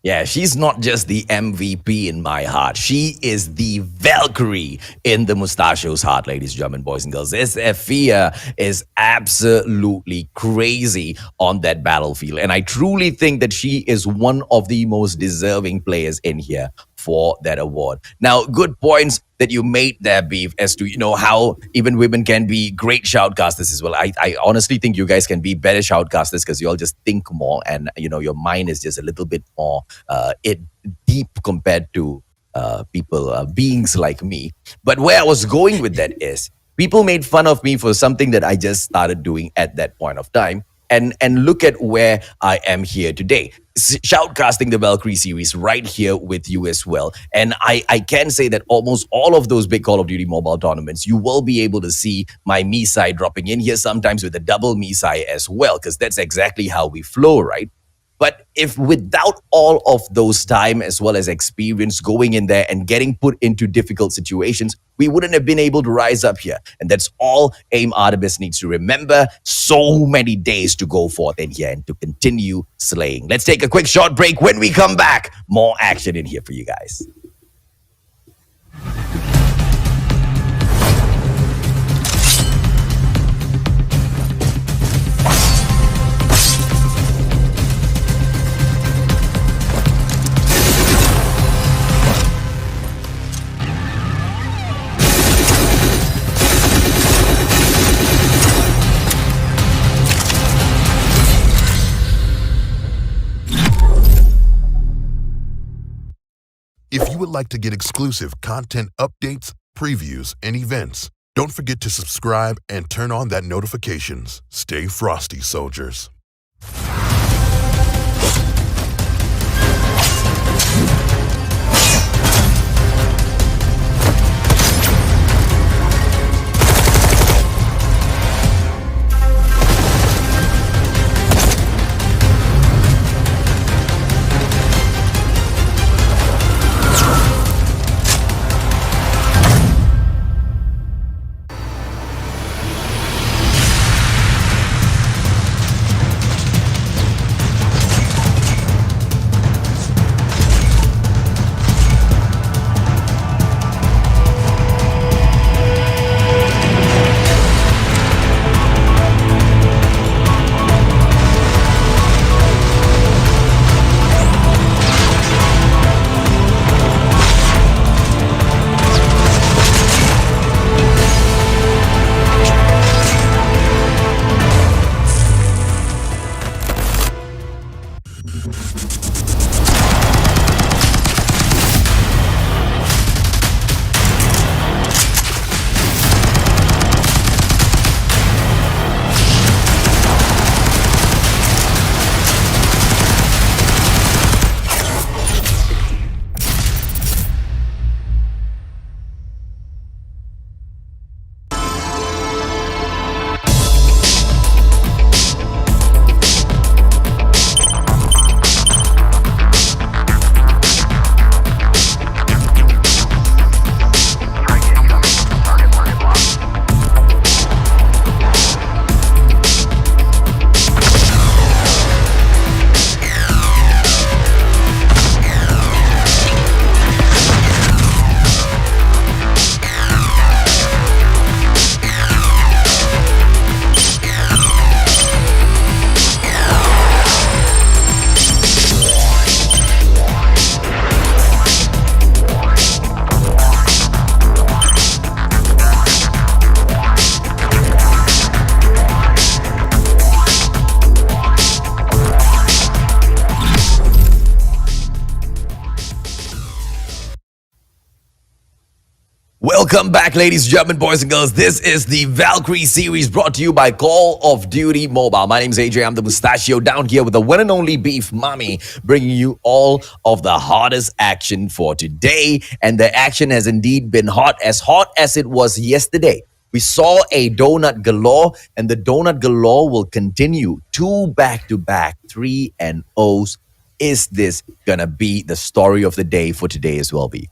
Yeah, she's not just the MVP in my heart. She is the Valkyrie in the Mustachio's heart, ladies and gentlemen, boys and girls. This Afia is absolutely crazy on that battlefield. And I truly think that she is one of the most deserving players in here for that award. Now, good points that you made there, Beef, as to, how even women can be great shoutcasters as well. I honestly think you guys can be better shoutcasters because you all just think more and, your mind is just a little bit more deep compared to beings like me. But where I was going with that is people made fun of me for something that I just started doing at that point of time. And look at where I am here today. Shoutcasting the Valkyrie series right here with you as well. And I can say that almost all of those big Call of Duty Mobile tournaments, you will be able to see my Misai dropping in here, sometimes with a double Misai as well, because that's exactly how we flow, right? But if without all of those time as well as experience going in there and getting put into difficult situations, we wouldn't have been able to rise up here. And that's all AIM Artemis needs to remember. So many days to go forth in here and to continue slaying. Let's take a quick short break. When we come back, more action in here for you guys. If you would like to get exclusive content updates, previews, and events, don't forget to subscribe and turn on that notifications. Stay frosty, soldiers. Welcome back, ladies and gentlemen, boys and girls. This is the Valkyrie series brought to you by Call of Duty Mobile. My name is AJ. I'm the Mustachio down here with the one and only Beef Mommy, bringing you all of the hottest action for today. And the action has indeed been hot as it was yesterday. We saw a donut galore, and the donut galore will continue. 2 back-to-back 3-0s. Is this gonna be the story of the day for today as well, Beef?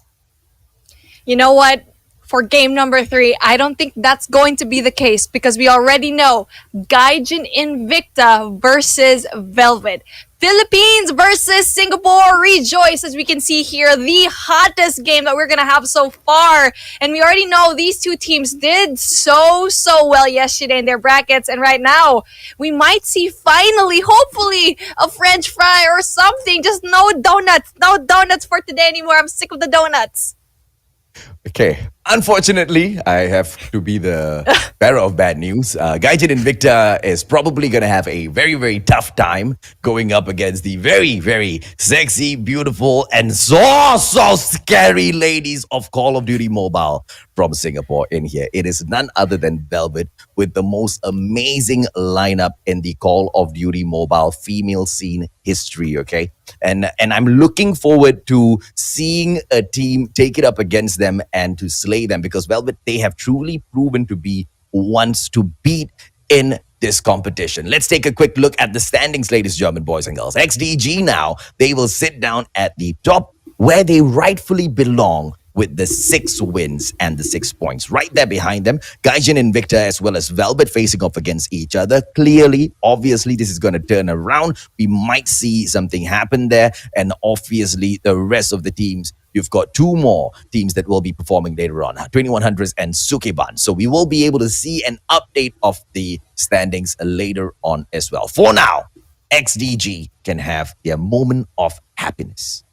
You know what? For game number 3, I don't think that's going to be the case because we already know Gaijin Invicta versus Velvet. Philippines versus Singapore. Rejoice, as we can see here, the hottest game that we're going to have so far. And we already know these two teams did so well yesterday in their brackets. And right now, we might see finally, hopefully, a French fry or something. Just no donuts. No donuts for today anymore. I'm sick of the donuts. Okay, unfortunately, I have to be the bearer of bad news. Gaijin Invicta is probably going to have a very tough time going up against the very sexy, beautiful, and so scary ladies of Call of Duty Mobile from Singapore in here. It is none other than Velvet with the most amazing lineup in the Call of Duty Mobile female scene history, okay? And I'm looking forward to seeing a team take it up against them and to slay them, because Velvet, they have truly proven to be ones to beat in this competition. Let's take a quick look at the standings, ladies and gentlemen, boys and girls. XDG now, they will sit down at the top where they rightfully belong, with the 6 wins and the 6 points. Right there behind them, Gaijin Invicta as well as Velvet facing off against each other. Clearly, obviously, this is going to turn around. We might see something happen there. And obviously, the rest of the teams, you've got 2 more teams that will be performing later on, 21 Huntress and Sukeban. So we will be able to see an update of the standings later on as well. For now, XDG can have their moment of happiness.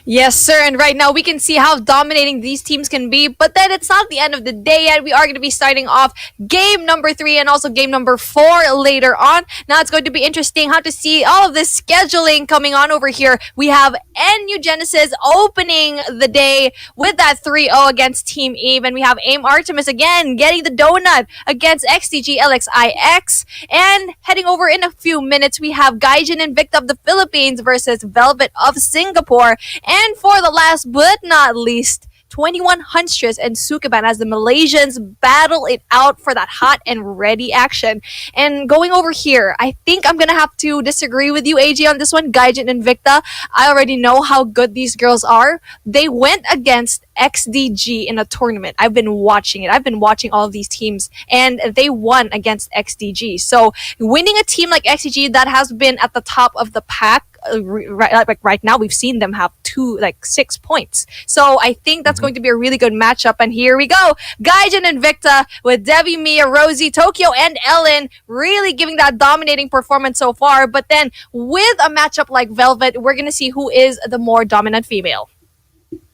Yes, sir. And right now we can see how dominating these teams can be. But then it's not the end of the day yet. We are going to be starting off game number 3 and also game number 4 later on. Now it's going to be interesting how to see all of this scheduling coming on over here. We have NU Genesis opening the day with that 3-0 against Team Eve. And we have AIM Artemis again getting the donut against XDG LXIX. And heading over in a few minutes, we have Gaijin Invicta of the Philippines versus Velvet of Singapore. And for the last but not least, 21 Huntress and Sukeban as the Malaysians battle it out for that hot and ready action. And going over here, I think I'm going to have to disagree with you, AJ, on this one. Gaijin Invicta, I already know how good these girls are. They went against XDG in a tournament. I've been watching it. I've been watching all of these teams, and they won against XDG. So winning a team like XDG that has been at the top of the pack, right now we've seen them have 6 points. So I think that's going to be a really good matchup. And here we go. Gaijin Invicta with Debbie, Mia, Rosie, Tokyo, and Ellen really giving that dominating performance so far. But then with a matchup like Velvet, we're going to see who is the more dominant female.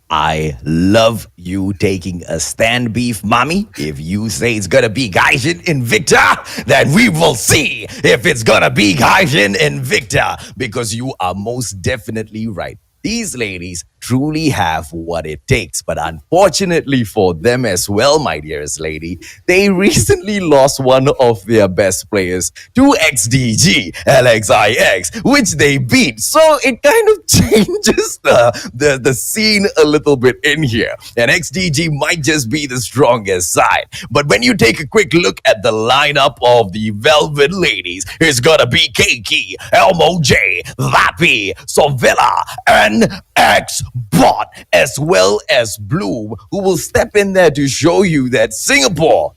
I love you taking a stand, Beef Mommy. If you say it's gonna be Gaijin Invicta, then we will see if it's gonna be Gaijin Invicta, because you are most definitely right. These ladies truly have what it takes. But unfortunately for them as well, my dearest lady, they recently lost one of their best players to XDG LXIX, which they beat. So it kind of changes the scene a little bit in here. And XDG might just be the strongest side. But when you take a quick look at the lineup of the Velvet ladies, it's gonna be Keiki, Elmo J, Vappy, Sovilla, and X-Bot, as well as Bloom, who will step in there to show you that Singapore,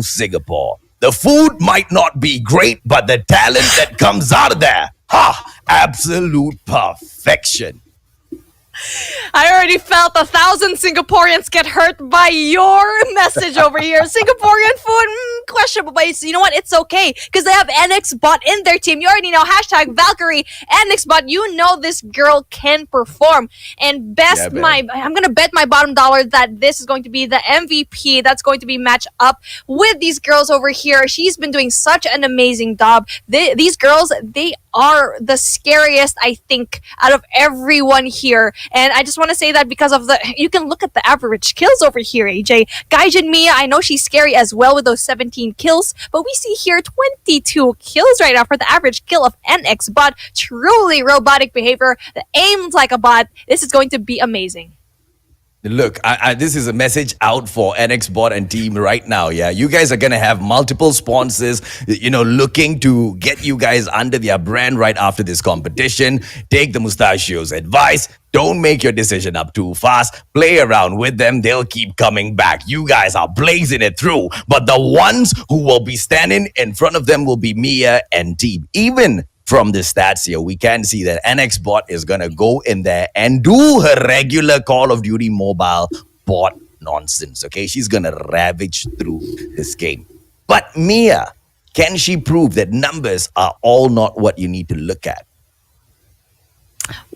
Singapore. The food might not be great, but the talent that comes out of there, absolute perfection. I already felt 1,000 Singaporeans get hurt by your message over here. Singaporean food, questionable, but you know what? It's okay because they have NX Bot in their team. You already know, hashtag Valkyrie, NX Bot. You know this girl can perform. And I'm going to bet my bottom dollar that this is going to be the MVP that's going to be matched up with these girls over here. She's been doing such an amazing job. These girls, they are the scariest, I think, out of everyone here. And I just want to say that because of you can look at the average kills over here, AJ. Gaijin Mia, I know she's scary as well with those 17 kills, but we see here 22 kills right now for the average kill of NX Bot. Truly robotic behavior that aims like a bot. This is going to be amazing. Look, this is a message out for NX Bot and team right now. Yeah, you guys are going to have multiple sponsors, looking to get you guys under their brand right after this competition. Take the Mustachio's advice. Don't make your decision up too fast. Play around with them. They'll keep coming back. You guys are blazing it through. But the ones who will be standing in front of them will be Mia and team. Even from the stats here, we can see that NX Bot is going to go in there and do her regular Call of Duty mobile bot nonsense, okay? She's going to ravage through this game. But Mia, can she prove that numbers are all not what you need to look at?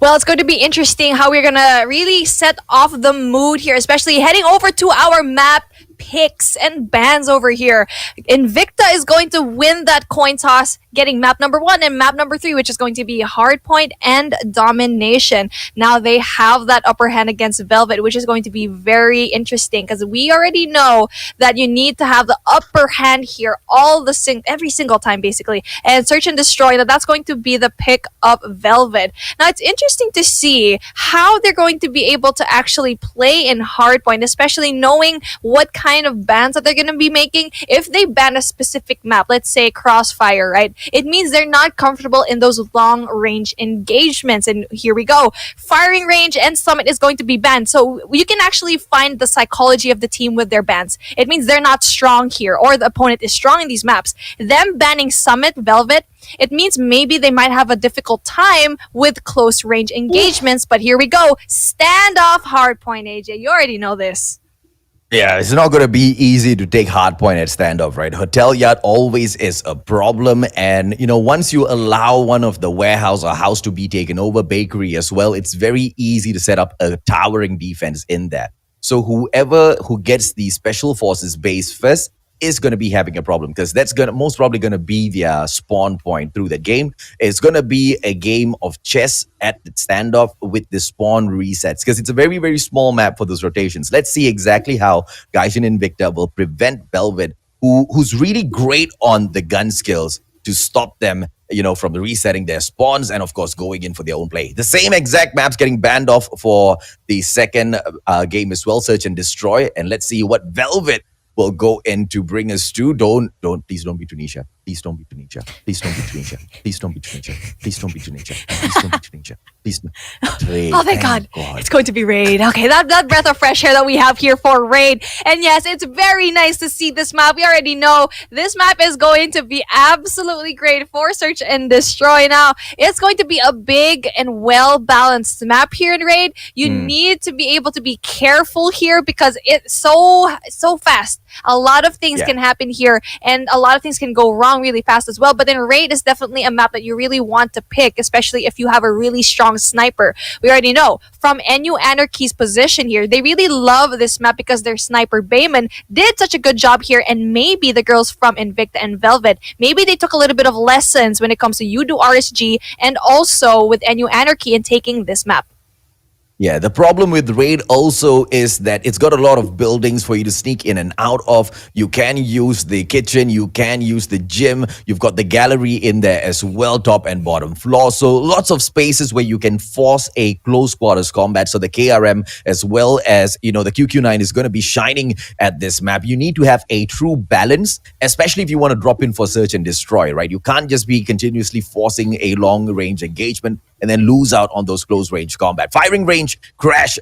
Well, it's going to be interesting how we're going to really set off the mood here, especially heading over to our map picks and bans over here. Invicta is going to win that coin toss, getting map number 1 and map number 3, which is going to be Hardpoint and Domination. Now they have that upper hand against Velvet, which is going to be very interesting because we already know that you need to have the upper hand here every single time, basically. And Search and Destroy, that's going to be the pick of Velvet. Now it's interesting to see how they're going to be able to actually play in Hardpoint, especially knowing what kind of bans that they're going to be making. If they ban a specific map, let's say Crossfire, right? It means they're not comfortable in those long range engagements. And here we go. Firing range and Summit is going to be banned. So you can actually find the psychology of the team with their bans. It means they're not strong here or the opponent is strong in these maps. Them banning Summit, Velvet, it means maybe they might have a difficult time with close range engagements. But here we go. Standoff Hardpoint, AJ. You already know this. Yeah, it's not going to be easy to take Hardpoint at standoff, right? Hotel Yard always is a problem. And, once you allow one of the warehouse or house to be taken over, bakery as well, it's very easy to set up a towering defense in there. So whoever who gets the Special Forces base first is going to be having a problem because that's most probably going to be their spawn point through the game. It's going to be a game of chess at the standoff with the spawn resets because it's a very, very small map for those rotations. Let's see exactly how Gaijin Invicta will prevent Velvet, who's really great on the gun skills, to stop them, from resetting their spawns and, of course, going in for their own play. The same exact maps getting banned off for the second game as well, Search and Destroy. And let's see what Velvet will go in to bring us to. Please don't be Tunisia. Please don't be Tunisia. Please don't be Tunisia. Please don't be Tunisia. Please don't be Tunisia. Please don't be Tunisia. Please. Oh, thank God. It's going to be Raid. Okay, that breath of fresh air that we have here for Raid. And yes, it's very nice to see this map. We already know this map is going to be absolutely great for Search and Destroy. Now, it's going to be a big and well-balanced map here in Raid. You need to be able to be careful here because it's so fast. A lot of things can happen here, and a lot of things can go wrong really fast as well. But then Raid is definitely a map that you really want to pick, especially if you have a really strong sniper. We already know from NU Anarchy's position here, they really love this map because their sniper Bayman did such a good job here, and maybe the girls from Invicta and Velvet, maybe they took a little bit of lessons when it comes to you do RSG and also with NU Anarchy in taking this map. Yeah, the problem with Raid also is that it's got a lot of buildings for you to sneak in and out of. You can use the kitchen, you can use the gym, you've got the gallery in there as well, top and bottom floor. So lots of spaces where you can force a close quarters combat. So the KRM as well as, the QQ9 is going to be shining at this map. You need to have a true balance, especially if you want to drop in for search and destroy, right? You can't just be continuously forcing a long range engagement and then lose out on those close range combat. Firing range, crash,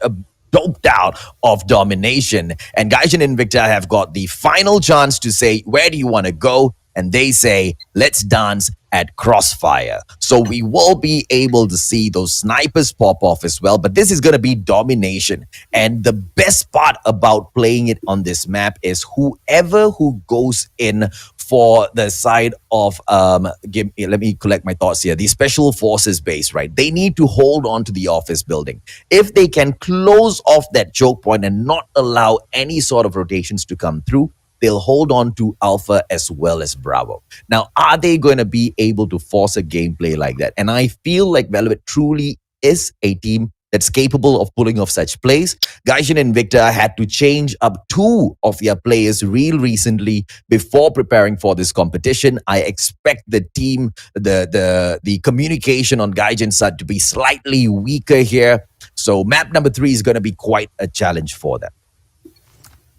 doped out of domination. And Gaijin and Invicta have got the final chance to say, where do you want to go? And they say, let's dance at Crossfire. So we will be able to see those snipers pop off as well. But this is going to be domination. And the best part about playing it on this map is whoever who goes in for the side of, let me collect my thoughts here, the special forces base, right? They need to hold on to the office building. If they can close off that choke point and not allow any sort of rotations to come through, they'll hold on to Alpha as well as Bravo. Now, are they going to be able to force a gameplay like that? And I feel like Velvet truly is a team that's capable of pulling off such plays. Gaijin and Invicta had to change up 2 of their players real recently before preparing for this competition. I expect the team, the communication on Gaijin's side to be slightly weaker here. So map number 3 is going to be quite a challenge for them.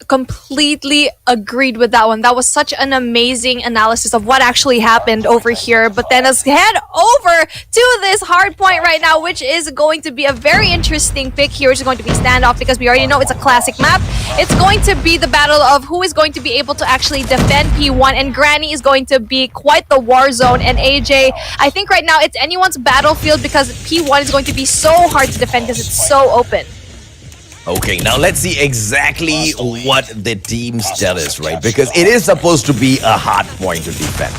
Completely agreed with that one. That was such an amazing analysis of what actually happened over here. But then let's head over to this hard point right now, which is going to be a very interesting pick here, which is going to be standoff, because we already know it's a classic map. It's going to be the battle of who is going to be able to actually defend P1, and Granny is going to be quite the war zone. And AJ, I think right now it's anyone's battlefield because P1 is going to be so hard to defend because it's so open. Okay, now let's see exactly what the teams tell us, right? Because it is supposed to be a hard point to defend.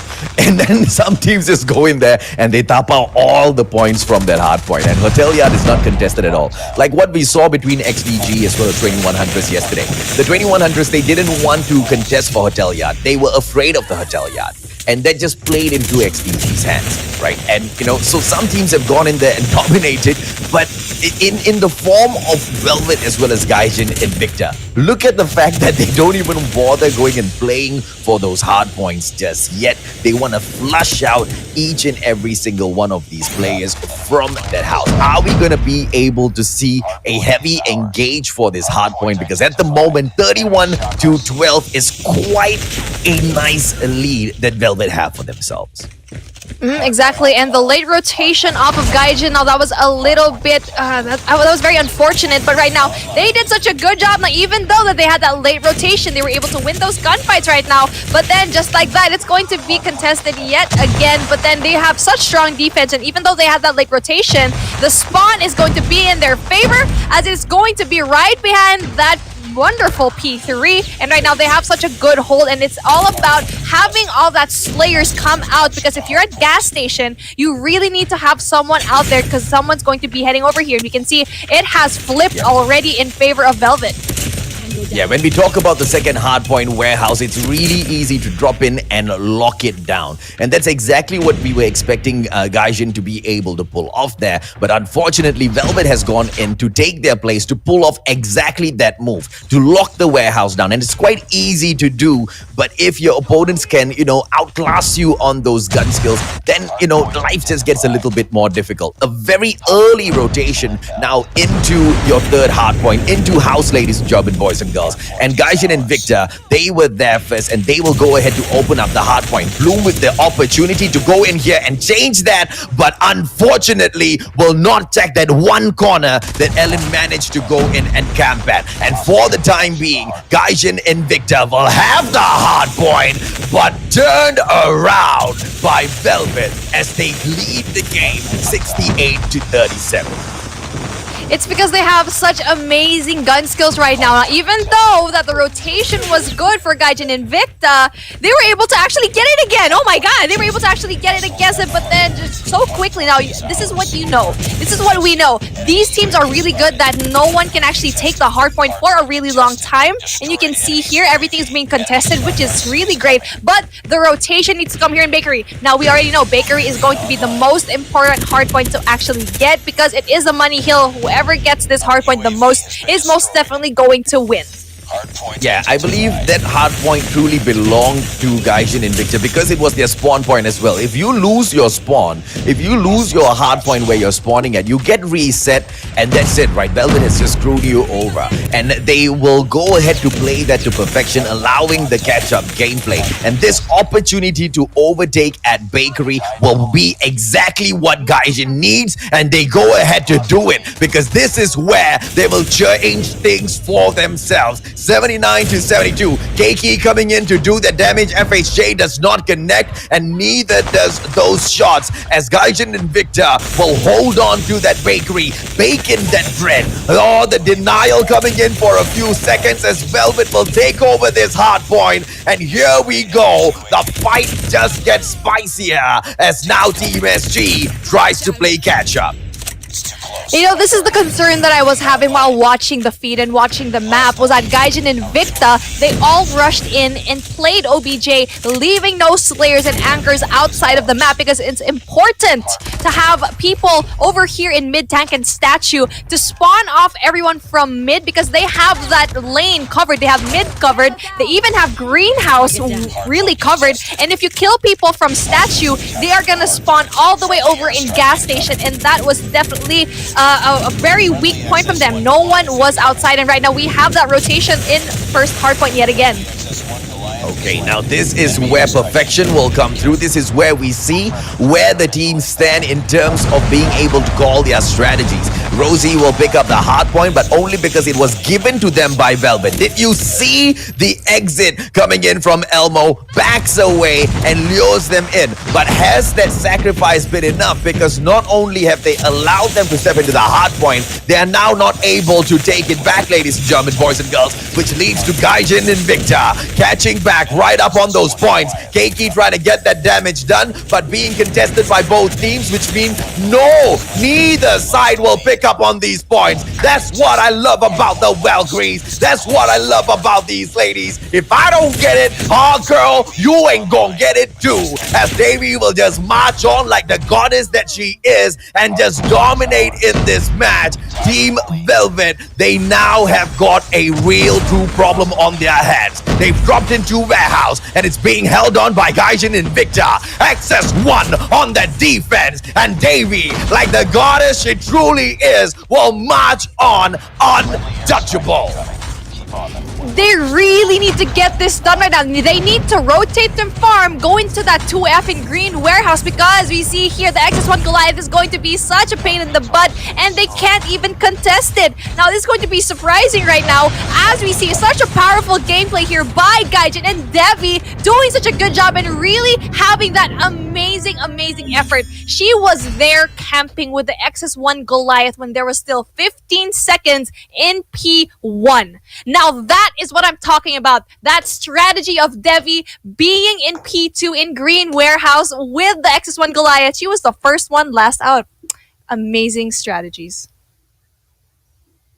And then some teams just go in there and they tap out all the points from that hard point. And Hotel Yard is not contested at all. Like what we saw between XDG as well as 2100s yesterday. The 2100s, they didn't want to contest for Hotel Yard. They were afraid of the Hotel Yard. And that just played into XDG's hands, right? And, so some teams have gone in there and dominated, but in the form of Velvet as well as Gaijin and Invicta, look at the fact that they don't even bother going and playing for those hard points just yet. They want to flush out each and every single one of these players from that house. Are we going to be able to see a heavy engage for this hard point? Because at the moment, 31-12 is quite a nice lead that Velvet have for themselves. Exactly, and the late rotation off of Gaijin, now that was a little bit, that was very unfortunate, but right now, they did such a good job. Now, even though that they had that late rotation, they were able to win those gunfights right now, but then just like that, it's going to be contested yet again, but then they have such strong defense, and even though they had that late rotation, the spawn is going to be in their favor, as it's going to be right behind that wonderful P3, and right now they have such a good hold, and it's all about having all that slayers come out, because if you're at gas station, you really need to have someone out there because someone's going to be heading over here. You can see it has flipped already in favor of Velvet. Yeah, when we talk about the second hardpoint warehouse, it's really easy to drop in and lock it down. And that's exactly what we were expecting Gaijin to be able to pull off there. But unfortunately, Velvet has gone in to take their place to pull off exactly that move, to lock the warehouse down. And it's quite easy to do, but if your opponents can, outclass you on those gun skills, then, life just gets a little bit more difficult. A very early rotation now into your third hardpoint, into house, ladies and gentlemen, boys and girls. And Gaijin and Invicta, they were there first, and they will go ahead to open up the hard point. Bloom with the opportunity to go in here and change that, but unfortunately will not take that one corner that Ellen managed to go in and camp at. And for the time being, Gaijin and Invicta will have the hard point, but turned around by Velvet as they lead the game 68-37. It's because they have such amazing gun skills right now. Even though that the rotation was good for Gaijin Invicta, they were able to actually get it again. Oh my god, they were able to actually get it against it, but then just so quickly. Now, this is what you know. This is what we know. These teams are really good that no one can actually take the hard point for a really long time. And you can see here, everything is being contested, which is really great. But the rotation needs to come here in Bakery. Now, we already know Bakery is going to be the most important hard point to actually get because it is a money hill. Whoever gets this hard point the most is most definitely going to win. Yeah, I believe that hard point truly belonged to Gaijin Invicta because it was their spawn point as well. If you lose your spawn, if you lose your hard point where you're spawning at, you get reset and that's it, right? Velvet has just screwed you over. And they will go ahead to play that to perfection, allowing the catch-up gameplay. And this opportunity to overtake at Bakery will be exactly what Gaijin needs, and they go ahead to do it because this is where they will change things for themselves. 79 to 72. Keiki coming in to do the damage. FHJ does not connect, and neither does those shots as Gaijin Invicta will hold on to that Bakery, baking that bread. Oh, the denial coming in for a few seconds as Velvet will take over this hard point. And here we go. The fight just gets spicier as now Team SG tries to play catch up. You know, this is the concern that I was having while watching the feed and watching the map was that Gaijin Invicta, they all rushed in and played OBJ, leaving no slayers and anchors outside of the map because it's important to have people over here in mid tank and statue to spawn off everyone from mid because they have that lane covered. They have mid covered. They even have greenhouse really covered. And if you kill people from statue, they are gonna spawn all the way over in gas station, and that was definitely a very weak point from them. No one was outside, and right now we have that rotation in first hardpoint yet again. Okay, now this is where perfection will come through. This is where we see where the teams stand in terms of being able to call their strategies. Rosie will pick up the hard point, but only because it was given to them by Velvet. Did you see the exit coming in from Elmo? Backs away and lures them in. But has that sacrifice been enough? Because not only have they allowed them to step into the hard point, they are now not able to take it back, ladies and gentlemen, boys and girls, which leads to Gaijin Invicta catching back right up on those points. Keiki trying to get that damage done, but being contested by both teams, which means neither side will pick up on these points. That's what I love about the Valkyries. That's what I love about these ladies. If I don't get it, girl, you ain't gonna get it too. As Davy will just march on like the goddess that she is and just dominate in this match. Team Velvet, they now have got a real true problem on their hands. They've dropped into warehouse and it's being held on by Gaijin Invicta. Access 1 on the defense, and Davy, like the goddess she truly is, will march on untouchable. They really need to get this done right now. They need to rotate them farm, go into that 2F in green warehouse because we see here the XS1 Goliath is going to be such a pain in the butt and they can't even contest it. Now this is going to be surprising right now as we see such a powerful gameplay here by Gaijin and Devi doing such a good job and really having that amazing effort. She was there camping with the XS1 Goliath when there was still 15 seconds in P1. Now that is what I'm talking about. That strategy of Devi being in P2 in green warehouse with the XS1 Goliath. She was the first one last out. Amazing strategies.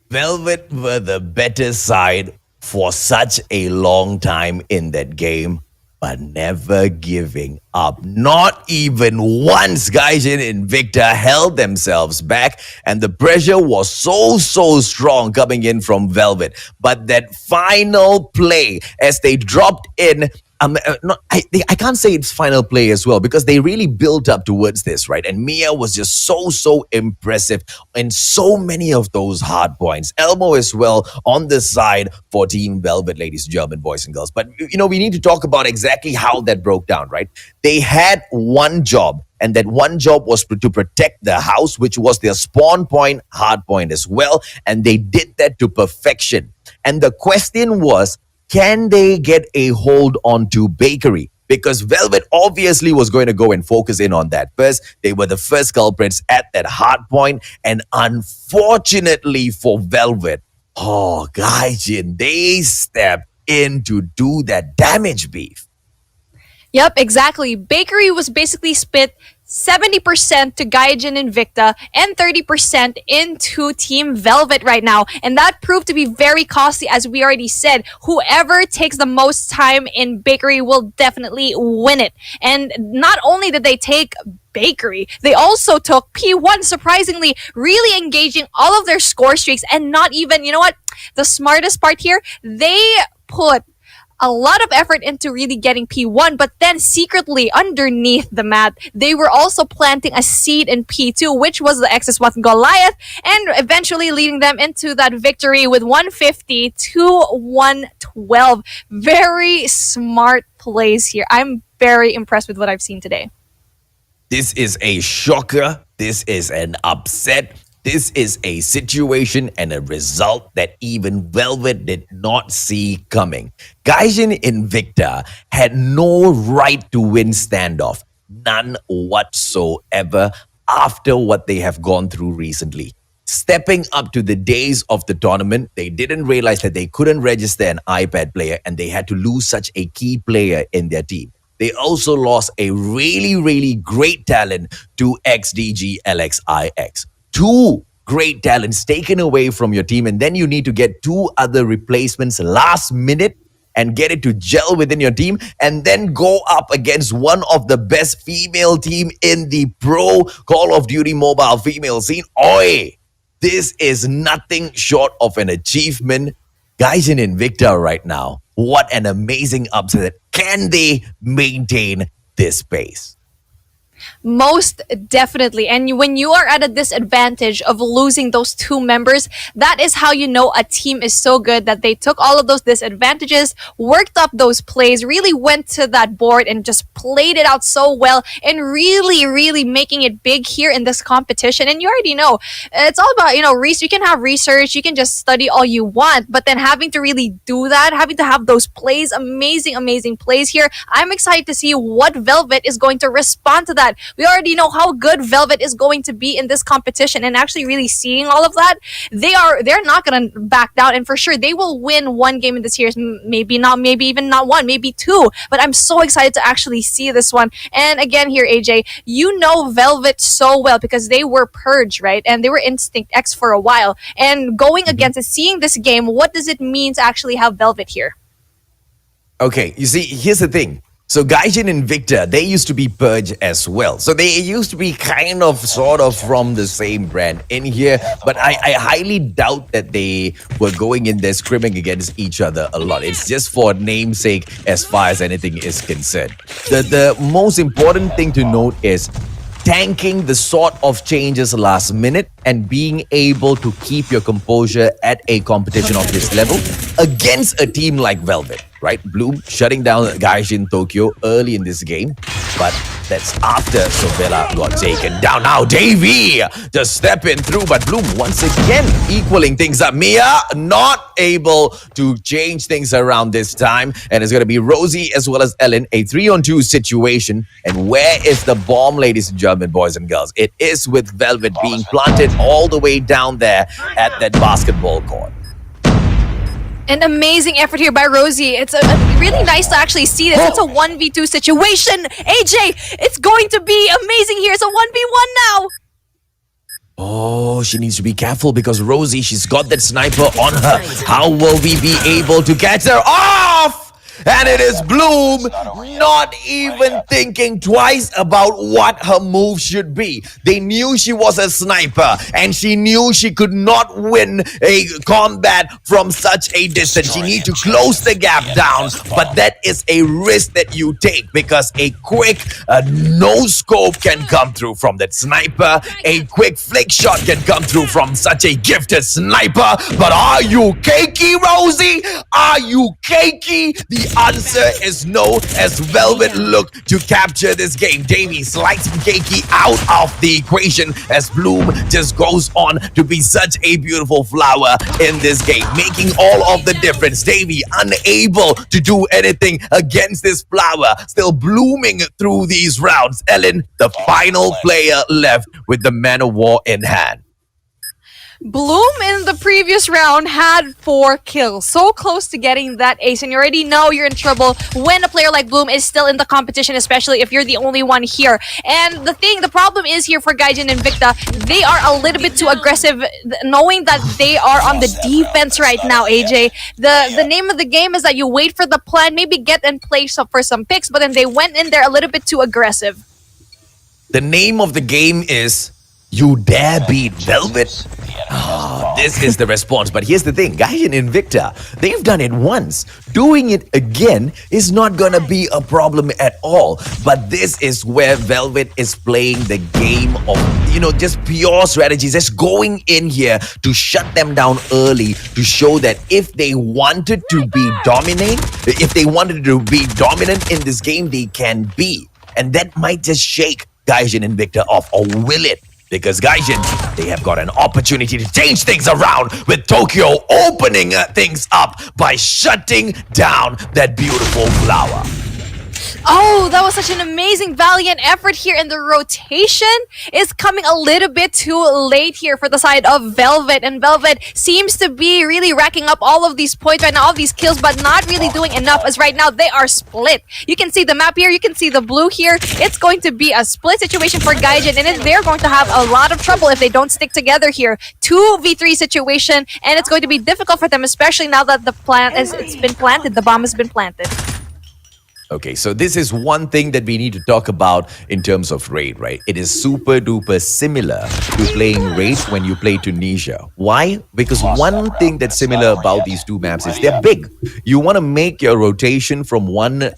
Velvet were the better side for such a long time in that game, but never giving up. Not even once Gaijin Invicta held themselves back, and the pressure was so strong coming in from Velvet. But that final play as they dropped in, I can't say it's final play as well because they really built up towards this, right? And Mia was just so impressive in so many of those hard points. Elmo as well on the side for Team Velvet, ladies and gentlemen, boys and girls. But, you know, we need to talk about exactly how that broke down, right? They had one job, and that one job was to protect the house, which was their spawn point, hard point as well. And they did that to perfection. And the question was, can they get a hold onto Bakery? because Velvet obviously was going to go and focus in on that first. They were the first culprits at that hard point, and unfortunately for Velvet, Gaijin, they stepped in to do that damage, Beef. Yep, exactly. Bakery was basically split 70% to Gaijin Invicta and 30% into Team Velvet right now. And that proved to be very costly, as we already said. Whoever takes the most time in Bakery will definitely win it. And not only did they take Bakery, they also took P1, surprisingly, really engaging all of their score streaks, and not even, you know what? The smartest part here, they put a lot of effort into really getting P1, but then secretly underneath the mat, they were also planting a seed in P2, which was the XS1 Goliath, and eventually leading them into that victory with 150 to 112. Very smart plays here. I'm very impressed with what I've seen today. This is a shocker. This is an upset. This is a situation and a result that even Velvet did not see coming. Gaijin Invicta had no right to win standoff. None whatsoever after what they have gone through recently. Stepping up to the days of the tournament, they didn't realize that they couldn't register an iPad player, and they had to lose such a key player in their team. They also lost a really, really great talent to XDG LXIX. Two great talents taken away from your team, and then you need to get two other replacements last minute and get it to gel within your team, and then go up against one of the best female team in the pro Call of Duty mobile female scene. Oi! This is nothing short of an achievement. Gaijin Invicta right now, what an amazing upset. Can they maintain this pace? Most definitely. And when you are at a disadvantage of losing those two members, that is how you know a team is so good that they took all of those disadvantages, worked up those plays, really went to that board and just played it out so well, and really, really making it big here in this competition. And you already know, it's all about, you can have research, you can just study all you want, but then having to really do that, having to have those plays, amazing, amazing plays here. I'm excited to see what Velvet is going to respond to that. We already know how good Velvet is going to be in this competition, and actually really seeing all of that, they're not going to back down, and for sure they will win one game in this series. Maybe not, maybe even not one, maybe two, but I'm so excited to actually see this one. And again here, AJ, you know Velvet so well because they were Purge, right? And they were Instinct X for a while, and going against it, seeing this game, what does it mean to actually have Velvet here? Okay, you see, here's the thing. So Gaijin Invicta, they used to be Purge as well. So they used to be kind of sort of from the same brand in here. But I highly doubt that they were going in there scrimming against each other a lot. It's just for namesake as far as anything is concerned. The most important thing to note is tanking the sort of changes last minute and being able to keep your composure at a competition of this level against a team like Velvet, right? Bloom shutting down Gaijin Tokyo early in this game, but that's after Sobella got taken down. Now Davey just stepping through, but Bloom once again equaling things up. Mia not able to change things around this time, and it's going to be Rosie as well as Ellen, a 3-on-2 situation. And where is the bomb, ladies and gentlemen, boys and girls? It is with Velvet being planted all the way down there at that basketball court. An amazing effort here by Rosie. It's really nice to actually see this. It's a 1v2 situation. AJ, it's going to be amazing here. It's a 1v1 now. Oh, she needs to be careful because Rosie, she's got that sniper on her. How will we be able to catch her off? And it is Bloom not even thinking twice about what her move should be. They knew she was a sniper, and she knew she could not win a combat from such a distance. She needs to close the gap down, but that is a risk that you take because a quick no scope can come through from that sniper. A quick flick shot can come through from such a gifted sniper. But are you cakey, Rosie? Are you cakey? The answer is no, as Velvet look to capture this game. Davey slicing Keiki out of the equation as Bloom just goes on to be such a beautiful flower in this game, making all of the difference. Davey unable to do anything against this flower, still blooming through these rounds. Ellen, the final player left with the Man of War in hand. Bloom in the previous round had 4 kills. So close to getting that ace, and you already know you're in trouble when a player like Bloom is still in the competition, especially if you're the only one here. And the problem is here for Gaijin and Invicta, they are a little bit too aggressive, knowing that they are on the defense right now, AJ. The name of the game is that you wait for the plan, maybe get in place for some picks, but then they went in there a little bit too aggressive. The name of the game is You Dare Beat Velvet? This is the response. But here's the thing, Gaijin and Invicta, they've done it once. Doing it again is not gonna be a problem at all. But this is where Velvet is playing the game of, just pure strategies. Just going in here to shut them down early, to show that if they wanted to be dominant in this game, they can be. And that might just shake Gaijin and Invicta off, or will it? Because Gaijin, they have got an opportunity to change things around with Tokyo opening things up by shutting down that beautiful flower. Oh, that was such an amazing, valiant effort here, and the rotation is coming a little bit too late here for the side of Velvet, and Velvet seems to be really racking up all of these points right now, all these kills, but not really doing enough, as right now they are split. You can see the map here, you can see the blue here. It's going to be a split situation for Gaijin, and they're going to have a lot of trouble if they don't stick together here. 2v3 situation, and it's going to be difficult for them, especially now that it's been planted, the bomb has been planted. Okay, so this is one thing that we need to talk about in terms of Raid, right? It is super duper similar to playing Raid when you play Tunisia. Why? Because one thing that's similar about these two maps is they're big. You want to make your rotation from one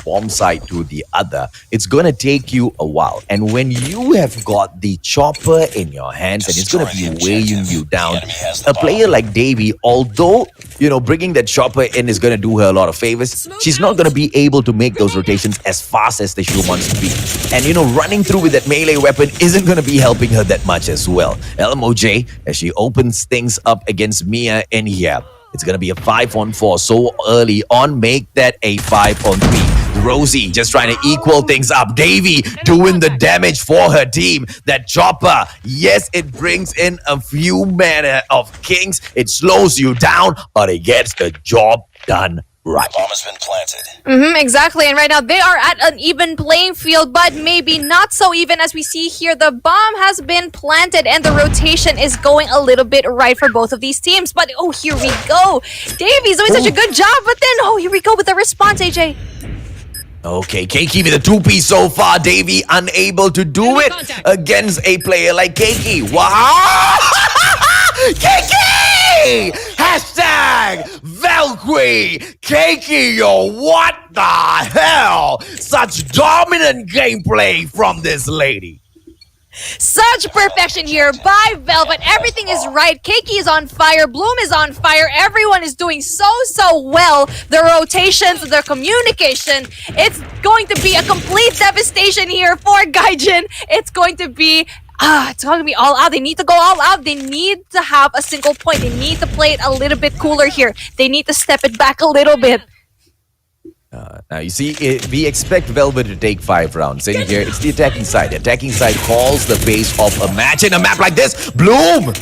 bomb site to the other. It's going to take you a while. And when you have got the chopper in your hands and it's going to be weighing you down, a player like Davey, although, bringing that chopper in is going to do her a lot of favors, she's not going to be able to make those rotations as fast as she wants to be. And running through with that melee weapon isn't going to be helping her that much as well. LMOJ, as she opens things up against Mia in here, it's going to be a 5-on-4 so early on. Make that a 5-on-3. Rosie just trying to equal things up. Davey doing the damage for her team. That chopper, yes, it brings in a few mana of kings. It slows you down, but it gets the job done. Right. Bomb has been planted. Exactly, and right now they are at an even playing field, but maybe not so even. As we see here, the bomb has been planted and the rotation is going a little bit right for both of these teams. But here we go. Davey's doing such a good job, but then here we go with the response, AJ. Okay, Keiki with a 2-piece so far. Davey unable to do it against a player like Keiki. Wow! Keiki! Hashtag Valkyrie! Keiki, yo, what the hell? Such dominant gameplay from this lady. Such perfection here by Velvet. Everything is right. Keiki is on fire. Bloom is on fire. Everyone is doing so well. The rotations, the communication. It's going to be a complete devastation here for Gaijin. It's going to be all out. They need to go all out. They need to have a single point. They need to play it a little bit cooler here. They need to step it back a little bit. Now, you see, we expect Velvet to take 5 rounds. In here, it's the attacking side. The attacking side calls the pace of a match. In a map like this, Bloom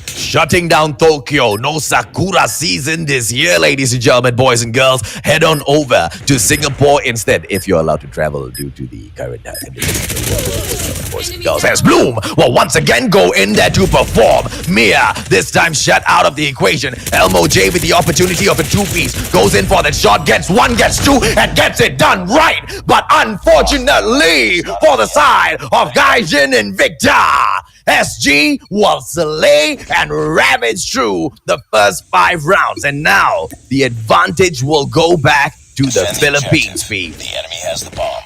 shutting down Tokyo. No Sakura season this year, ladies and gentlemen, boys and girls. Head on over to Singapore instead, if you're allowed to travel due to the current conditions. Boys and girls, as Bloom will once again go in there to perform. Mia, this time shut out of the equation. Elmo J with the opportunity of a 2-piece. Goes in for the shot, gets 1, gets 2, and gets it done right. But unfortunately, for the side of Gaijin and Invicta, SG will slay and ravage through the first 5 rounds. And now the advantage will go back to the Philippines, P.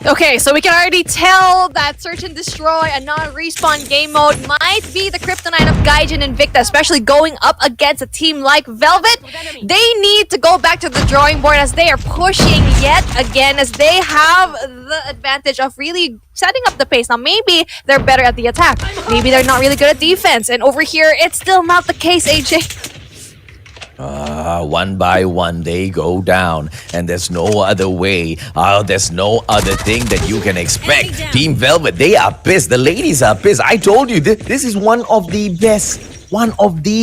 Okay, so we can already tell that Search and Destroy, a non-respawn game mode, might be the kryptonite of Gaijin and Invicta, especially going up against a team like Velvet. They need to go back to the drawing board as they are pushing yet again, as they have the advantage of really setting up the pace. Now, maybe they're better at the attack. Maybe they're not really good at defense. And over here, it's still not the case, AJ. One by one, they go down, and there's no other way. There's no other thing that you can expect. Team Velvet, they are pissed. The ladies are pissed. I told you, this is one of the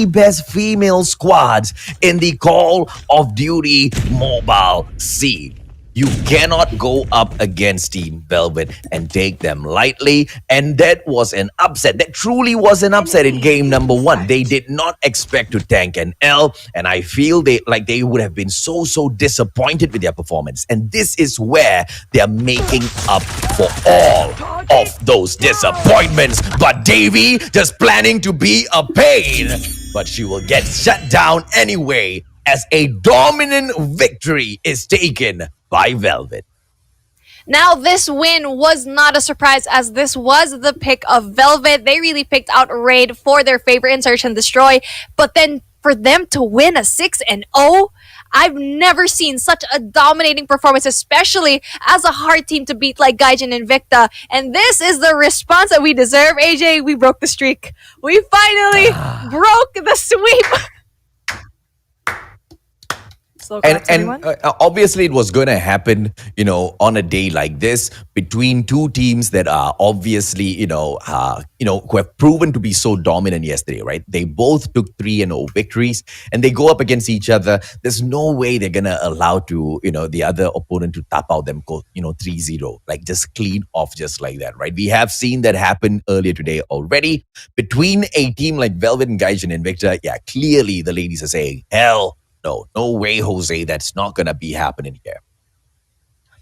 best female squads in the Call of Duty mobile scene. You cannot go up against Team Velvet and take them lightly. And that was an upset. That truly was an upset in game number 1. They did not expect to tank an L. And I feel they would have been so disappointed with their performance. And this is where they're making up for all of those disappointments. But Davy just planning to be a pain. But she will get shut down anyway, as a dominant victory is taken by Velvet. Now, this win was not a surprise, as this was the pick of Velvet. They really picked out Raid for their favorite in Search and Destroy. But then for them to win a 6-0, I've never seen such a dominating performance, especially as a hard team to beat like Gaijin and Invicta. And this is the response that we deserve, AJ. We broke the streak. We finally broke the sweep. And obviously it was going to happen, on a day like this between two teams that are obviously, who have proven to be so dominant yesterday, right? They both took 3-0 victories and they go up against each other. There's no way they're going to allow to, the other opponent to tap out them, 3-0, like just clean off just like that, right? We have seen that happen earlier today already between a team like Velvet and Gaijin and Invicta. Yeah, clearly the ladies are saying, hell, no way, Jose, that's not going to be happening here.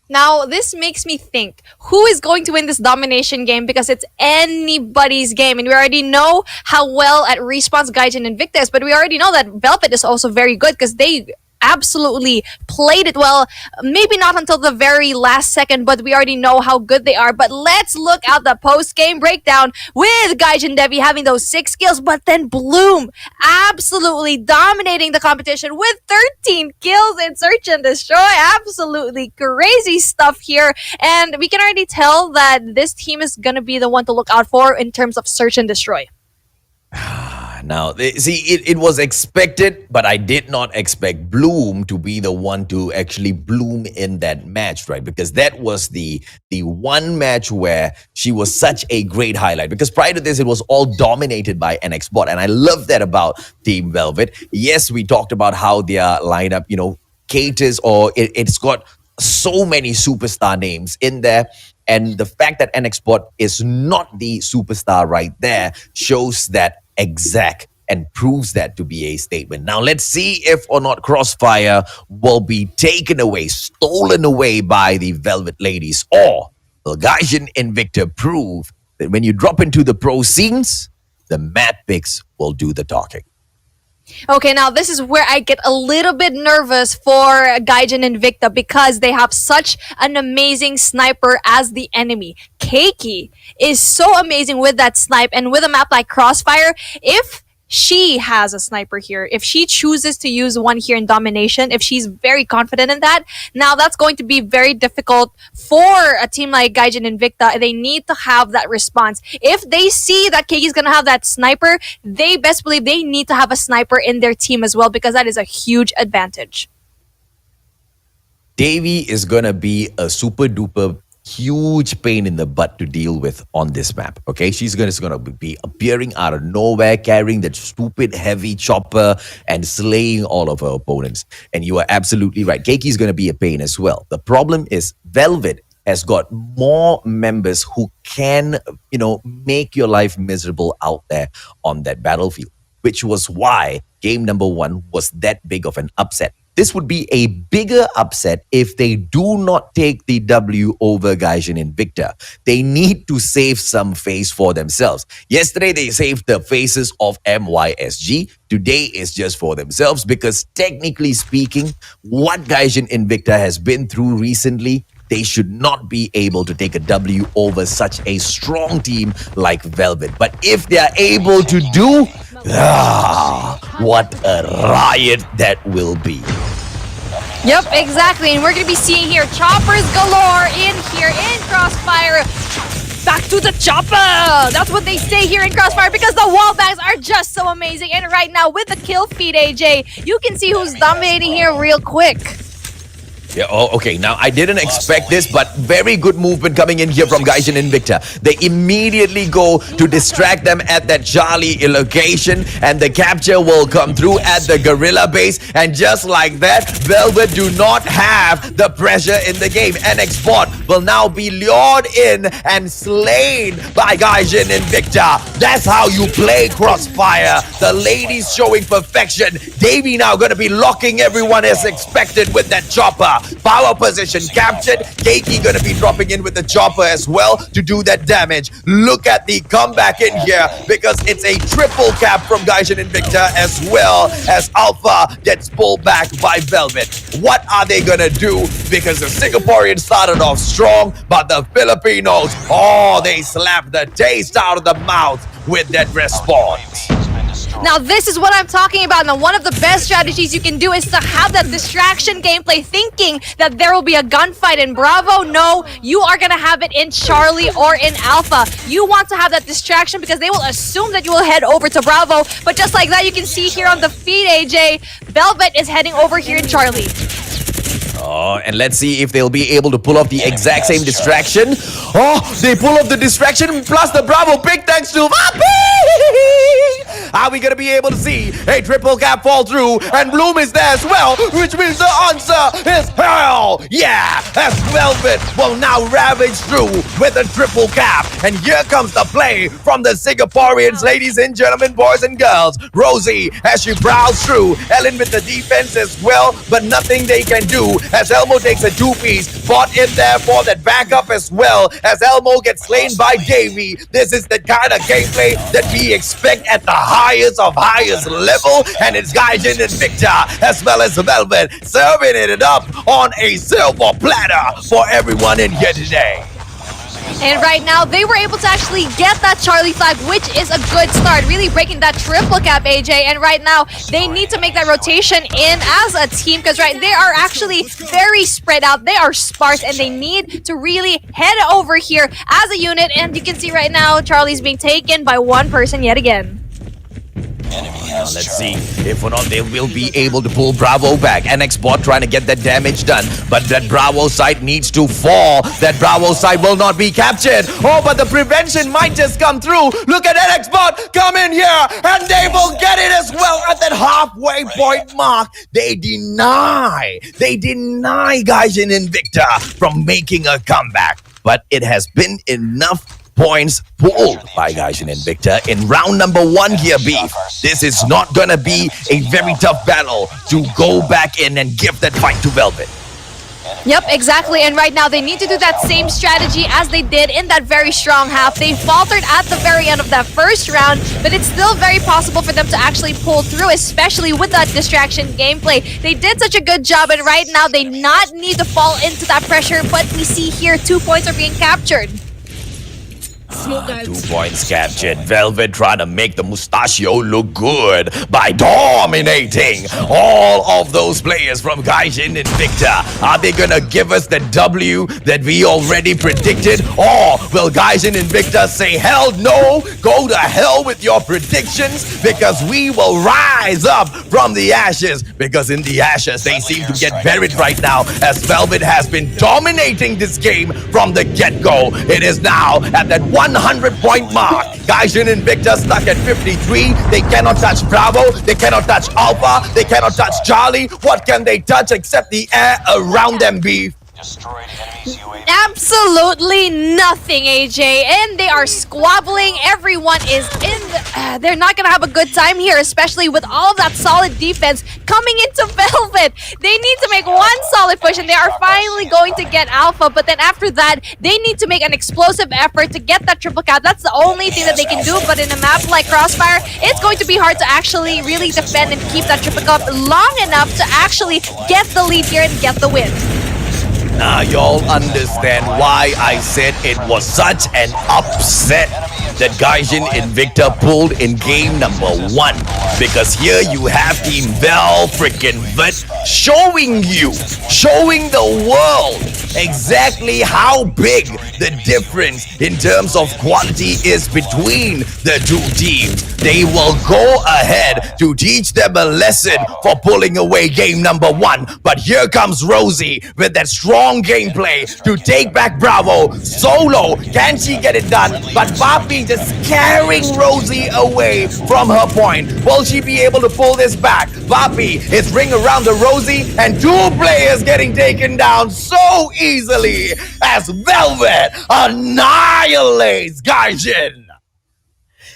Now, this makes me think, who is going to win this domination game? Because it's anybody's game. And we already know how well at Respawn's Gaijin Invicta is, but we already know that Velvet is also very good because they absolutely played it well. Maybe not until the very last second, but we already know how good they are. But let's look at the post-game breakdown with Gaijin Devi having those 6 kills, but then Bloom absolutely dominating the competition with 13 kills in Search and Destroy. Absolutely crazy stuff here. And we can already tell that this team is going to be the one to look out for in terms of Search and Destroy. Now, see, it was expected, but I did not expect Bloom to be the one to actually bloom in that match, right? Because that was the one match where she was such a great highlight. Because prior to this, it was all dominated by NX Bot. And I love that about Team Velvet. Yes, we talked about how their lineup, caters, or it's got so many superstar names in there. And the fact that NX Bot is not the superstar right there shows that exact and proves that to be a statement. Now, let's see if or not Crossfire will be taken away, stolen away by the Velvet ladies, or will Gaijin Invicta prove that when you drop into the pro scenes, the map picks will do the talking. Okay, now this is where I get a little bit nervous for Gaijin Invicta because they have such an amazing sniper as the enemy. Keiki is so amazing with that snipe, and with a map like Crossfire, if she has a sniper here, if she chooses to use one here in domination, if she's very confident in that, now that's going to be very difficult for a team like Gaijin Invicta. They need to have that response. If they see that Keiki's gonna have that sniper, they best believe they need to have a sniper in their team as well, because that is a huge advantage. Davy is gonna be a super duper huge pain in the butt to deal with on this map. Okay, she's gonna be appearing out of nowhere, carrying that stupid heavy chopper and slaying all of her opponents. And you are absolutely right. Keiki's gonna be a pain as well. The problem is Velvet has got more members who can, make your life miserable out there on that battlefield, which was why game number 1 was that big of an upset. this would be a bigger upset if they do not take the W over Gaijin Invicta. They need to save some face for themselves. Yesterday, they saved the faces of MYSG. Today is just for themselves because technically speaking, what Gaijin Invicta has been through recently, they should not be able to take a W over such a strong team like Velvet. But if they are able to do, what a riot that will be. Yep, exactly. And we're going to be seeing here choppers galore in here in Crossfire. Back to the chopper! That's what they say here in Crossfire because the wallbangs are just so amazing. And right now with the kill feed, AJ, you can see who's dominating here real quick. Yeah, oh, okay. Now, I didn't expect this, but very good movement coming in here from Gaijin Invicta. They immediately go to distract them at that Charlie location, and the capture will come through at the Gorilla base. And just like that, Velvet do not have the pressure in the game. NX Bot will now be lured in and slain by Gaijin Invicta. That's how you play Crossfire. The ladies showing perfection. Davey now going to be locking everyone as expected with that chopper. Power position captured. Keiki gonna be dropping in with the chopper as well to do that damage. Look at the comeback in here because it's a triple cap from Gaijin Invicta as well as Alpha gets pulled back by Velvet. What are they gonna do? Because the Singaporeans started off strong, but the Filipinos, they slapped the taste out of the mouth with that response. Now this is what I'm talking about. Now one of the best strategies you can do is to have that distraction gameplay, thinking that there will be a gunfight in Bravo. No, you are going to have it in Charlie or in Alpha. You want to have that distraction because they will assume that you will head over to Bravo. But just like that, you can see here on the feed, AJ, Velvet is heading over here in Charlie. And let's see if they'll be able to pull off the exact same distraction. They pull off the distraction plus the Bravo pick thanks to Vapi! Are we going to be able to see a triple cap fall through? And Bloom is there as well, which means the answer is hell! Yeah, as Velvet will now ravage through with a triple cap. And here comes the play from the Singaporeans, ladies and gentlemen, boys and girls. Rosie, as she browses through, Ellen with the defense as well, but nothing they can do as Elmo takes a two-piece. Bot in there for that backup as well as Elmo gets slain by Davey. This is the kind of gameplay that we expect at the highest of highest level, and it's Gaijin Invicta as well as Velvet serving it up on a silver platter for everyone in here today. And right now, they were able to actually get that Charlie flag, which is a good start. Really breaking that triple cap, AJ. And right now, they need to make that rotation in as a team because they are actually very spread out. They are sparse and they need to really head over here as a unit. And you can see right now, Charlie's being taken by one person yet again. Let's see if or not they will be able to pull Bravo back. NX Bot trying to get that damage done, but that Bravo side needs to fall. That Bravo side will not be captured. But the prevention might just come through. Look at NX Bot come in here, and they will get it as well at that halfway point mark. They deny Gaijin Invicta from making a comeback, but it has been enough points pulled by Gaijin Invicta in round number 1 here, Beef. This is not gonna be a very tough battle to go back in and give that fight to Velvet. Yep, exactly. And right now, they need to do that same strategy as they did in that very strong half. They faltered at the very end of that first round, but it's still very possible for them to actually pull through, especially with that distraction gameplay. They did such a good job, and right now, they not need to fall into that pressure, but we see here 2 points are being captured. 2 points captured. Velvet trying to make the Mustachio look good by dominating all of those players from Gaijin Invicta. Are they gonna give us the W that we already predicted? Or will Gaijin Invicta say, hell no, go to hell with your predictions because we will rise up from the ashes? Because in the ashes, they seem to get buried right now as Velvet has been dominating this game from the get-go. It is now at that 100-point mark. Gaijin Invicta stuck at 53. They cannot touch Bravo. They cannot touch Alpha. They cannot touch Charlie. What can they touch except the air around them, Beef? Absolutely nothing, AJ. And they are squabbling. Everyone is in the, they're not going to have a good time here, especially with all of that solid defense coming into Velvet. They need to make one solid push, and they are finally going to get Alpha. But then after that, they need to make an explosive effort to get that triple cap. That's the only thing that they can do. But in a map like Crossfire, it's going to be hard to actually really defend and keep that triple cap long enough to actually get the lead here and get the win. Now y'all understand why I said it was such an upset that Gaijin Invicta pulled in game number 1. Because here you have Team Velvet showing the world exactly how big the difference in terms of quality is between the two teams. They will go ahead to teach them a lesson for pulling away game number 1. But here comes Rosie with that strong gameplay to take back Bravo. Solo, can she get it done? But Vapi just carrying Rosie away from her point. Will she be able to pull this back? Vapi is ring around the Rosie and 2 players getting taken down so easily as Velvet annihilates Gaijin.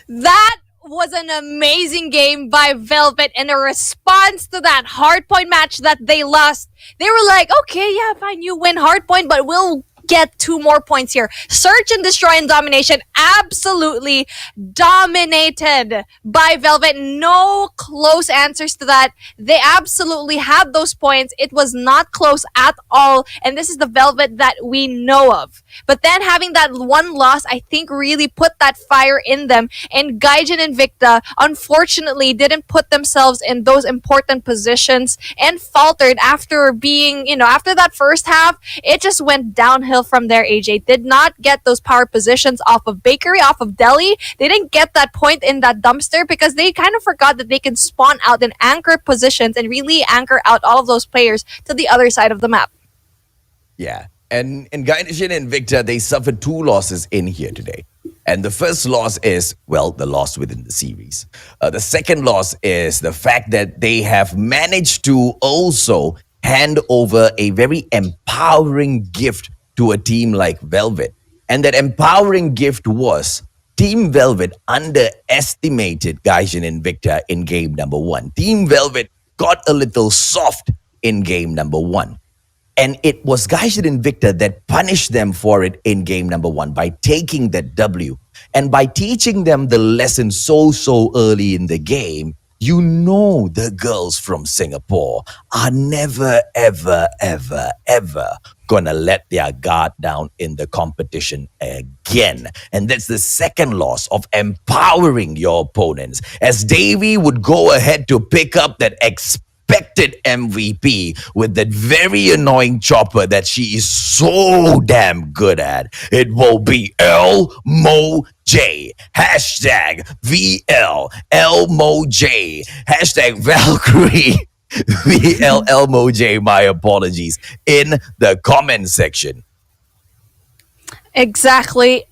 That was an amazing game by Velvet, and a response to that hardpoint match that they lost. They were like, okay, yeah, fine, you win hardpoint, but we'll get 2 more points here. Search and Destroy and Domination absolutely dominated by Velvet. No close answers to that. They absolutely had those points. It was not close at all, and this is the Velvet that we know of. But then having that one loss, I think, really put that fire in them. And Gaijin Invicta, unfortunately, didn't put themselves in those important positions and faltered after being, after that first half. It just went downhill from there, AJ. Did not get those power positions off of Bakery, off of Delhi. They didn't get that point in that dumpster because they kind of forgot that they can spawn out in anchor positions and really anchor out all of those players to the other side of the map. Yeah. And in Gaijin Invicta, they suffered 2 losses in here today. And the first loss is, well, the loss within the series. The second loss is the fact that they have managed to also hand over a very empowering gift to a team like Velvet. And that empowering gift was Team Velvet underestimated Gaijin Invicta in game number 1. Team Velvet got a little soft in game number 1. And it was Gaijin Invicta that punished them for it in game number 1 by taking that W. And by teaching them the lesson so early in the game, the girls from Singapore are never, ever gonna let their guard down in the competition again. And that's the second loss of empowering your opponents, as Davey would go ahead to pick up that expected MVP with that very annoying chopper that she is so damn good at. It will be LMOJ. Hashtag VLLMOJ. Hashtag Valkyrie. VLLMOJ, my apologies, in the comment section. Exactly.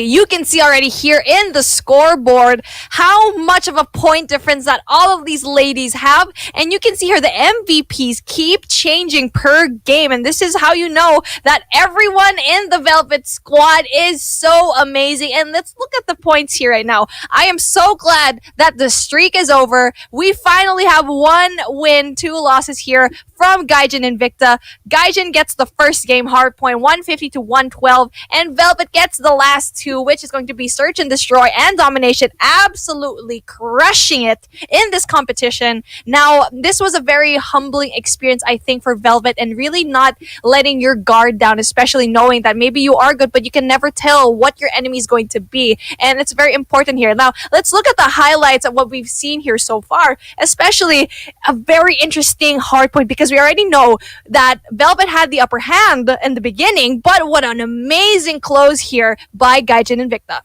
You can see already here in the scoreboard how much of a point difference that all of these ladies have. And you can see here the MVPs keep changing per game. And this is how you know that everyone in the Velvet squad is so amazing. And let's look at the points here right now. I am so glad that the streak is over. We finally have 1 win, 2 losses here from Gaijin Invicta. Gaijin gets the first game hard point, 150 to 112. And Velvet gets the last 2, which is going to be Search and Destroy and Domination, absolutely crushing it in this competition. Now, this was a very humbling experience, I think, for Velvet, and really not letting your guard down, especially knowing that maybe you are good, but you can never tell what your enemy is going to be. And it's very important here. Now, let's look at the highlights of what we've seen here so far, especially a very interesting hardpoint, because we already know that Velvet had the upper hand in the beginning, but what an amazing close here by Gaijin Invicta.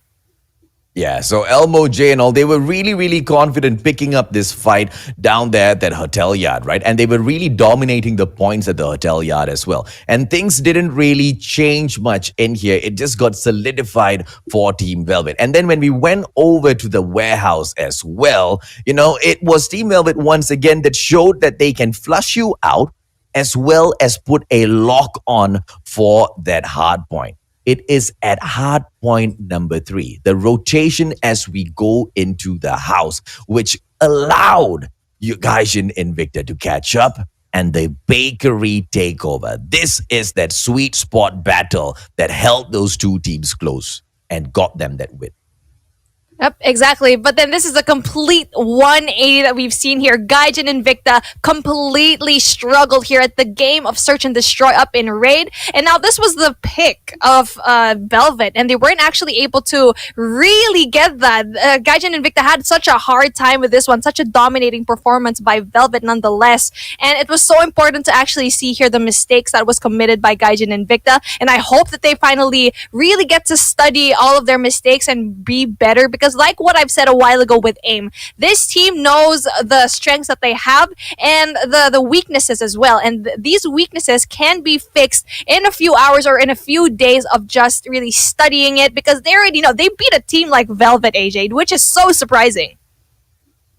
Yeah, so Elmo J and all, they were really confident picking up this fight down there at that hotel yard, right? And they were really dominating the points at the hotel yard as well. And things didn't really change much in here. It just got solidified for Team Velvet. And then when we went over to the warehouse as well, it was Team Velvet once again that showed that they can flush you out as well as put a lock on for that hard point. It is at hard point number 3, the rotation as we go into the house, which allowed you Gaijin Invicta to catch up and the bakery takeover. This is that sweet spot battle that held those two teams close and got them that win. Yep, exactly. But then this is a complete 180 that we've seen here. Gaijin Invicta completely struggled here at the game of Search and Destroy up in Raid. And now this was the pick of Velvet, and they weren't actually able to really get that. Gaijin Invicta had such a hard time with this one, such a dominating performance by Velvet nonetheless. And it was so important to actually see here the mistakes that was committed by Gaijin Invicta. And I hope that they finally really get to study all of their mistakes and be better, because like what I've said a while ago with AIM, this team knows the strengths that they have and the weaknesses as well. And these weaknesses can be fixed in a few hours or in a few days of just really studying it, because they already know they beat a team like Velvet, AJ, which is so surprising.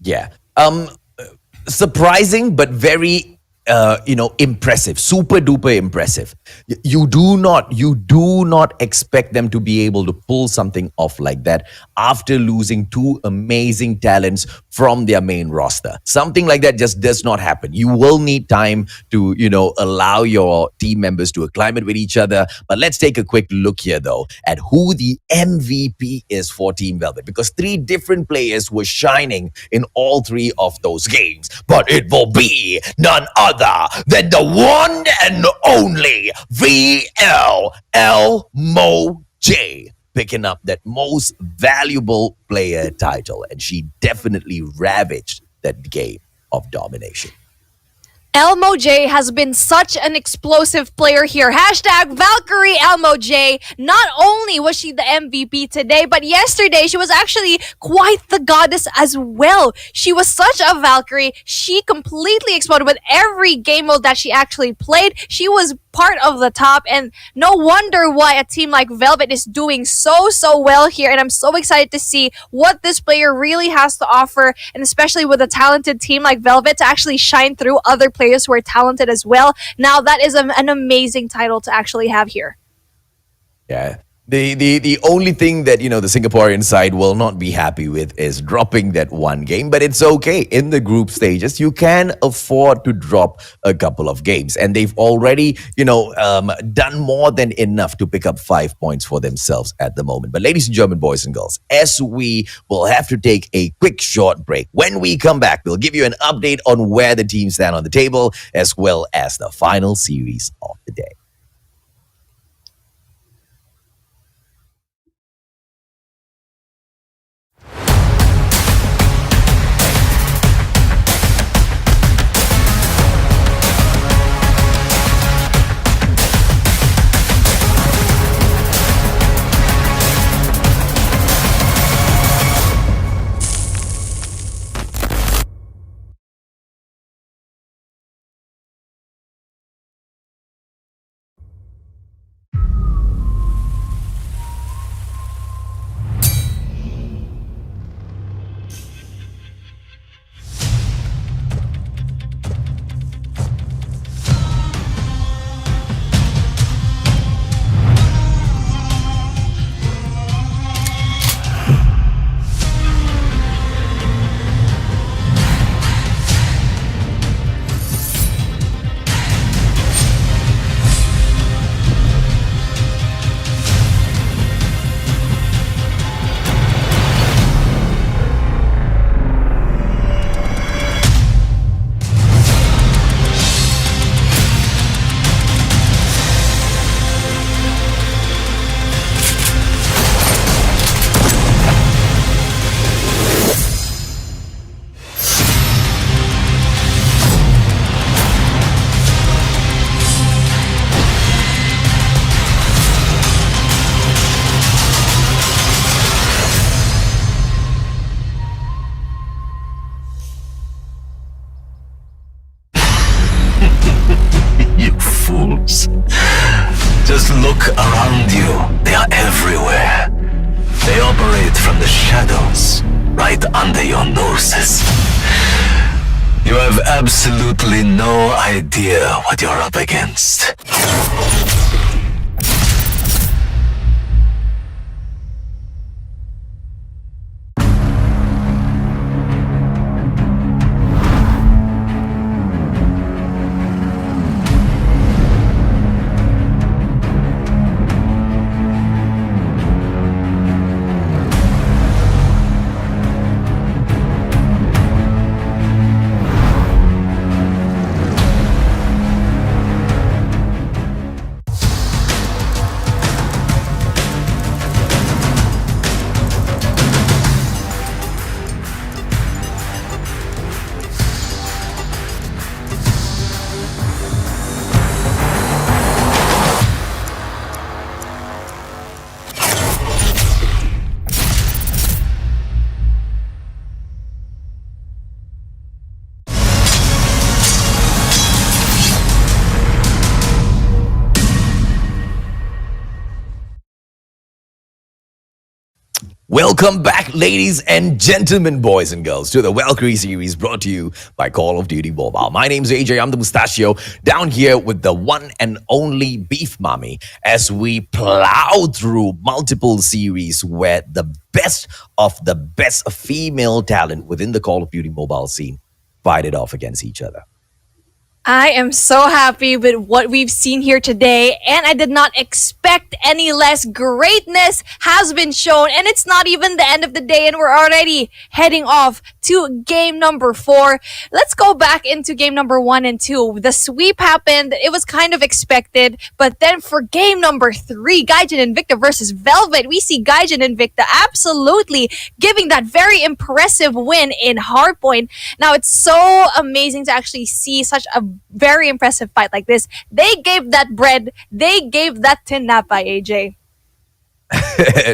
Yeah. Surprising, but very impressive, super duper impressive. You do not expect them to be able to pull something off like that after losing two amazing talents from their main roster. Something like that just does not happen. You will need time to, allow your team members to acclimate with each other. But let's take a quick look here, though, at who the MVP is for Team Velvet, because 3 different players were shining in all 3 of those games. But it will be none other than the one and only VLL Mo-J, picking up that most valuable player title, and she definitely ravaged that game of domination. Elmo J has been such an explosive player here. Hashtag Valkyrie Elmo J. Not only was she the MVP today, but yesterday she was actually quite the goddess as well. She was such a Valkyrie. She completely exploded with every game mode that she actually played. She was part of the top, and no wonder why a team like Velvet is doing so well here. And I'm so excited to see what this player really has to offer, and especially with a talented team like Velvet to actually shine through other players who are talented as well. Now that is an amazing title to actually have here. Yeah. The only thing that, the Singaporean side will not be happy with is dropping that one game, but it's okay. In the group stages, you can afford to drop a couple of games, and they've already, done more than enough to pick up 5 points for themselves at the moment. But ladies and gentlemen, boys and girls, as we will have to take a quick short break, when we come back, we'll give you an update on where the teams stand on the table, as well as the final series of the day. Just look around you. They are everywhere. They operate from the shadows, right under your noses. You have absolutely no idea what you're up against. Welcome back, ladies and gentlemen, boys and girls, to the Valkyrie series brought to you by Call of Duty Mobile. My name's AJ, I'm the Mustachio, down here with the one and only Beef Mommy as we plow through multiple series where the best of the best female talent within the Call of Duty Mobile scene fight it off against each other. I am so happy with what we've seen here today, and I did not expect any less. Greatness has been shown, and it's not even the end of the day, and we're already heading off to game number 4. Let's go back into game number 1 and 2. The sweep happened. It was kind of expected, but then for game number 3, Gaijin Invicta versus Velvet, we see Gaijin Invicta absolutely giving that very impressive win in Hardpoint. Now, it's so amazing to actually see such a very impressive fight like this. They gave that bread. They gave that tinapa, AJ.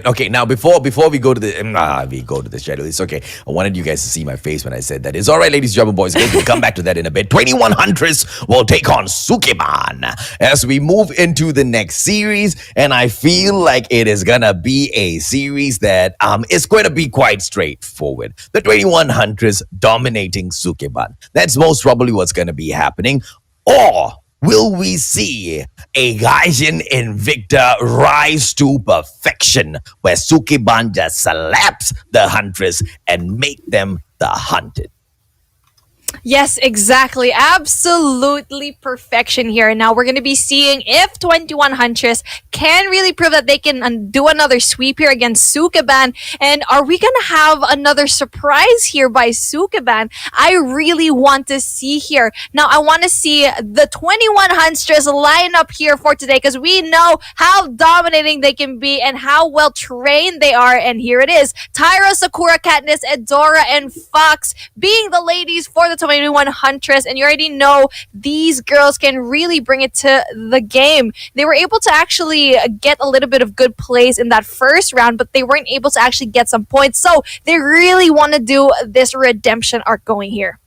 Okay, now before we go to the schedule, it's okay. I wanted you guys to see my face when I said that. It's all right, ladies and gentlemen, boys and girls. We'll come back to that in a bit. 21 Huntress will take on Sukeban as we move into the next series, and I feel like it is gonna be a series that is going to be quite straightforward. The 21 Huntress dominating Sukeban. That's most probably what's gonna be happening. Or will we see a Gaijin Invicta rise to perfection where Sukeban just slaps the Huntress and make them the hunted? Yes, exactly. Absolutely perfection here. Now we're going to be seeing if 21 Huntress can really prove that they can do another sweep here against Sukeban. And are we going to have another surprise here by Sukeban? I really want to see here. Now I want to see the 21 Huntress line up here for today because we know how dominating they can be and how well trained they are. And here it is. Tyra, Sakura, Katniss, Edora, and Fox being the ladies for the 21 Huntress, and you already know these girls can really bring it to the game. They were able to actually get a little bit of good plays in that first round, but they weren't able to actually get some points, so they really want to do this redemption arc going here.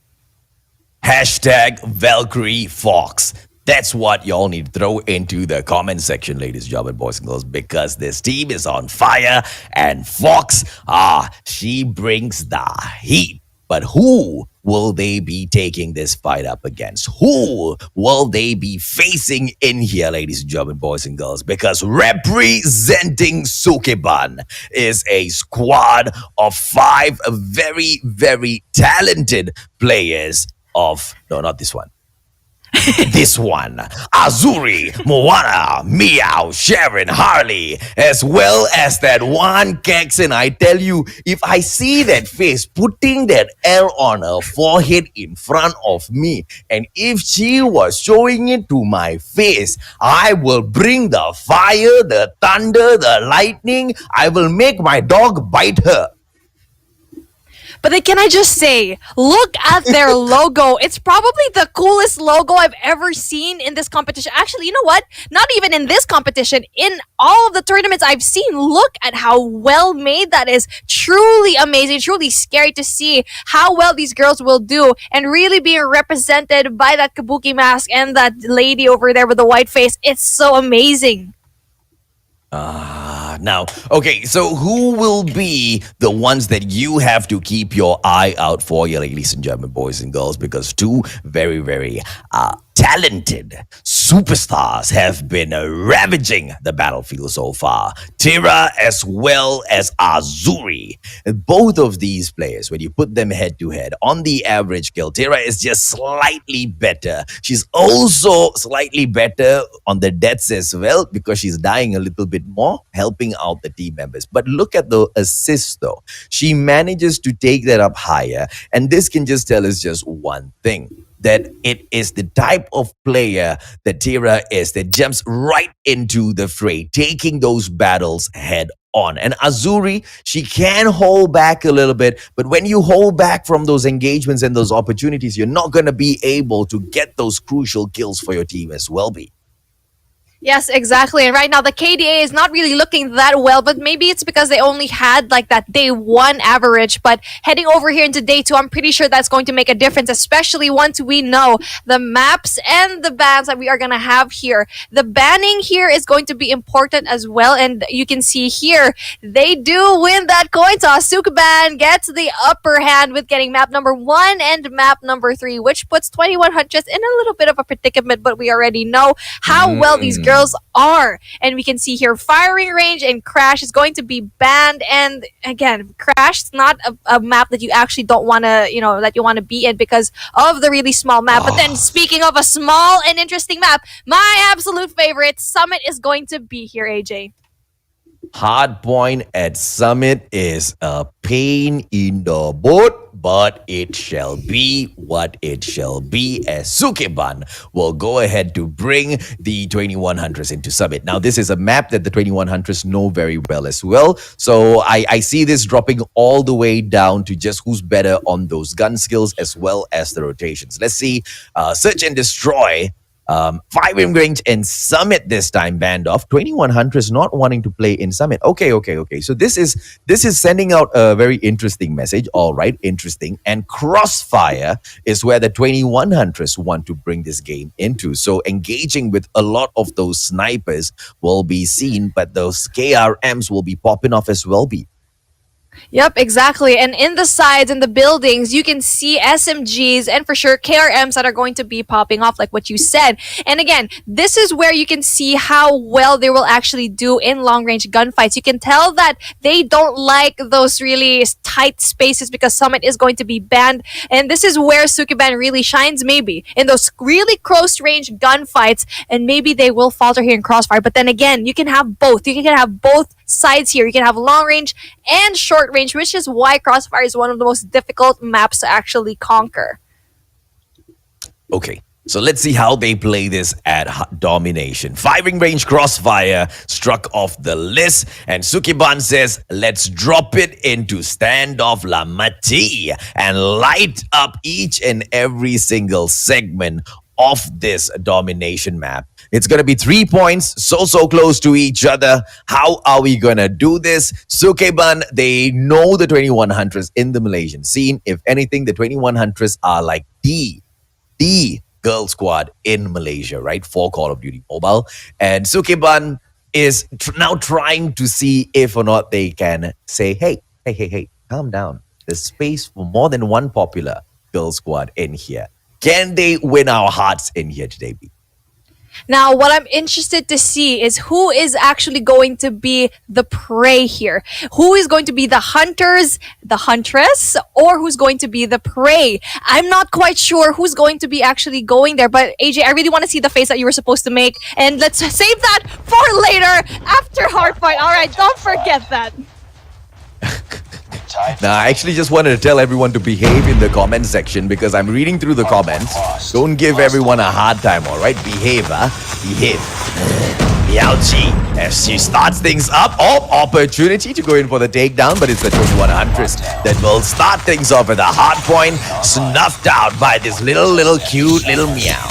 Hashtag Valkyrie Fox. That's what y'all need to throw into the comment section, ladies and gentlemen, boys and girls, because this team is on fire, and Fox, she brings the heat. But who will they be taking this fight up against? Who will they be facing in here, ladies and gentlemen, boys and girls? Because representing Sukeban is a squad of 5 very, very talented players of... No, not this one. This one, Azuri, Moana, Meow, Sharon, Harley, as well as that one Kex. And I tell you, if I see that face putting that L on her forehead in front of me, and if she was showing it to my face, I will bring the fire, the thunder, the lightning. I will make my dog bite her. But then can I just say, look at their logo. It's probably the coolest logo I've ever seen in this competition. Actually, you know what? Not even in this competition. In all of the tournaments I've seen, look at how well made that is. Truly amazing. Truly scary to see how well these girls will do. And really being represented by that kabuki mask and that lady over there with the white face. It's so amazing. Now, okay, so who will be the ones that you have to keep your eye out for, your ladies and gentlemen, boys and girls? Because two very, very talented superstars have been ravaging the battlefield so far. Tira as well as Azuri. Both of these players, when you put them head to head, on the average kill, Tira is just slightly better. She's also slightly better on the deaths as well because she's dying a little bit more, helping out the team members. But look at the assists though. She manages to take that up higher. And this can just tell us just one thing, that it is the type of player that Tira is that jumps right into the fray, taking those battles head on. And Azuri, she can hold back a little bit, but when you hold back from those engagements and those opportunities, you're not going to be able to get those crucial kills for your team as well, B. Yes, exactly. And right now, the KDA is not really looking that well, but maybe it's because they only had like that day one average. But heading over here into day two, I'm pretty sure that's going to make a difference, especially once we know the maps and the bans that we are going to have here. The banning here is going to be important as well. And you can see here, they do win that coin toss. Sukeban gets the upper hand with getting map number 1 and map number 3, which puts 21 Huntress in a little bit of a predicament, but we already know how well these girls are. And we can see here firing range and crash is going to be banned. And again, crash is not a map that you actually don't want to, that you want to be in because of the really small map. But then speaking of a small and interesting map, my absolute favorite, Summit, is going to be here, AJ. Hardpoint at Summit is a pain in the butt, but it shall be what it shall be, as Sukeban will go ahead to bring the 21 Huntress into Summit. Now, this is a map that the 21 Huntress know very well as well. So I see this dropping all the way down to just who's better on those gun skills as well as the rotations. Let's see. Search and Destroy. Firing range and Summit this time banned off. 21 Huntress not wanting to play in Summit. Okay. So this is sending out a very interesting message. All right, interesting. And Crossfire is where the 21 Huntress want to bring this game into. So engaging with a lot of those snipers will be seen, but those KRMs will be popping off as well. Yep, exactly. And in the sides and the buildings, you can see SMGs and for sure KRMs that are going to be popping off, like what you said. And again, this is where you can see how well they will actually do in long-range gunfights. You can tell that they don't like those really tight spaces because Summit is going to be banned. And this is where Sukeban really shines, maybe, in those really close-range gunfights. And maybe they will falter here in Crossfire. But then again, you can have both. You can have both sides here. You can have long range and short range, which is why Crossfire is one of the most difficult maps to actually conquer. Okay, so let's see how they play this at Domination. Firing range Crossfire struck off the list, and Sukeban says, let's drop it into Standoff La Mati and light up each and every single segment of this Domination map. It's going to be 3 points, so close to each other. How are we going to do this? Sukeban, they know the 21 Huntress in the Malaysian scene. If anything, the 21 Huntress are like the girl squad in Malaysia, right? For Call of Duty Mobile. And Sukeban is now trying to see if or not they can say, hey, calm down. There's space for more than one popular girl squad in here. Can they win our hearts in here today, B? Now, what I'm interested to see is who is actually going to be the prey here. Who is going to be the hunters, the huntress, or who's going to be the prey? I'm not quite sure who's going to be actually going there, but AJ, I really want to see the face that you were supposed to make, and let's save that for later after Hardpoint. All right, don't forget that. Now, I actually just wanted to tell everyone to behave in the comment section because I'm reading through the comments. Don't give everyone a hard time, all right? Behave, Behave. Yao-Chi, as she starts things up. Opportunity to go in for the takedown, but it's the 21 Huntress that will start things off at the hard point, snuffed out by this little cute little meow.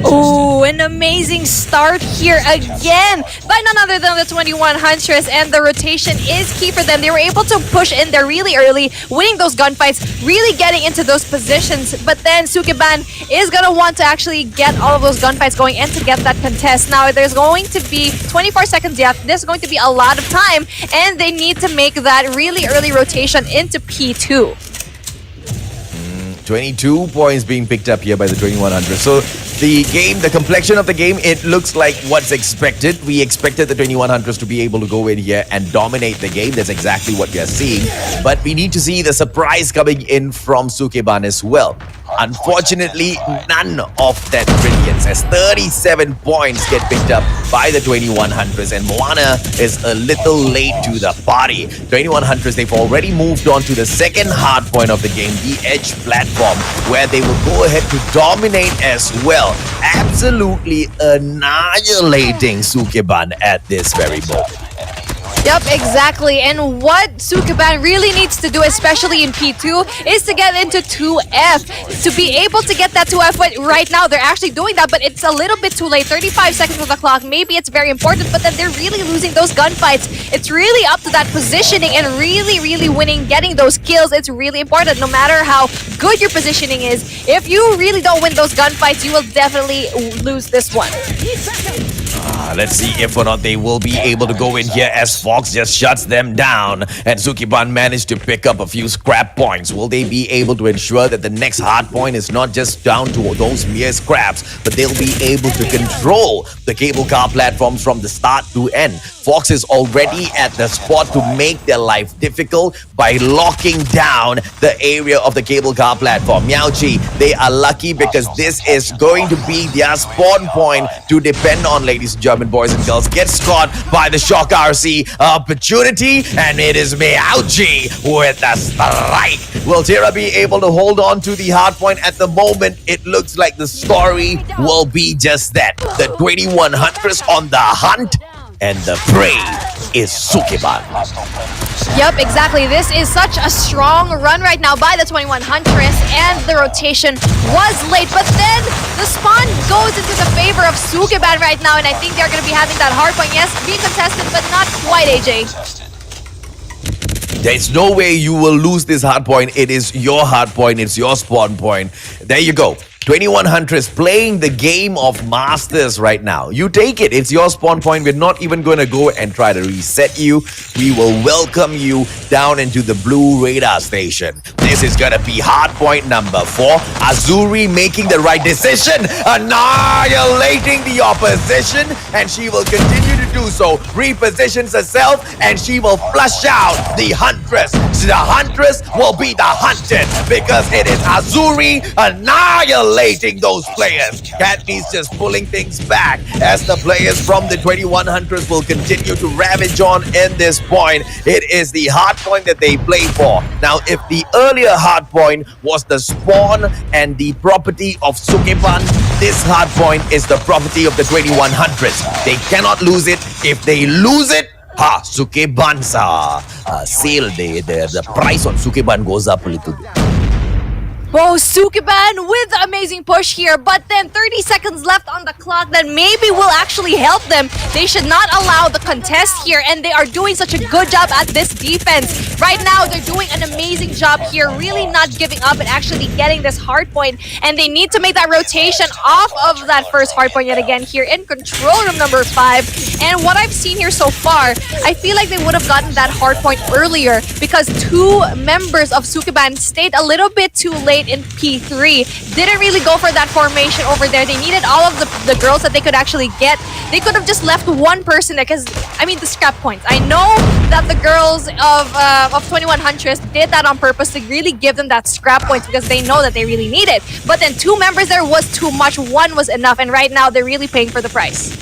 Oh, an amazing start here again by none other than the 21 Huntress, and the rotation is key for them. They were able to push in there really early, winning those gunfights, really getting into those positions, but then Sukeban is going to want to actually get all of those gunfights going and to get that contest. Now, there's going to be 24 seconds left. There's going to be a lot of time, and they need to make that really early rotation into P2. 22 points being picked up here by the 2100. So the complexion of the game, it looks like what's expected. We expected the 2100s to be able to go in here and dominate the game. That's exactly what we are seeing. But we need to see the surprise coming in from Sukeban as well. Unfortunately, none of that brilliance, as 37 points get picked up by the 2100s, and Moana is a little late to the party. 2100s, they've already moved on to the second hard point of the game, the edge platform, where they will go ahead to dominate as well, absolutely annihilating Sukeban at this very moment. Yep, exactly. And what Sukeban really needs to do, especially in P2, is to get into 2F. To be able to get that 2F, but right now they're actually doing that, but it's a little bit too late. 35 seconds on the clock. Maybe it's very important, but then they're really losing those gunfights. It's really up to that positioning and really winning, getting those kills. It's really important. No matter how good your positioning is, if you really don't win those gunfights, you will definitely lose this one. Let's see if or not they will be able to go in here, as Fox just shuts them down, and Sukeban managed to pick up a few scrap points. Will they be able to ensure that the next hard point is not just down to those mere scraps, but they'll be able to control the cable car platforms from the start to end? Fox is already at the spot to make their life difficult by locking down the area of the cable car platform. Miaochi, they are lucky because this is going to be their spawn point to depend on, ladies and gentlemen, boys and girls. Gets caught by the Shock RC opportunity, and it is Miaochi with the strike. Will Tira be able to hold on to the hard point? At the moment, it looks like the story will be just that. The 2100s on the hunt, and the prey is Sukeban. Yep, exactly. This is such a strong run right now by the 21 Huntress, and the rotation was late, but then the spawn goes into the favor of Sukeban right now, and I think they're going to be having that hard point. Yes, being contested, but not quite, AJ. There's no way you will lose this hard point. It is your hard point. It's your spawn point. There you go. 2100s playing the game of masters right now. You take it. It's your spawn point. We're not even going to go and try to reset you. We will welcome you down into the blue radar station. This is going to be hard point number 4. Azuri making the right decision, annihilating the opposition, and she will continue to do so. Repositions herself, and she will flush out the Huntress. The Huntress will be the hunted, because it is Azuri annihilating those players. Katniss just pulling things back as the players from the 2100s will continue to ravage on in this point. It is the hard point that they play for. Now, if the earlier hard point was the spawn and the property of Sukeban, this hard point is the property of the 2100s. They cannot lose it. If they lose it, Sukeban's sale, the price on Sukeban goes up a little bit. Whoa, Sukeban with the amazing push here, but then 30 seconds left on the clock that maybe will actually help them. They should not allow the contest here, and they are doing such a good job at this defense. Right now, they're doing an amazing job here, really not giving up and actually getting this hard point, and they need to make that rotation off of that first hard point yet again here in control room number 5. And what I've seen here so far, I feel like they would have gotten that hard point earlier because 2 members of Sukeban stayed a little bit too late in P3. Didn't really go for that formation over there. They needed all of the girls that they could actually get. They could have just left one person there because, I mean, the scrap points. I know that the girls of 21 Huntress did that on purpose to really give them that scrap points because they know that they really need it. But then 2 members there was too much. 1 was enough, and right now they're really paying for the price.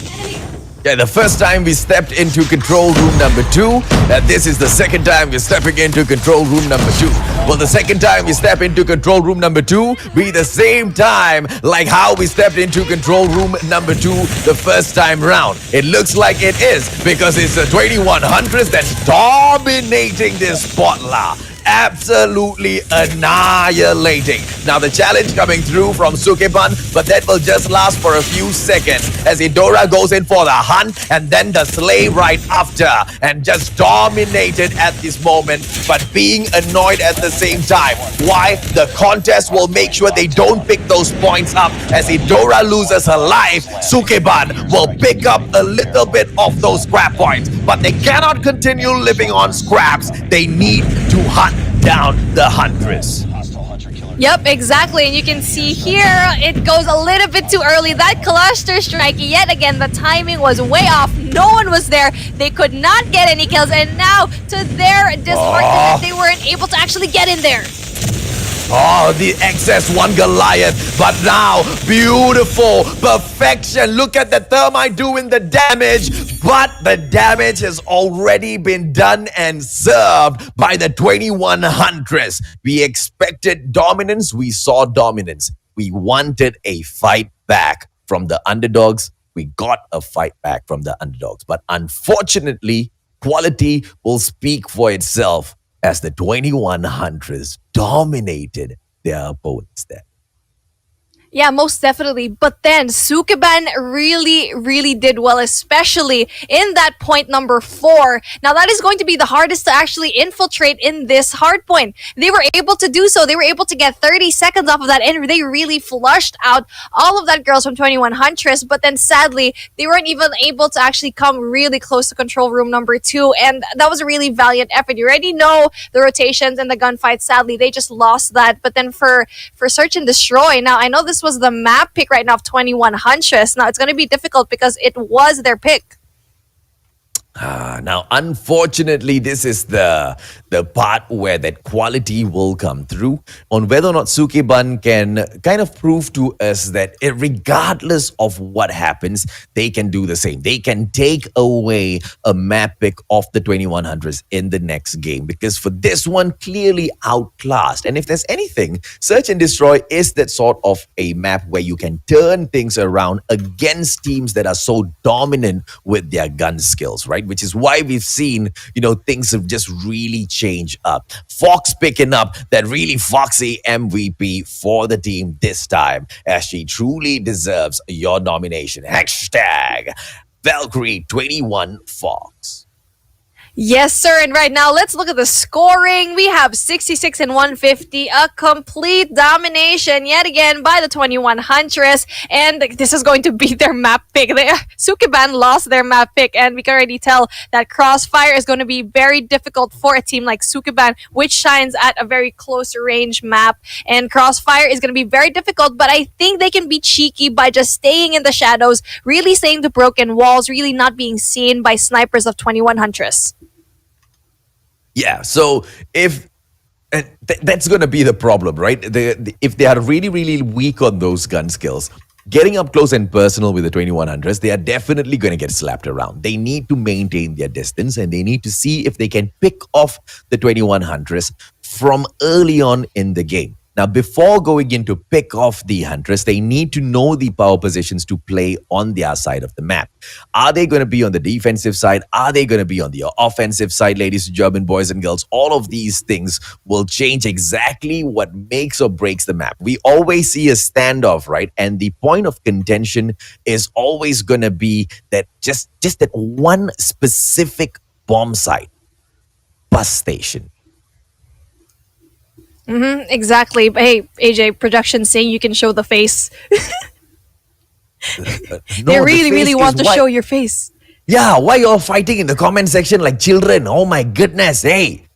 Yeah, the first time we stepped into control room number 2, this is the second time we're stepping into control room number 2. Will the second time we step into control room number 2 be the same time like how we stepped into control room number 2 the first time round? It looks like it is, because it's the 2100s that's dominating this spotlight. absolutely annihilating. Now the challenge coming through from Sukeban, but that will just last for a few seconds as Idora goes in for the hunt and then the slay right after, and just dominated at this moment, but being annoyed at the same time. Why? The contest will make sure they don't pick those points up. As Idora loses her life, Sukeban will pick up a little bit of those scrap points, but they cannot continue living on scraps. They need to hunt down the Huntress. Yep, exactly. And you can see here, it goes a little bit too early. That cluster strike, yet again, the timing was way off. No one was there. They could not get any kills. And now, to their disheartenment, they weren't able to actually get in there. Oh, the XS1 Goliath. But now, beautiful perfection. Look at the Thermite doing the damage. But the damage has already been done and served by the 21 Huntress. We expected dominance. We saw dominance. We wanted a fight back from the underdogs. We got a fight back from the underdogs. But unfortunately, quality will speak for itself, as the 21 Huntress dominated their opponents there. Yeah, most definitely. But then Sukeban really did well, especially in that point number 4. Now that is going to be the hardest to actually infiltrate in this hard point. They were able to do so. They were able to get 30 seconds off of that, and they really flushed out all of that girls from 21 Huntress. But then sadly, they weren't even able to actually come really close to control room number 2. And that was a really valiant effort. You already know the rotations and the gunfights. Sadly, they just lost that. But then for Search and Destroy, now I know this was the map pick right now of 21 Huntress. Now it's going to be difficult because it was their pick. Now, unfortunately, this is the part where that quality will come through on whether or not Sukeban can kind of prove to us that regardless of what happens, they can do the same. They can take away a map pick of the 2100s in the next game, because for this one, clearly outclassed. And if there's anything, Search and Destroy is that sort of a map where you can turn things around against teams that are so dominant with their gun skills, right? Which is why we've seen, things have just really changed up. Fox picking up that really foxy MVP for the team this time, as she truly deserves your nomination. Hashtag Valkyrie 21 Fox. Yes, sir. And right now, let's look at the scoring. We have 66 and 150, a complete domination yet again by the 21 Huntress. And this is going to be their map pick. Sukeban lost their map pick, and we can already tell that Crossfire is going to be very difficult for a team like Sukeban, which shines at a very close range map. And Crossfire is going to be very difficult, but I think they can be cheeky by just staying in the shadows, really staying to broken walls, really not being seen by snipers of 21 Huntress. Yeah, so if that's going to be the problem, right? If they are really weak on those gun skills, getting up close and personal with the 2100s, they are definitely going to get slapped around. They need to maintain their distance, and they need to see if they can pick off the 2100s from early on in the game. Now, before going in to pick off the Huntress, they need to know the power positions to play on their side of the map. Are they going to be on the defensive side? Are they going to be on the offensive side, ladies and gentlemen, boys and girls? All of these things will change exactly what makes or breaks the map. We always see a standoff, right? And the point of contention is always going to be that just that one specific bomb site, bus station. Exactly. But hey, AJ, production saying you can show the face. They really want to show your face. Yeah, why you're fighting in the comment section like children? Oh my goodness. Hey,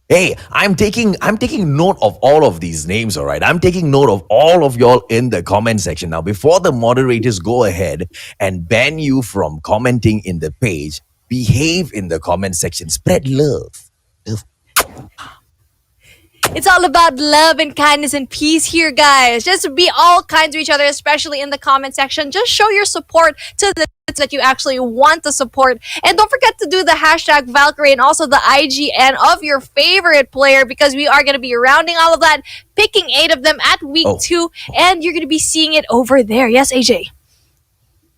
I'm taking note of all of these names, all right? I'm taking note of all of y'all in the comment section. Now, before the moderators go ahead and ban you from commenting in the page, behave in the comment section. Spread love. It's all about love and kindness and peace here, guys. Just be all kind to each other, especially in the comment section. Just show your support to the that you actually want to support. And don't forget to do the hashtag Valkyrie and also the IGN of your favorite player, because we are going to be rounding all of that, picking 8 of them at week 2, and you're going to be seeing it over there. Yes, AJ?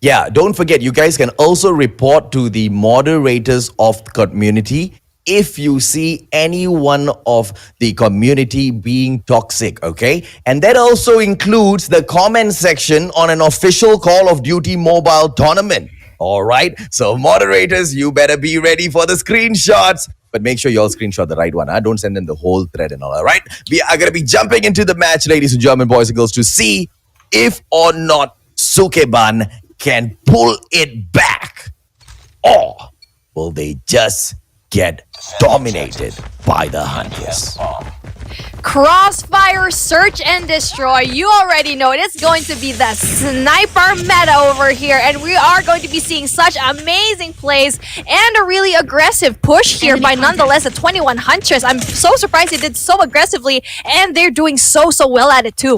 Yeah, don't forget, you guys can also report to the moderators of the community if you see any one of the community being toxic, okay? And that also includes the comment section on an official Call of Duty mobile tournament. All right? So moderators, you better be ready for the screenshots. But make sure you all screenshot the right one. Don't send them the whole thread and all right? We are going to be jumping into the match, ladies and gentlemen, boys and girls, to see if or not Sukeban can pull it back. Or will they just get dominated by the Huntress? Crossfire, search and destroy. You already know it. It's going to be the sniper meta over here, and we are going to be seeing such amazing plays and a really aggressive push here by nonetheless the 21 Huntress. I'm so surprised they did so aggressively, and they're doing so well at it too.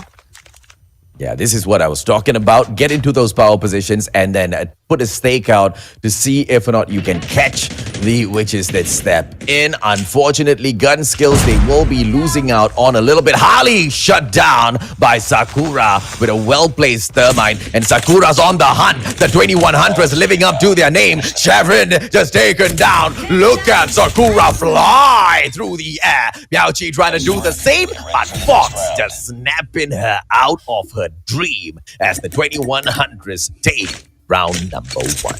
Yeah, this is what I was talking about. Get into those power positions and then put a stake out to see if or not you can catch the witches that step in. Unfortunately, gun skills, they will be losing out on a little bit. Harley shut down by Sakura with a well-placed thermite. And Sakura's on the hunt. The 21 Huntress living up to their name. Sharon just taken down. Look at Sakura fly through the air. Miaochi trying to do the same, but Fox just snapping her out of her dream as the 21 Huntress take round number 1.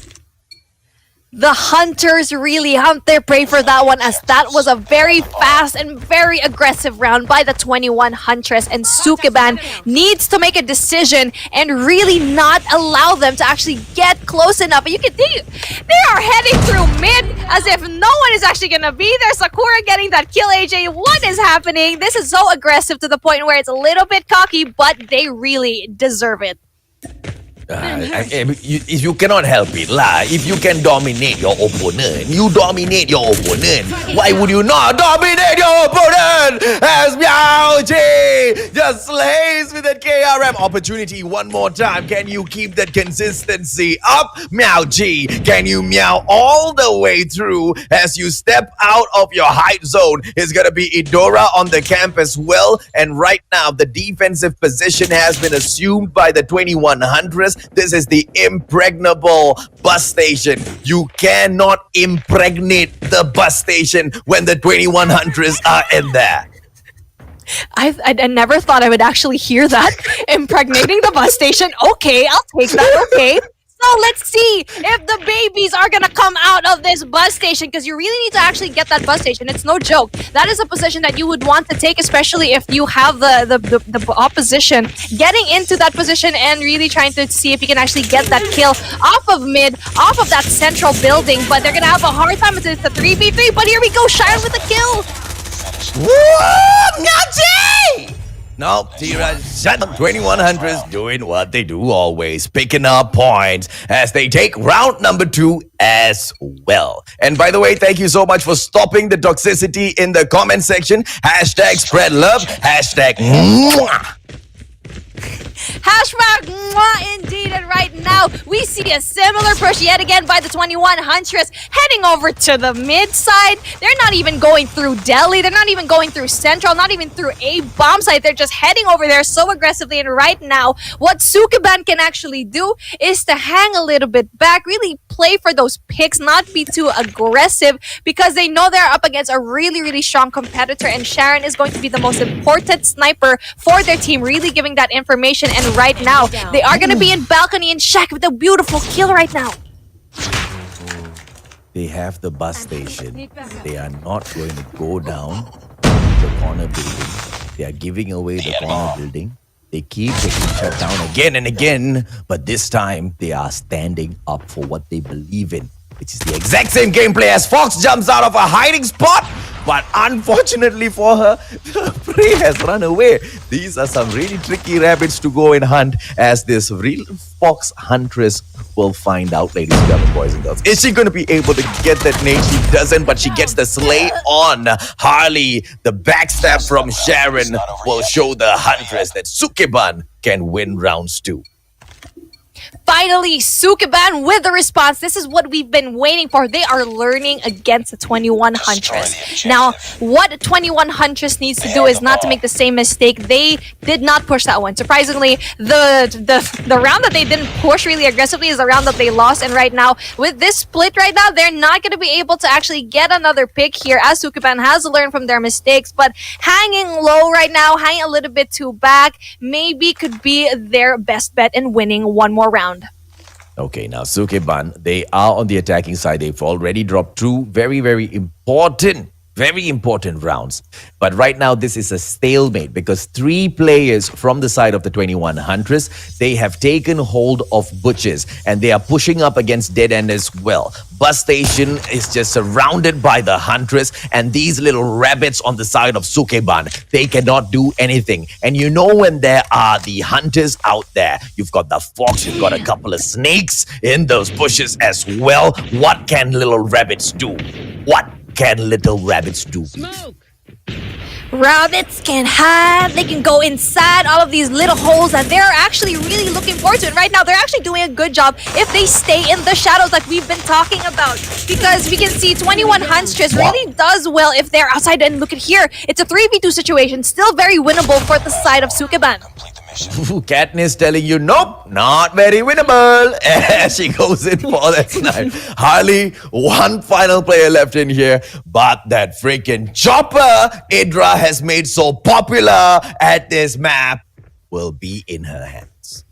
The Hunters really hunt their prey for that one, as that was a very fast and very aggressive round by the 21 Huntress, and Sukeban needs to make a decision and really not allow them to actually get close enough. But you can see they are heading through mid as if no one is actually going to be there. Sakura getting that kill, AJ. What is happening? This is so aggressive to the point where it's a little bit cocky, but they really deserve it. You cannot help it lah. If you can dominate your opponent, you dominate your opponent. Why would you not dominate your opponent? As Miaochi just slays with that KRM opportunity one more time. Can you keep that consistency up? Miaochi, can you meow all the way through as you step out of your height zone? It's gonna be Idora on the camp as well. And right now, the defensive position has been assumed by the 21 Huntress. This is the impregnable bus station. You cannot impregnate the bus station when the 21 Huntress are in there. I never thought I would actually hear that. Impregnating the bus station. Okay, I'll take that. Okay. So let's see if the babies are gonna come out of this bus station, because you really need to actually get that bus station. It's no joke. That is a position that you would want to take, especially if you have the opposition getting into that position and really trying to see if you can actually get that kill off of mid, off of that central building. But they're gonna have a hard time. It's a 3v3. But here we go, Sharon with the kill. Woo! Nachi! No, Tira, shut up. 21 Huntress doing what they do always, picking up points as they take round number 2 as well. And by the way, thank you so much for stopping the toxicity in the comment section. Hashtag spread love. Hashtag mwah. Hashtag mwah indeed. And right now we see a similar push yet again by the 21 Huntress heading over to the mid side. They're not even going through Delhi. They're not even going through Central, not even through a bomb site. They're just heading over there so aggressively. And right now, what Sukeban can actually do is to hang a little bit back, really play for those picks, not be too aggressive, because they know they're up against a really strong competitor, and Sharon is going to be the most important sniper for their team, really giving that information. And right now, they are going to be in balcony and Shaq with a beautiful kill right now. They have the bus station. They are not going to go down the corner building. They are giving away the corner building. They keep getting shut down again and again, but this time they are standing up for what they believe in, which is the exact same gameplay as Fox jumps out of a hiding spot. But unfortunately for her, the prey has run away. These are some really tricky rabbits to go and hunt, as this real Fox Huntress will find out, ladies and gentlemen, boys and girls. Is she going to be able to get that nade? She doesn't, but she gets the slay on Harley. The backstab from Sharon will show the Huntress that Sukeban can win rounds 2. Finally, Sukeban with the response. This is what we've been waiting for. They are learning against the 21 Huntress. Now, what 21 Huntress needs to do is not to make the same mistake. They did not push that one. Surprisingly, the round that they didn't push really aggressively is the round that they lost. And right now, with this split right now, they're not going to be able to actually get another pick here, as Sukeban has learned from their mistakes. But hanging low right now, hanging a little bit too back, maybe could be their best bet in winning one more round. Okay, now Sukeban, they are on the attacking side. They've already dropped two very important rounds. But right now, this is a stalemate because 3 players from the side of the 21 Huntress, they have taken hold of Butches and they are pushing up against Dead End as well. Bus station is just surrounded by the Huntress and these little rabbits on the side of Sukeban. They cannot do anything. And you know when there are the hunters out there, you've got the fox, you've got a couple of snakes in those bushes as well. What can little rabbits do? What can little rabbits do? Rabbits can hide. They can go inside all of these little holes that they're actually really looking forward to. And right now, they're actually doing a good job if they stay in the shadows like we've been talking about. Because we can see 21 Huntress really does well if they're outside. And look at here. It's a 3v2 situation. Still very winnable for the side of Sukeban. Katniss telling you, nope, not very winnable. As she goes in for that snipe. Hardly one final player left in here. But that freaking chopper Idra has made so popular at this map will be in her hands.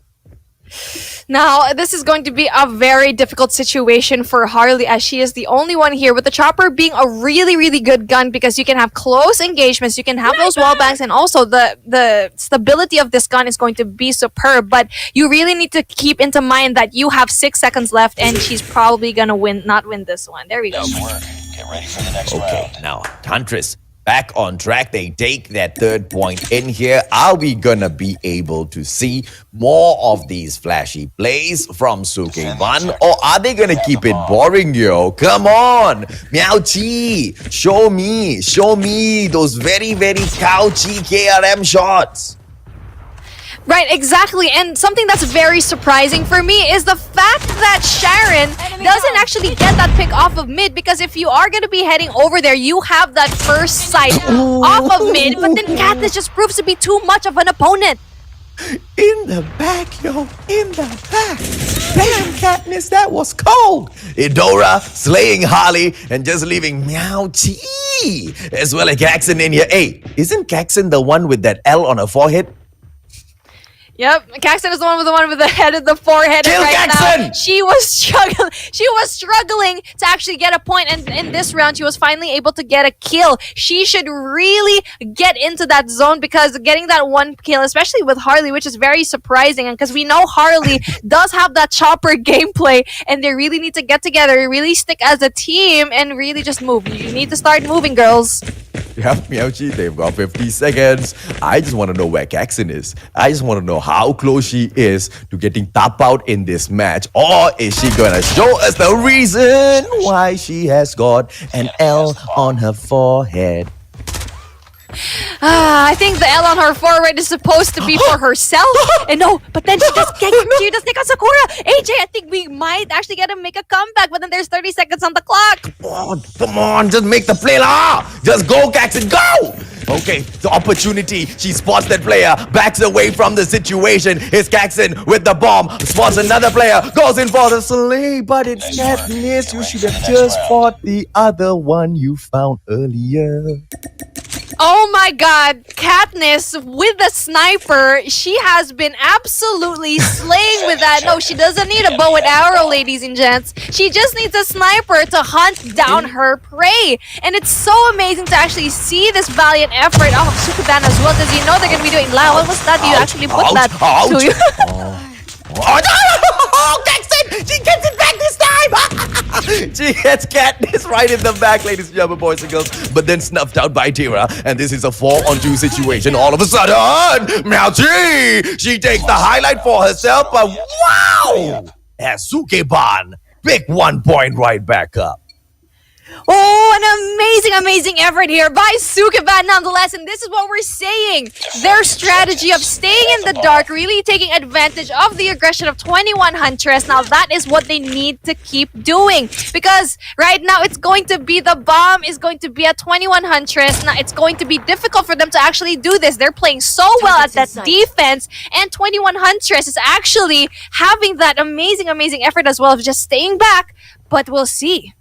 Now, this is going to be a very difficult situation for Harley, as she is the only one here, with the chopper being a really good gun because you can have close engagements, you can have those wall bangs, and also the stability of this gun is going to be superb. But you really need to keep into mind that you have 6 seconds left and she's probably gonna not win this one. There we go. Get ready for the next Okay, now Huntress back on track. They take that 3rd point in here. Are we gonna be able to see more of these flashy plays from Sukeban, or are they gonna keep it boring, yo? Come on, Meow Chi, show me those very couchy KRM shots. Right, exactly. And something that's very surprising for me is the fact that Sharon doesn't actually get that pick off of mid, because if you are going to be heading over there, you have that first sight off of mid, but then Katniss just proves to be too much of an opponent. In the back, yo, in the back. Damn, Katniss, that was cold. Idora slaying Harley and just leaving Meow Chi as well as Gaijin in here. Hey, isn't Gaijin the one with that L on her forehead? Yep, Gaijin is the one with the head of the forehead. Kill right Gaijin! Now, she was struggling to actually get a point, and in this round, she was finally able to get a kill. She should really get into that zone, because getting that 1 kill, especially with Harley, which is very surprising, and because we know Harley does have that chopper gameplay, and they really need to get together, really stick as a team, and really just move. You need to start moving, girls. Yep, Meowchi, they've got 50 seconds. I just want to know where Gaijin is. I just want to know how close she is to getting tap out in this match. Or is she going to show us the reason why she has got an L on her forehead? I think the L on her forehead is supposed to be for herself. And no, but then she does take out Sakura. AJ, I think we might actually get to make a comeback, but then there's 30 seconds on the clock. Come on, just make the play. Just go, Gaijin, go! Okay, the opportunity. She spots that player, backs away from the situation. It's Gaijin with the bomb, spots another player, goes in for the slay, but it's Katniss. You should have just fought the other one you found earlier. Oh my god, Katniss with the sniper. She has been absolutely slaying with that. No, she doesn't need a bow and arrow, ladies and gents. She just needs a sniper to hunt down her prey. And it's so amazing to actually see this valiant effort of Sukeban as well, because you know they're going to be doing loud. What was that? You actually put that to you. Oh no! Gaijin! She gets it back this time! She gets Katniss right in the back, ladies and gentlemen, boys and girls. But then snuffed out by Tira. And this is a 4-on-2 situation. All of a sudden, Meow Chi! She takes the highlight for herself, but wow! As Sukeban pick 1 point right back up. Oh, an amazing effort here by Sukeban nonetheless. And this is what we're saying. Their strategy of staying in the dark, really taking advantage of the aggression of 21 Huntress. Now, that is what they need to keep doing. Because right now, it's going to be the bomb is going to be at 21 Huntress. Now, it's going to be difficult for them to actually do this. They're playing so well at that defense. And 21 Huntress is actually having that amazing effort as well of just staying back. But we'll see.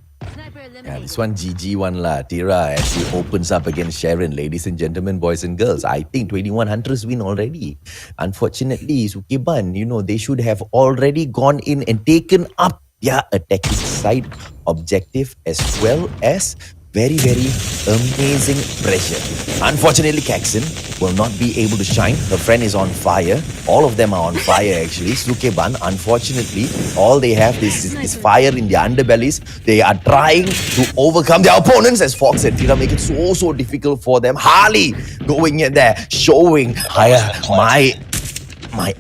Yeah, this one GG one lah. Tira as she opens up against Sharon. Ladies and gentlemen, boys and girls, I think 21 Huntress win already. Unfortunately, Sukeban, they should have already gone in and taken up their attacking side objective as well as very amazing pressure. Unfortunately, Gaijin will not be able to shine. Her friend is on fire. All of them are on fire actually. Sukeban, unfortunately, all they have is fire in their underbellies. They are trying to overcome their opponents as Fox and Tira make it so difficult for them. Harley going in there, showing my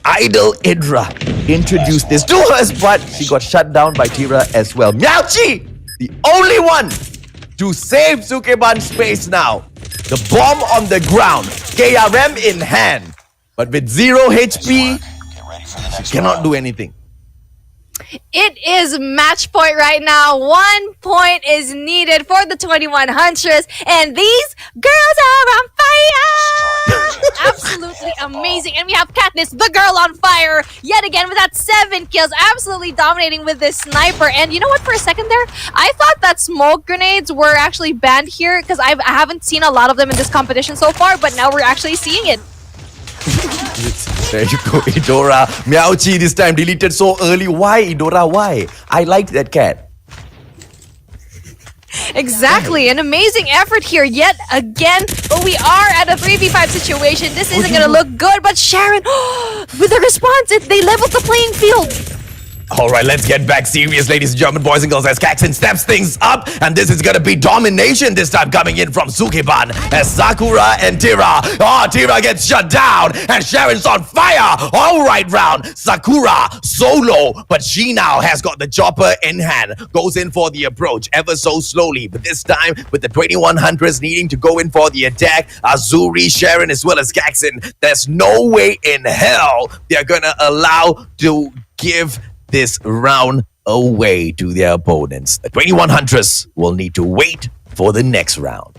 idol Idra introduced this to us, but she got shut down by Tira as well. Meowchi, the only one to save Sukeban's space now. The bomb on the ground, KRM in hand, but with 0 HP, she cannot do anything. It is match point right now. 1 point is needed for the 21 Huntress, and these girls are on fire! Absolutely amazing. And we have Katniss, the girl on fire, yet again with that 7 kills, absolutely dominating with this sniper. And you know what, for a second there, I thought that smoke grenades were actually banned here because I haven't seen a lot of them in this competition so far, but now we're actually seeing it. There you go, Idora. Meowchi this time deleted so early. Why, Idora? Why? I liked that cat. Exactly, an amazing effort here yet again, but we are at a 3v5 situation. This isn't gonna look good, but Sharon, with the response, they leveled the playing field. Alright, let's get back serious, ladies and gentlemen, boys and girls, as Gaijin steps things up, and this is gonna be domination this time coming in from Sukeban as Sakura and Tira. Oh, Tira gets shut down, and Sharon's on fire all right round. Sakura solo, but she now has got the chopper in hand, goes in for the approach ever so slowly, but this time with the 21 Huntress needing to go in for the attack, Azuri, Sharon, as well as Gaijin, there's no way in hell they're gonna allow to give this round away to their opponents. The 21 Huntress will need to wait for the next round.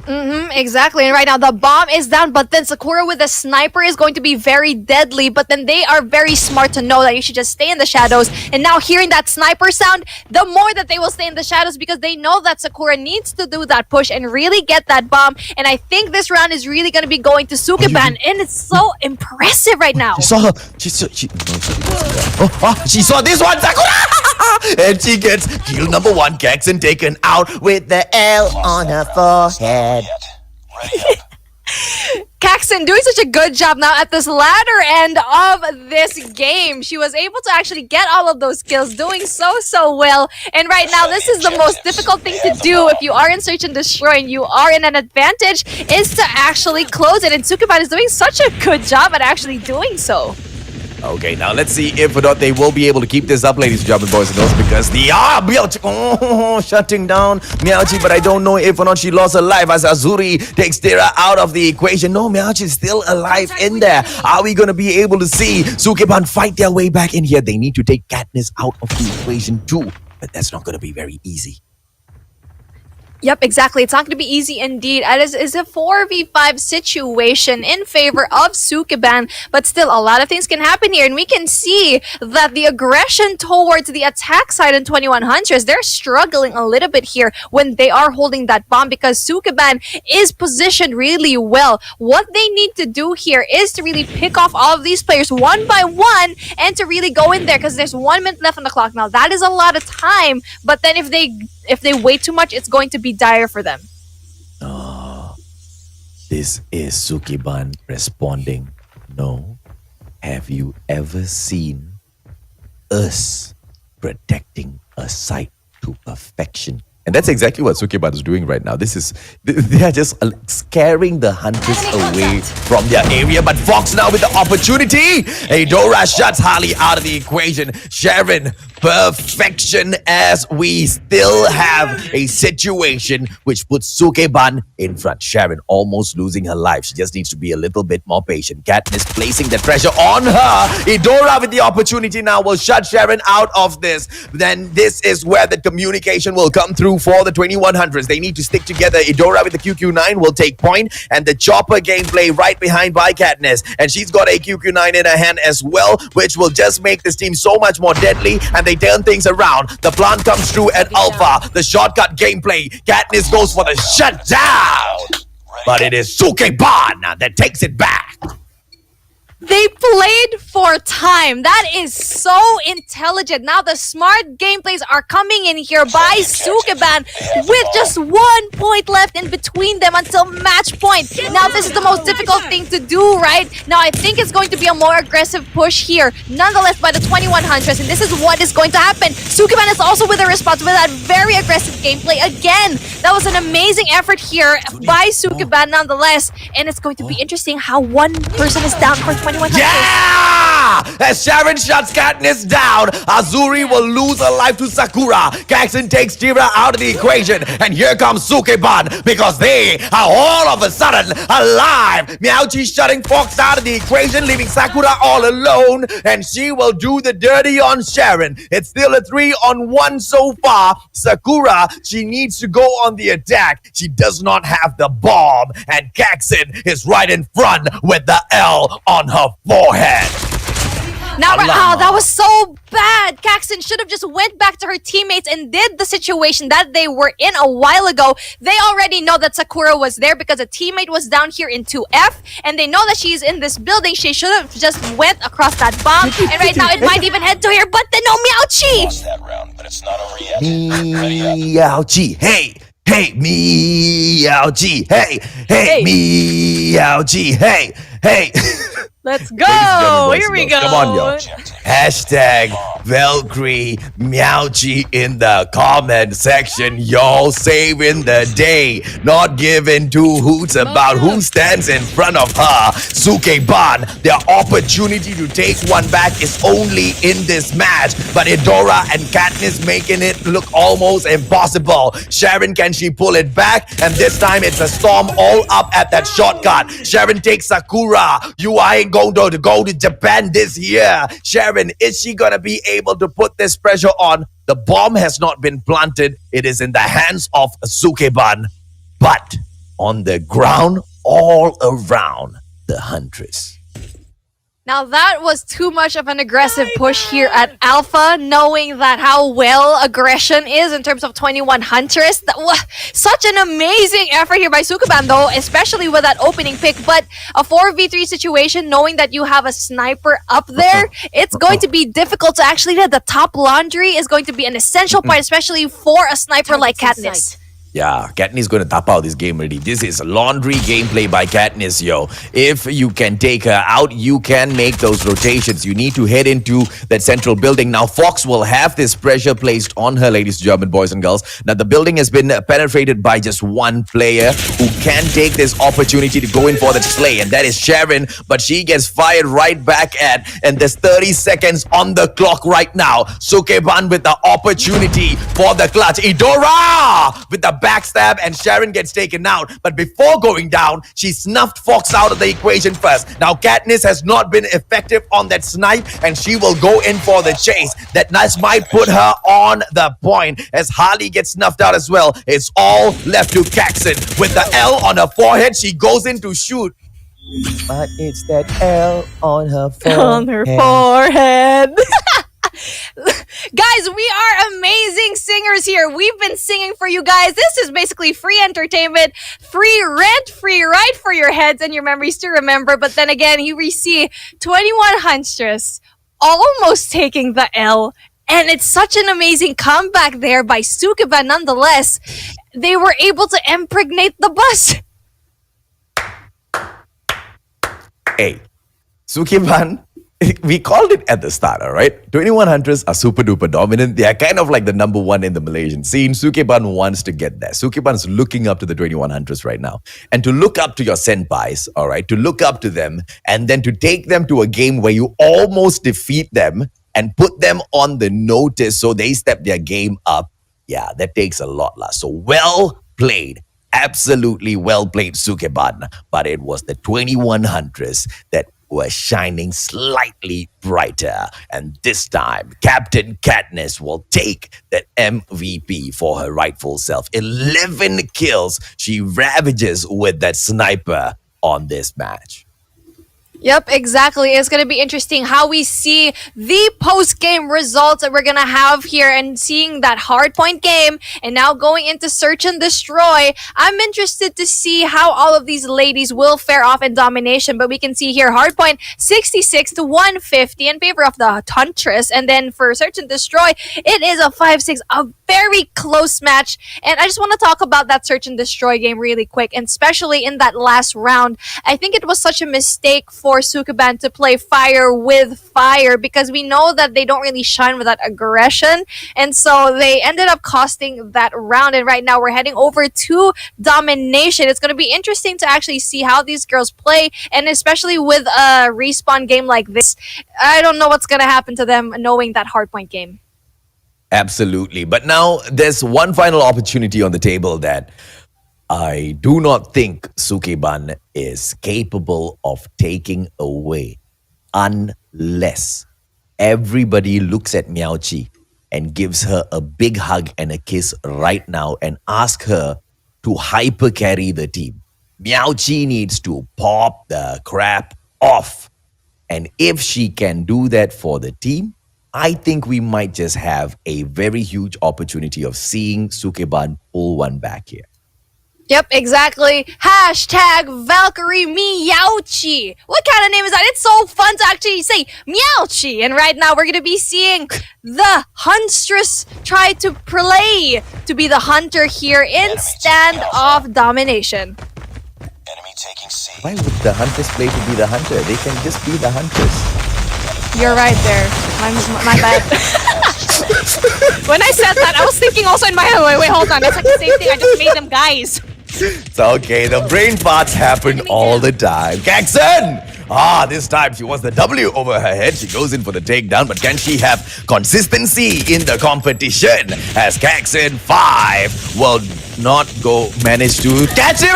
Exactly. And right now the bomb is down, but then Sakura with the sniper is going to be very deadly, but then they are very smart to know that you should just stay in the shadows. And now hearing that sniper sound, the more that they will stay in the shadows because they know that Sakura needs to do that push and really get that bomb. And I think this round is really going to be going to Sukeban, and it's so impressive right now. She saw her. She saw this one, Sakura! And she gets kill number 1, Gaijin taken out with the L on her forehead. Gaijin doing such a good job now at this latter end of this game. She was able to actually get all of those kills, doing so well. And right now, this is the most difficult thing to do if you are in Search and Destroy and you are in an advantage, is to actually close it. And Sukeban is doing such a good job at actually doing so. Okay, now let's see if or not they will be able to keep this up, ladies and gentlemen, boys and girls, because the Meowchi, shutting down Meowchi, but I don't know if or not she lost her life as Azuri takes Tira out of the equation. No, Meowchi is still alive in there. Are we going to be able to see Sukeban fight their way back in here? They need to take Katniss out of the equation too, but that's not going to be very easy. Yep, exactly. It's not going to be easy indeed. It is a 4v5 situation in favor of Sukeban, but still a lot of things can happen here. And we can see that the aggression towards the attack side in 21 Huntress, they're struggling a little bit here when they are holding that bomb because Sukeban is positioned really well. What they need to do here is to really pick off all of these players one by one and to really go in there because there's 1 minute left on the clock. Now, that is a lot of time, but then if they wait too much, it's going to be dire for them. Oh, this is Sukeban responding. No. Have you ever seen us protecting a site to perfection? And that's exactly what Sukeban is doing right now. They are just scaring the Huntress away from their area. But Fox now with the opportunity. Adora shuts Harley out of the equation. Sharon perfection as we still have a situation which puts Sukeban in front. Sharon almost losing her life. She just needs to be a little bit more patient. Katniss placing the pressure on her. Idora with the opportunity now will shut Sharon out of this. Then this is where the communication will come through for the 2100s. They need to stick together. Idora with the QQ9 will take point, and the chopper gameplay right behind by Katniss. And she's got a QQ9 in her hand as well, which will just make this team so much more deadly, and they turn things around. The plant comes through at Alpha. The shortcut gameplay. Katniss goes for the shutdown. But it is Sukeban that takes it back. They played for time. That is so intelligent. Now the smart gameplays are coming in here by Sukeban with just 1 point left in between them until match point. Now this is the most difficult thing to do, right? Now I think it's going to be a more aggressive push here, nonetheless by the 2100s, and this is what is going to happen. Sukeban is also with a response with that very aggressive gameplay. Again, that was an amazing effort here by Sukeban nonetheless, and it's going to be interesting how one person is down for 2100. Yeah! As Sharon shuts Katniss down, Azuri will lose her life to Sakura. Gaijin takes Tira out of the equation, and here comes Sukeban because they are all of a sudden alive. Meowchi shutting Fox out of the equation, leaving Sakura all alone, and she will do the dirty on Sharon. It's still a 3-on-1 so far. Sakura, she needs to go on the attack. She does not have the bomb, and Gaijin is right in front with the L on her forehead. Now, that was so bad. Caxton should have just went back to her teammates and did the situation that they were in a while ago. They already know that Sakura was there because a teammate was down here in 2F, and they know that she's in this building. She should have just went across that bomb, and right now it might even head to here, but then no, Meowchi! Lost that round, but it's not over yet. Meowchi, hey! Hey, Meowchi, hey, Meowchi, hey. Let's go! Here we go! Come on, yo. Hashtag Valkyrie Meowchi in the comment section. Y'all saving the day. Not giving two hoots about who stands in front of her. Sukeban, their opportunity to take one back is only in this match. But Idora and Katniss making it look almost impossible. Sharon, can she pull it back? And this time it's a storm all up at that shortcut. Sharon takes Sakura. You ain't going to go to Japan this year. Sharon, is she gonna be able to put this pressure on? The bomb has not been planted. It is in the hands of Sukeban. But on the ground, all around the Huntress. Now that was too much of an aggressive push here at Alpha, knowing that how well aggression is in terms of 21 Huntress. That was such an amazing effort here by Sukeban though, especially with that opening pick. But a 4v3 situation, knowing that you have a sniper up there, it's going to be difficult to actually get the top laundry is going to be an essential part, especially for a sniper like Katniss. Yeah, Katniss going to tap out this game already. This is laundry gameplay by Katniss, yo. If you can take her out, you can make those rotations. You need to head into that central building. Now, Fox will have this pressure placed on her, ladies and gentlemen, boys and girls. Now, the building has been penetrated by just one player who can take this opportunity to go in for the slay, and that is Sharon, but she gets fired right back at, and there's 30 seconds on the clock right now. Sukeban with the opportunity for the clutch. Idora with the backstab, and Sharon gets taken out. But before going down, she snuffed Fox out of the equation first. Now Katniss has not been effective on that snipe, and she will go in for the chase. That might put her on the point as Harley gets snuffed out as well. It's all left to Caxton. With the L on her forehead, she goes in to shoot. But it's that L on her forehead. On her forehead. Guys, we are amazing singers here. We've been singing for you guys. This is basically free entertainment, free rent, free ride for your heads and your memories to remember. But then again, here we see 21 Huntress almost taking the L. And it's such an amazing comeback there by Sukeban nonetheless. They were able to impregnate the bus. Hey, Sukeban, we called it at the start, all right? 21 Huntress are super duper dominant. They are kind of like the number one in the Malaysian scene. Sukeban wants to get there. Sukeban is looking up to the 21 Huntress right now. And to look up to your senpais, all right? To look up to them and then to take them to a game where you almost defeat them and put them on the notice so they step their game up. Yeah, that takes a lot, lah. So well played. Absolutely well played, Sukeban. But it was the 21 Huntress that was shining slightly brighter. And this time, Captain Katniss will take the MVP for her rightful self. 11 kills she ravages with that sniper on this match. Yep, exactly. It's going to be interesting how we see the post-game results that we're going to have here and seeing that hardpoint game and now going into search and destroy. I'm interested to see how all of these ladies will fare off in domination, but we can see here hardpoint 66 to 150 in favor of the Huntress, and then for search and destroy, it is a 5-6, a very close match. And I just want to talk about that search and destroy game really quick, and especially in that last round. I think it was such a mistake for Sukeban to play fire with fire because we know that they don't really shine with that aggression, and so they ended up costing that round. And right now we're heading over to domination. It's going to be interesting to actually see how these girls play, and especially with a respawn game like this, I don't know what's going to happen to them knowing that hardpoint game. Absolutely. But now there's one final opportunity on the table that I do not think Sukeban is capable of taking away unless everybody looks at Miaochi and gives her a big hug and a kiss right now and ask her to hyper carry the team. Miaochi needs to pop the crap off. And if she can do that for the team, I think we might just have a very huge opportunity of seeing Sukeban pull one back here. Yep, exactly. Hashtag Valkyrie Meowchi. What kind of name is that? It's so fun to actually say Meowchi. And right now we're going to be seeing the Huntress try to play to be the hunter here in standoff domination. Enemy taking C. Why would the Huntress play to be the hunter? They can just be the Huntress. You're right there. My bad. When I said that, I was thinking also in my head, wait, hold on. That's like the same thing. I just made them guys. It's okay. The brain farts happen all the time. Gaijin! This time she wants the W over her head. She goes in for the takedown, but can she have consistency in the competition? As Gaijin 5 will not manage to catch her.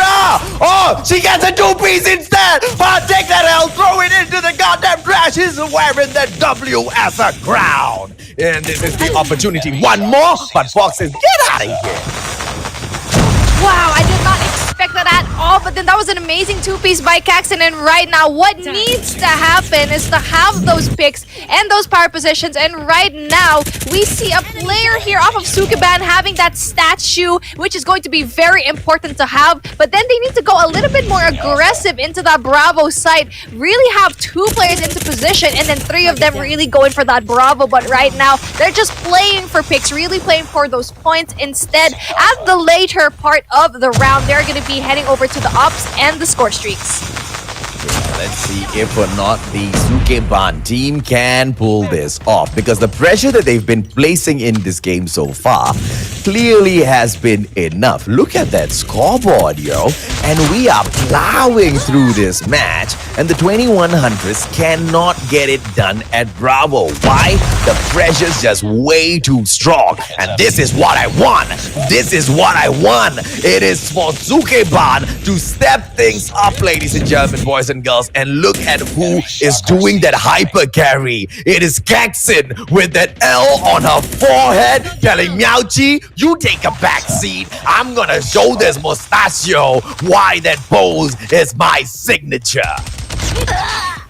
Oh, she gets a 2-piece instead. Take that L, throw it into the goddamn trash. She's wearing the W as a crown. And this is the opportunity. One more, but Fox says, get out of here. Wow, I did not expect that at all, but then that was an amazing 2-piece by Gaijin, and right now what needs to happen is to have those picks and those power positions, and right now we see a player here off of Sukeban having that statue, which is going to be very important to have, but then they need to go a little bit more aggressive into that Bravo site, really have 2 players into position, and then 3 of them really going for that Bravo, but right now they're just playing for picks, really playing for those points. Instead, at the later part of the round, they're going to be heading over to the ops and the score streaks. Let's see if or not the Sukeban team can pull this off, because the pressure that they've been placing in this game so far clearly has been enough. Look at that scoreboard, yo. And we are plowing through this match, and the 21 Huntress cannot get it done at Bravo. Why? The pressure's just way too strong. And this is what I want. This is what I want. It is for Sukeban to step things up, ladies and gentlemen, boys and girls. And look at who is doing that hyper carry. It is Gaijin with that L on her forehead telling Miaochi, you take a back seat. I'm gonna show this mustachio why that pose is my signature.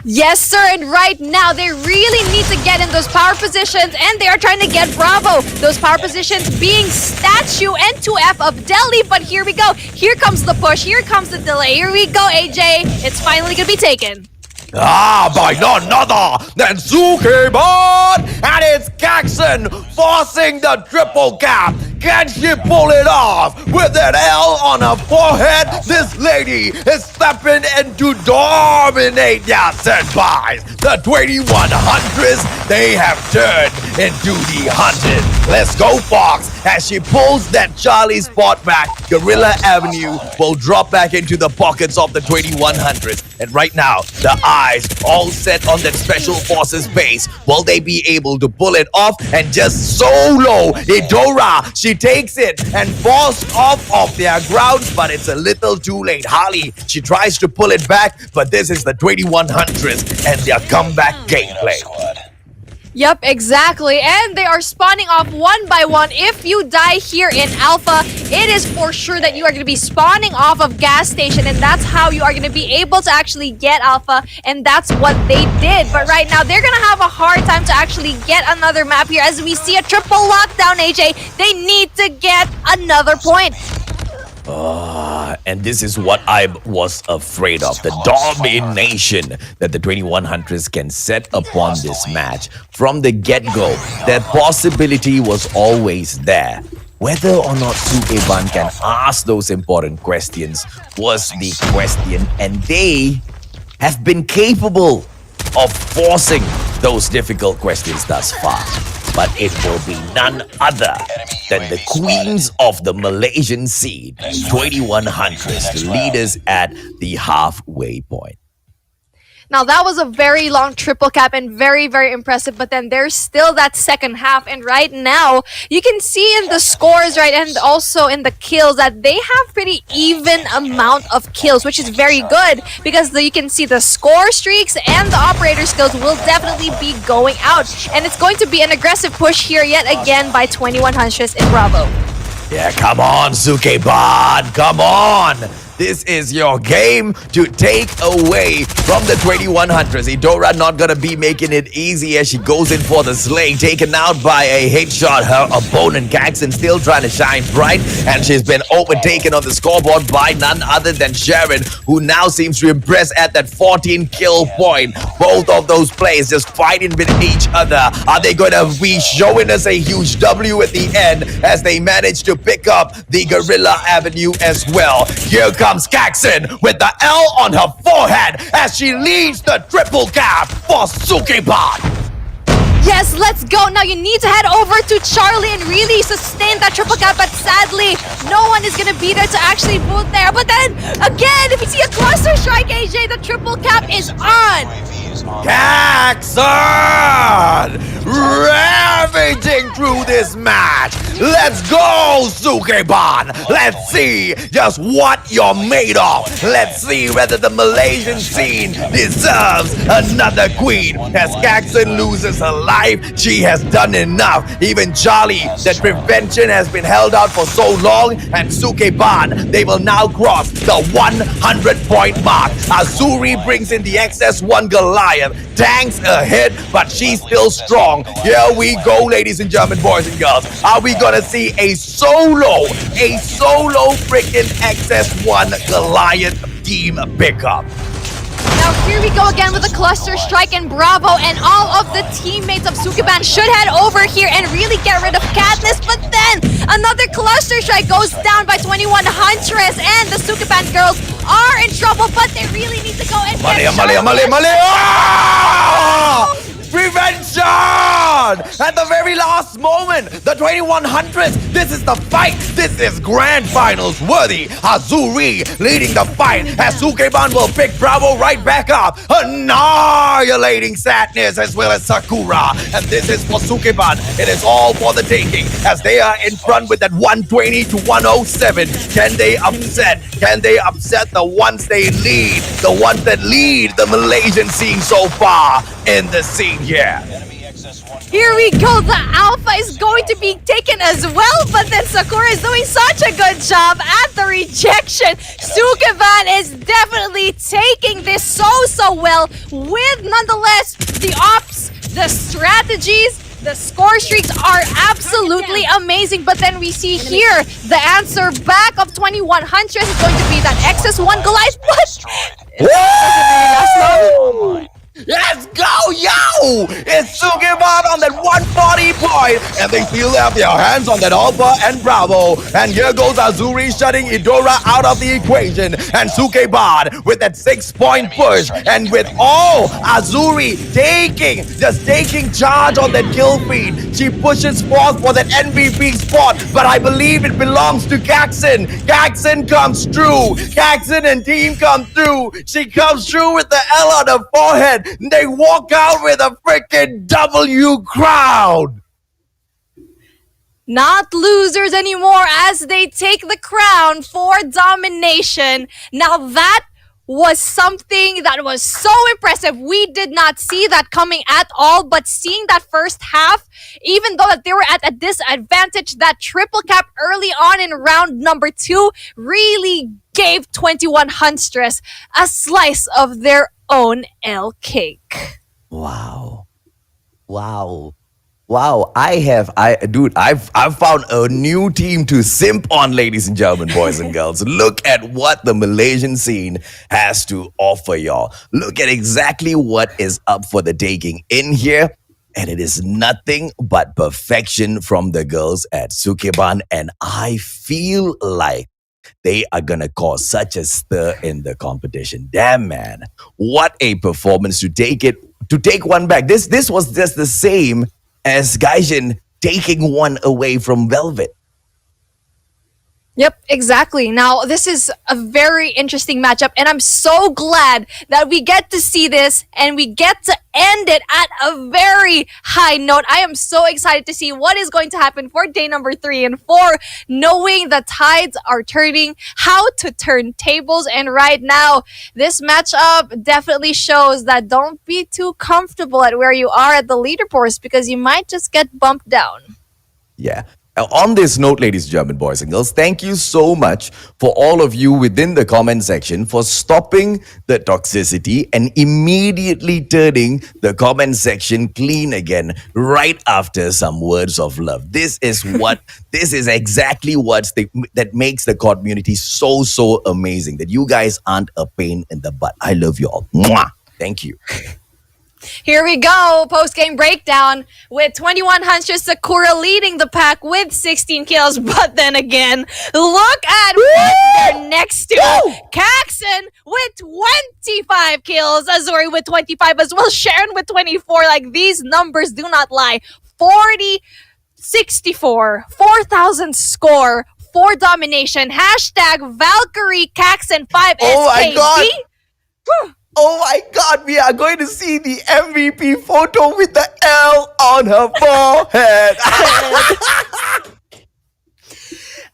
Yes, sir, and right now they really need to get in those power positions, and they are trying to get Bravo. Those power positions being Statue and 2F of Delhi, but here we go. Here comes the push, here comes the delay. Here we go, AJ. It's finally gonna be taken. By none other than Sukeban, and it's Gaijin forcing the triple cap. Can she pull it off? With that L on her forehead, this lady is stepping in to dominate. Yeah, senpais. The 2100s, they have turned into the hunted. Let's go, Fox. As she pulls that Charlie spot back, Gorilla Avenue will drop back into the pockets of the 2100s. And right now, the eyes all set on that Special Forces base. Will they be able to pull it off and just solo Idora? She takes it and falls off of their ground, but it's a little too late. Harley, she tries to pull it back, but this is the 2100s and their comeback gameplay. Yep, exactly. And they are spawning off one by one. If you die here in Alpha, it is for sure that you are going to be spawning off of gas station, and that's how you are going to be able to actually get Alpha, and that's what they did. But right now, they're going to have a hard time to actually get another map here as we see a triple lockdown, AJ. They need to get another point. And this is what I was afraid of. The domination that the 2100s can set upon this match. From the get-go, that possibility was always there. Whether or not Sukeban can ask those important questions was the question. And they have been capable of forcing those difficult questions thus far. But it will be none other than the queens of the Malaysian scene, 2100s, to lead us at the halfway point. Now, that was a very long triple cap and very, very impressive, but then there's still that second half, and right now, you can see in the scores, right, and also in the kills that they have pretty even amount of kills, which is very good, because you can see the score streaks and the operator skills will definitely be going out, and it's going to be an aggressive push here yet again by 2100s in Bravo. Yeah, come on, Sukeban, come on! This is your game to take away from the 2100s. Idora not gonna be making it easy as she goes in for the slay. Taken out by a headshot. Her opponent, Gaijin, still trying to shine bright. And she's been overtaken on the scoreboard by none other than Sharon, who now seems to impress at that 14 kill point. Both of those players just fighting with each other. Are they gonna be showing us a huge W at the end as they manage to pick up the Gorilla Avenue as well? Here comes Gaijin with the L on her forehead as she leads the triple cap for Sukeban. Yes, let's go. Now you need to head over to Charlie and really sustain that triple cap, but sadly, no one is going to be there to actually boot there. But then, again, if you see a cluster strike, AJ, the triple cap is on. Gaijin ravaging through this match. Let's go, Sukeban. Let's see just what you're made of. Let's see whether the Malaysian scene deserves another queen. As Gaijin loses her life, she has done enough. Even Charlie, that prevention has been held out for so long, and Sukeban, they will now cross the 100-point mark. Azuri brings in the XS1 Goliath. Tanks ahead, but she's still strong. Here we go, ladies and gentlemen, boys and girls. Are we gonna see a solo freaking XS1 Goliath team pickup? Now here we go again with a cluster strike in Bravo, and all of the teammates of Sukeban should head over here and really get rid of Katniss, but then another cluster strike goes down by 21 Huntress, and the Sukeban girls are in trouble, but they really need to go and get Prevention! At the very last moment, the 2100s, this is the fight. This is grand finals worthy. Azuri leading the fight as Sukeban will pick Bravo right back up, annihilating Sadness as well as Sakura. And this is for Sukeban. It is all for the taking as they are in front with that 120 to 107. Can they upset? Can they upset the ones they lead? The ones that lead the Malaysian scene so far in the scene here. Here we go, the Alpha is going to be taken as well, but then Sakura is doing such a good job at the rejection. Sukeban is definitely taking this so well, with nonetheless the ops, the strategies, the score streaks are absolutely amazing, but then we see here the answer back of 2100 is going to be that XS1 Goliath, but it doesn't really last long. Let's go, yo! no! It's Sukeban on that 140 point, and they still have their hands on that Alpha and Bravo. And here goes Azuri shutting Idora out of the equation, and Sukeban with that 6-point push, and with all Azuri taking charge on that kill feed. She pushes forth for that MVP spot, but I believe it belongs to Gaijin. Gaijin comes through. Gaijin and team come through. She comes through with the L on her forehead. They walk out with a freaking W crown. Not losers anymore as they take the crown for domination. Now that was something that was so impressive. We did not see that coming at all, but seeing that first half, even though that they were at a disadvantage, that triple cap early on in round number 2 really gave 21 Huntress a slice of their own L cake. Wow. I've found a new team to simp on, ladies and gentlemen, boys and girls. Look at what the Malaysian scene has to offer, y'all. Look at exactly what is up for the taking in here. And it is nothing but perfection from the girls at Sukeban. And I feel like they are going to cause such a stir in the competition. Damn, man. What a performance to take one back. This was just the same as Gaijin taking one away from Velvet. Yep, exactly. Now, this is a very interesting matchup, and I'm so glad that we get to see this and we get to end it at a very high note. I am so excited to see what is going to happen for day number 3 and 4, knowing the tides are turning, how to turn tables. And right now, this matchup definitely shows that don't be too comfortable at where you are at the leaderboards because you might just get bumped down. Yeah. On this note, ladies and gentlemen, boys and girls, thank you so much for all of you within the comment section for stopping the toxicity and immediately turning the comment section clean again right after some words of love. This is exactly that makes the community so amazing, that you guys aren't a pain in the butt. I love you all. Mwah! Thank you. Here we go, post-game breakdown with 21 Huntress Sakura leading the pack with 16 kills. But then again, look at what they're next to. Gaijin with 25 kills, Azuri with 25 as well, Sharon with 24. Like, these numbers do not lie. 40-64, 4,000 score for domination. Hashtag Valkyrie Gaijin 5 Oh my God. SKD. Oh my God, we are going to see the MVP photo with the L on her forehead.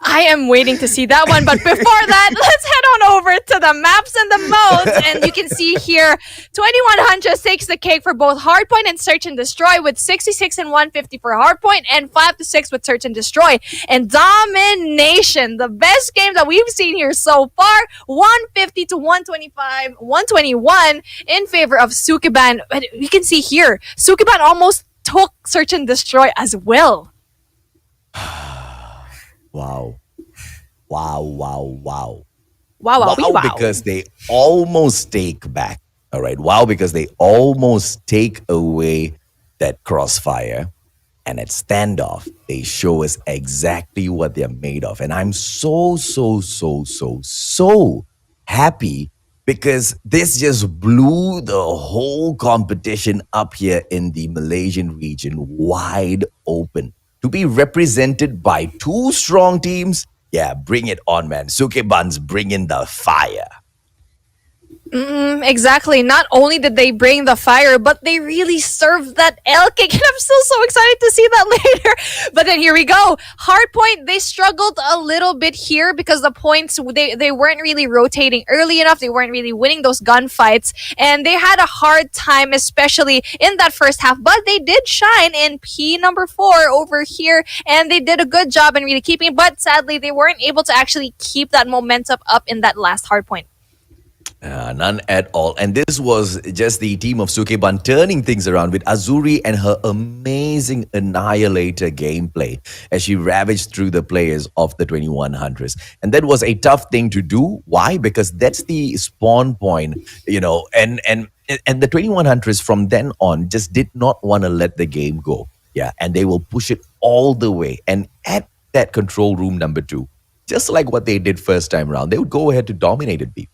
I am waiting to see that one. But before that, let's head on over to the maps and the modes. And you can see here, 2100 takes the cake for both Hardpoint and Search and Destroy with 66 and 150 for Hardpoint and 5-6 with Search and Destroy. And Domination, the best game that we've seen here so far, 150 to 125, 121 in favor of Sukeban. But you can see here, Sukeban almost took Search and Destroy as well. Wow. Wow. Because they almost take back. All right. Wow, because they almost take away that crossfire. And at standoff, they show us exactly what they're made of. And I'm so happy because this just blew the whole competition up here in the Malaysian region wide open. To be represented by 2 strong teams, yeah, bring it on, man. Sukeban's bringing the fire. Exactly. Not only did they bring the fire, but they really served that L cake. And I'm still so excited to see that later. But then here we go. Hardpoint, they struggled a little bit here because the points, they weren't really rotating early enough. They weren't really winning those gunfights. And they had a hard time, especially in that first half. But they did shine in P number 4 over here. And they did a good job in really keeping it. But sadly, they weren't able to actually keep that momentum up in that last hardpoint. None at all. And this was just the team of Sukeban turning things around with Azuri and her amazing Annihilator gameplay as she ravaged through the players of the 21 Huntress. And that was a tough thing to do. Why? Because that's the spawn point, and the 21 Huntress from then on just did not want to let the game go. Yeah, and they will push it all the way. And at that control room number 2, just like what they did first time around, they would go ahead to dominate it, people.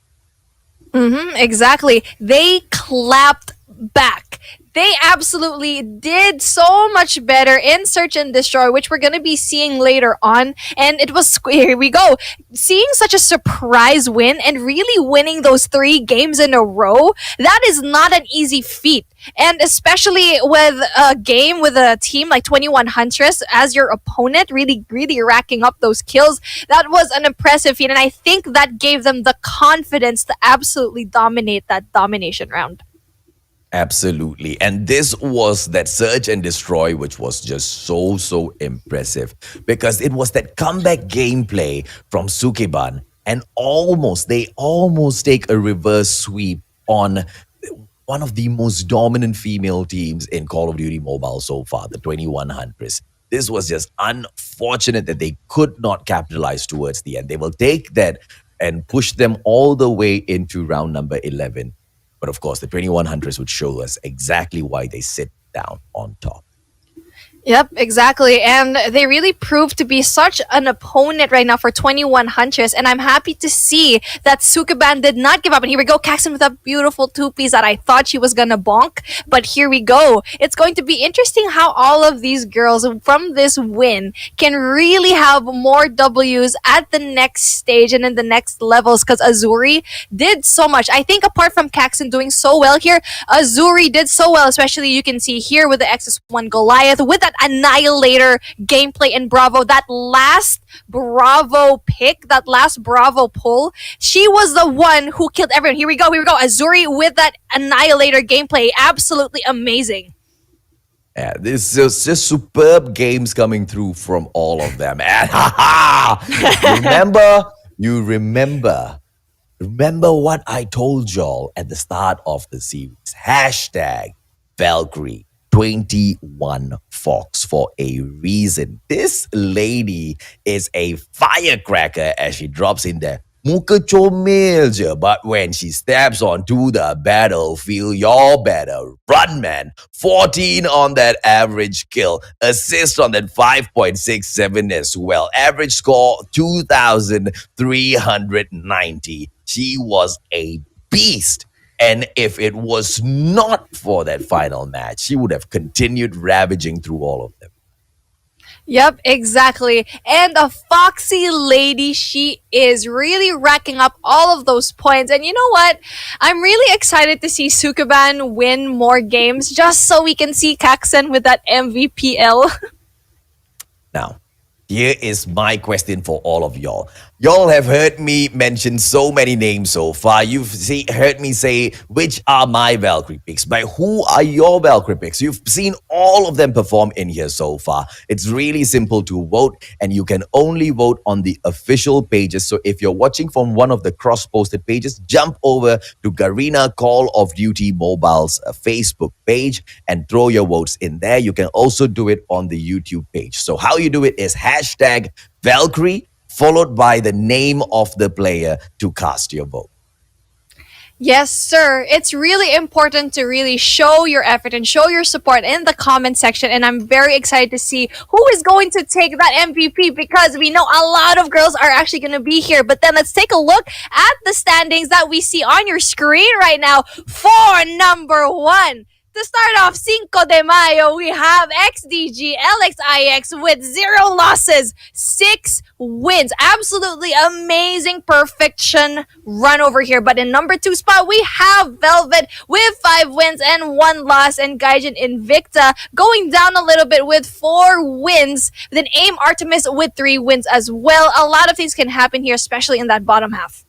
Exactly. They clapped back. They absolutely did so much better in Search and Destroy, which we're going to be seeing later on. And it was, here we go, seeing such a surprise win and really winning those 3 games in a row. That is not an easy feat. And especially with a game with a team like 21 Huntress as your opponent, really, really racking up those kills. That was an impressive feat. And I think that gave them the confidence to absolutely dominate that domination round. Absolutely. And this was that Search and Destroy, which was just so impressive because it was that comeback gameplay from Sukeban and they almost take a reverse sweep on one of the most dominant female teams in Call of Duty Mobile so far, the 21 Huntress. This was just unfortunate that they could not capitalize towards the end. They will take that and push them all the way into round number 11. But of course, the 21 Huntress would show us exactly why they sit down on top. Yep, exactly. And they really proved to be such an opponent right now for 21 Huntress. And I'm happy to see that Sukeban did not give up. And here we go, Caxton with a beautiful 2-piece that I thought she was going to bonk. But here we go. It's going to be interesting how all of these girls from this win can really have more Ws at the next stage and in the next levels, because Azuri did so much. I think apart from Caxton doing so well here, Azuri did so well, especially you can see here with the XS1 Goliath, with that Annihilator gameplay in Bravo. That last Bravo pick, that last Bravo pull, she was the one who killed everyone. Here we go. Azuri with that Annihilator gameplay. Absolutely amazing. Yeah, this is just superb games coming through from all of them. And remember what I told y'all at the start of the series. Hashtag Valkyrie 21 Fox for a reason. This lady is a firecracker as she drops in there. Muka comel je, but when she steps onto the battlefield, y'all better run, man. 14 on that average kill. Assist on that 5.67 as well. Average score 2,390. She was a beast. And if it was not for that final match, she would have continued ravaging through all of them. Yep, exactly. And a foxy lady she is, really racking up all of those points. And you know what? I'm really excited to see Sukeban win more games just so we can see Caxton with that MVPL. Now, here is my question for all of y'all. Y'all have heard me mention so many names so far. You've heard me say, which are my Valkyrie picks? But who are your Valkyrie picks? You've seen all of them perform in here so far. It's really simple to vote, and you can only vote on the official pages. So if you're watching from one of the cross-posted pages, jump over to Garena Call of Duty Mobile's Facebook page and throw your votes in there. You can also do it on the YouTube page. So how you do it is hashtag Valkyrie, followed by the name of the player to cast your vote. Yes, sir. It's really important to really show your effort and show your support in the comment section. And I'm very excited to see who is going to take that MVP, because we know a lot of girls are actually going to be here. But then let's take a look at the standings that we see on your screen right now for number 1. To start off, 5 de Mayo, we have XDG LXIX with 0 losses, 6 wins. Absolutely amazing perfection run over here. But in number 2 spot, we have Velvet with 5 wins and 1 loss. And Gaijin Invicta going down a little bit with 4 wins. Then AIM Artemis with 3 wins as well. A lot of things can happen here, especially in that bottom half.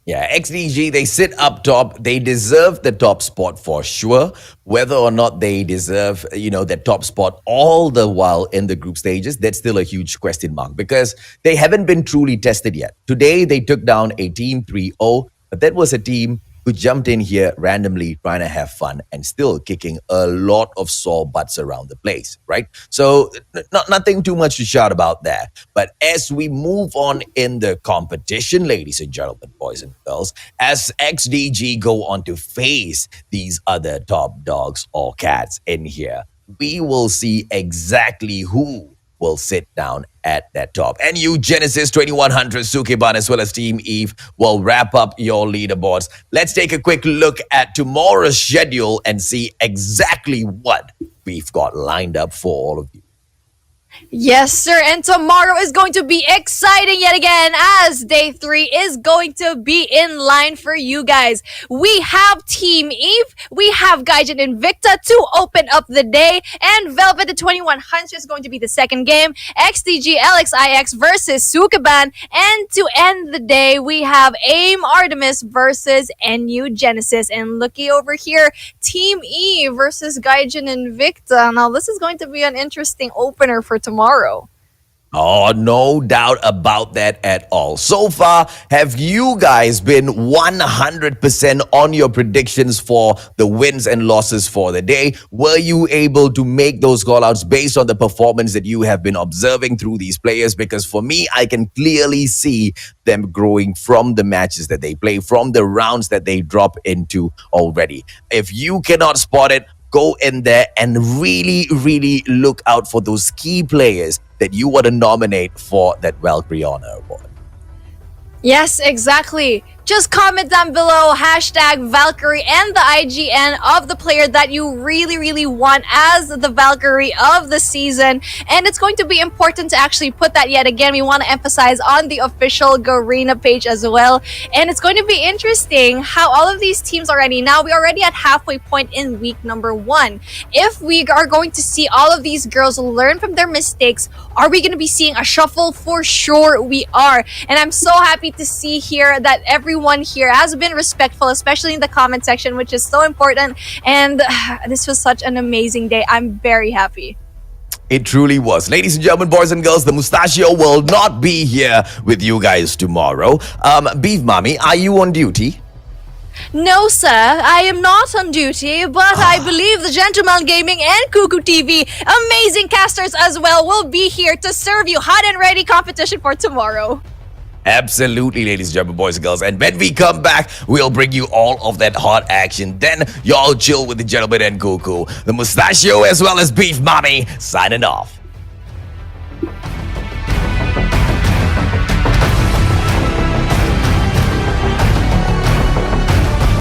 Yeah, XDG, they sit up top. They deserve the top spot for sure. Whether or not they deserve, that top spot all the while in the group stages, that's still a huge question mark because they haven't been truly tested yet. Today, they took down a team 3-0, but that was a team who jumped in here randomly trying to have fun and still kicking a lot of sore butts around the place, right? So nothing too much to shout about there. But as we move on in the competition, ladies and gentlemen, boys and girls, as XDG go on to face these other top dogs or cats in here, we will see exactly who will sit down at that top. And you, Genesis 2100, Sukeban, as well as Team Eve, will wrap up your leaderboards. Let's take a quick look at tomorrow's schedule and see exactly what we've got lined up for all of you. Yes, sir. And tomorrow is going to be exciting yet again, as day 3 is going to be in line for you guys. We have Team Eve, we have Gaijin Invicta to open up the day, and Velvet the 2100 is going to be the second game, XDG LXIX versus Sukeban, and to end the day, we have AIM Artemis versus NU Genesis. And looky over here, Team Eve versus Gaijin Invicta. Now, this is going to be an interesting opener for tomorrow. Oh, no doubt about that at all. So far, have you guys been 100% on your predictions for the wins and losses for the day? Were you able to make those call-outs based on the performance that you have been observing through these players? Because for me, I can clearly see them growing from the matches that they play, from the rounds that they drop into already. If you cannot spot it, go in there and really, really look out for those key players that you want to nominate for that Valkyrie Honor Award. Yes, exactly. Just comment down below hashtag Valkyrie and the IGN of the player that you really, really want as the Valkyrie of the season. And it's going to be important to actually put that yet again. We want to emphasize on the official Garena page as well. And it's going to be interesting how all of these teams already, now we're already at halfway point in week number 1. If we are going to see all of these girls learn from their mistakes, are we going to be seeing a shuffle? For sure we are. And I'm so happy to see here that everyone here has been respectful, especially in the comment section, which is so important. And this was such an amazing day. I'm very happy. It truly was. Ladies and gentlemen, boys and girls, the Mustachio will not be here with you guys tomorrow. Beef Mommy, are you on duty? No, sir, I am not on duty, but I believe the Gentleman Gaming and Cuckoo TV, amazing casters as well, will be here to serve you hot and ready competition for tomorrow. Absolutely, ladies and gentlemen, boys and girls. And when we come back, we'll bring you all of that hot action. Then y'all chill with the Gentleman and Cuckoo, the Mustachio, as well as Beef Mommy, signing off.